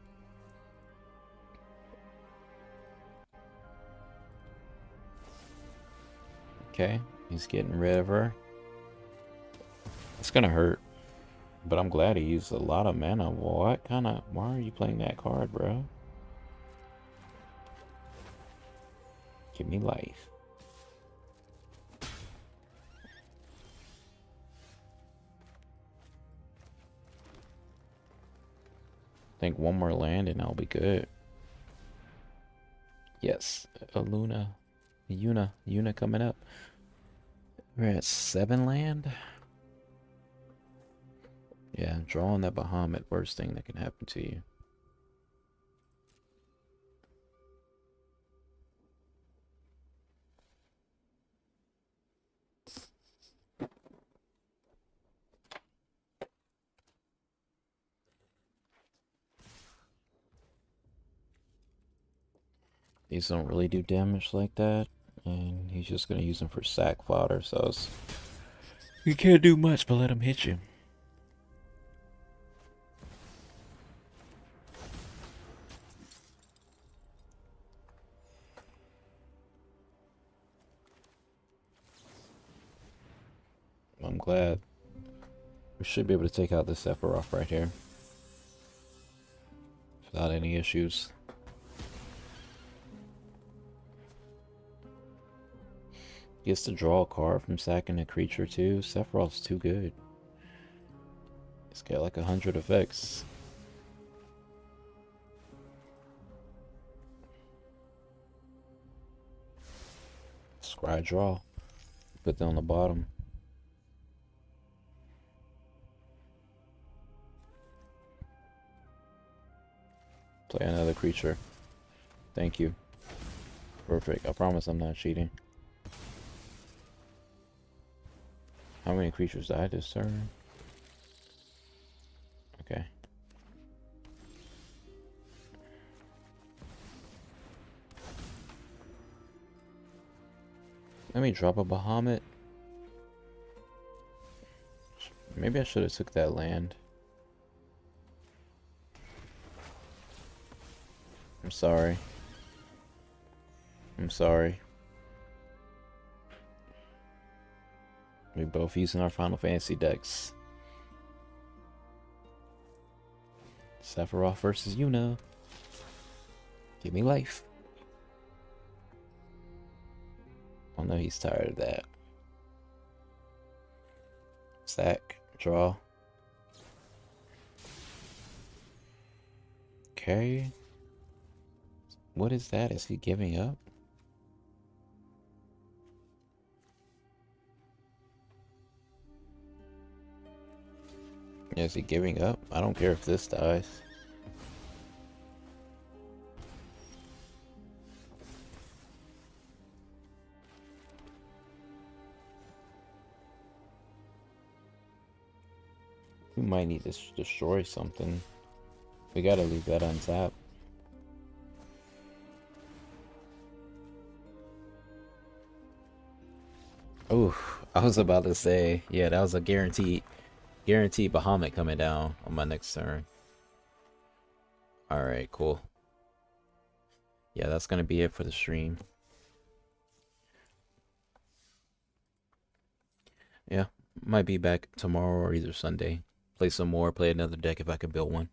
Speaker 1: Okay, he's getting rid of her. It's gonna hurt, but I'm glad he used a lot of mana. Why are you playing that card, bro? Give me life. I think one more land and I'll be good. Yes, a YUNA coming up. We're at 7 land. Yeah, drawing that Bahamut, worst thing that can happen to you. These don't really do damage like that, and he's just gonna use them for sack fodder, so you can't do much but let him hit you. I'm glad. We should be able to take out this Sephiroth right here without any issues. Gets to draw a card from sacking a creature too. Sephiroth's too good. He's got like 100 effects. Scry draw. Put that on the bottom. Play another creature. Thank you. Perfect. I promise I'm not cheating. How many creatures died this turn? Okay. Let me drop a Bahamut. Maybe I should have took that land. I'm sorry. I'm sorry. We both using our Final Fantasy decks. Sephiroth versus Yuna. Give me life. I know he's tired of that. Sack. Draw. Okay. What is that? Is he giving up? Is he giving up? I don't care if this dies. We might need to destroy something. We gotta leave that untapped. Ooh, I was about to say, yeah, that was a guaranteed Bahamut coming down on my next turn. Alright, cool. Yeah, that's gonna be it for the stream. Yeah, might be back tomorrow or either Sunday. Play some more, play another deck if I can build one.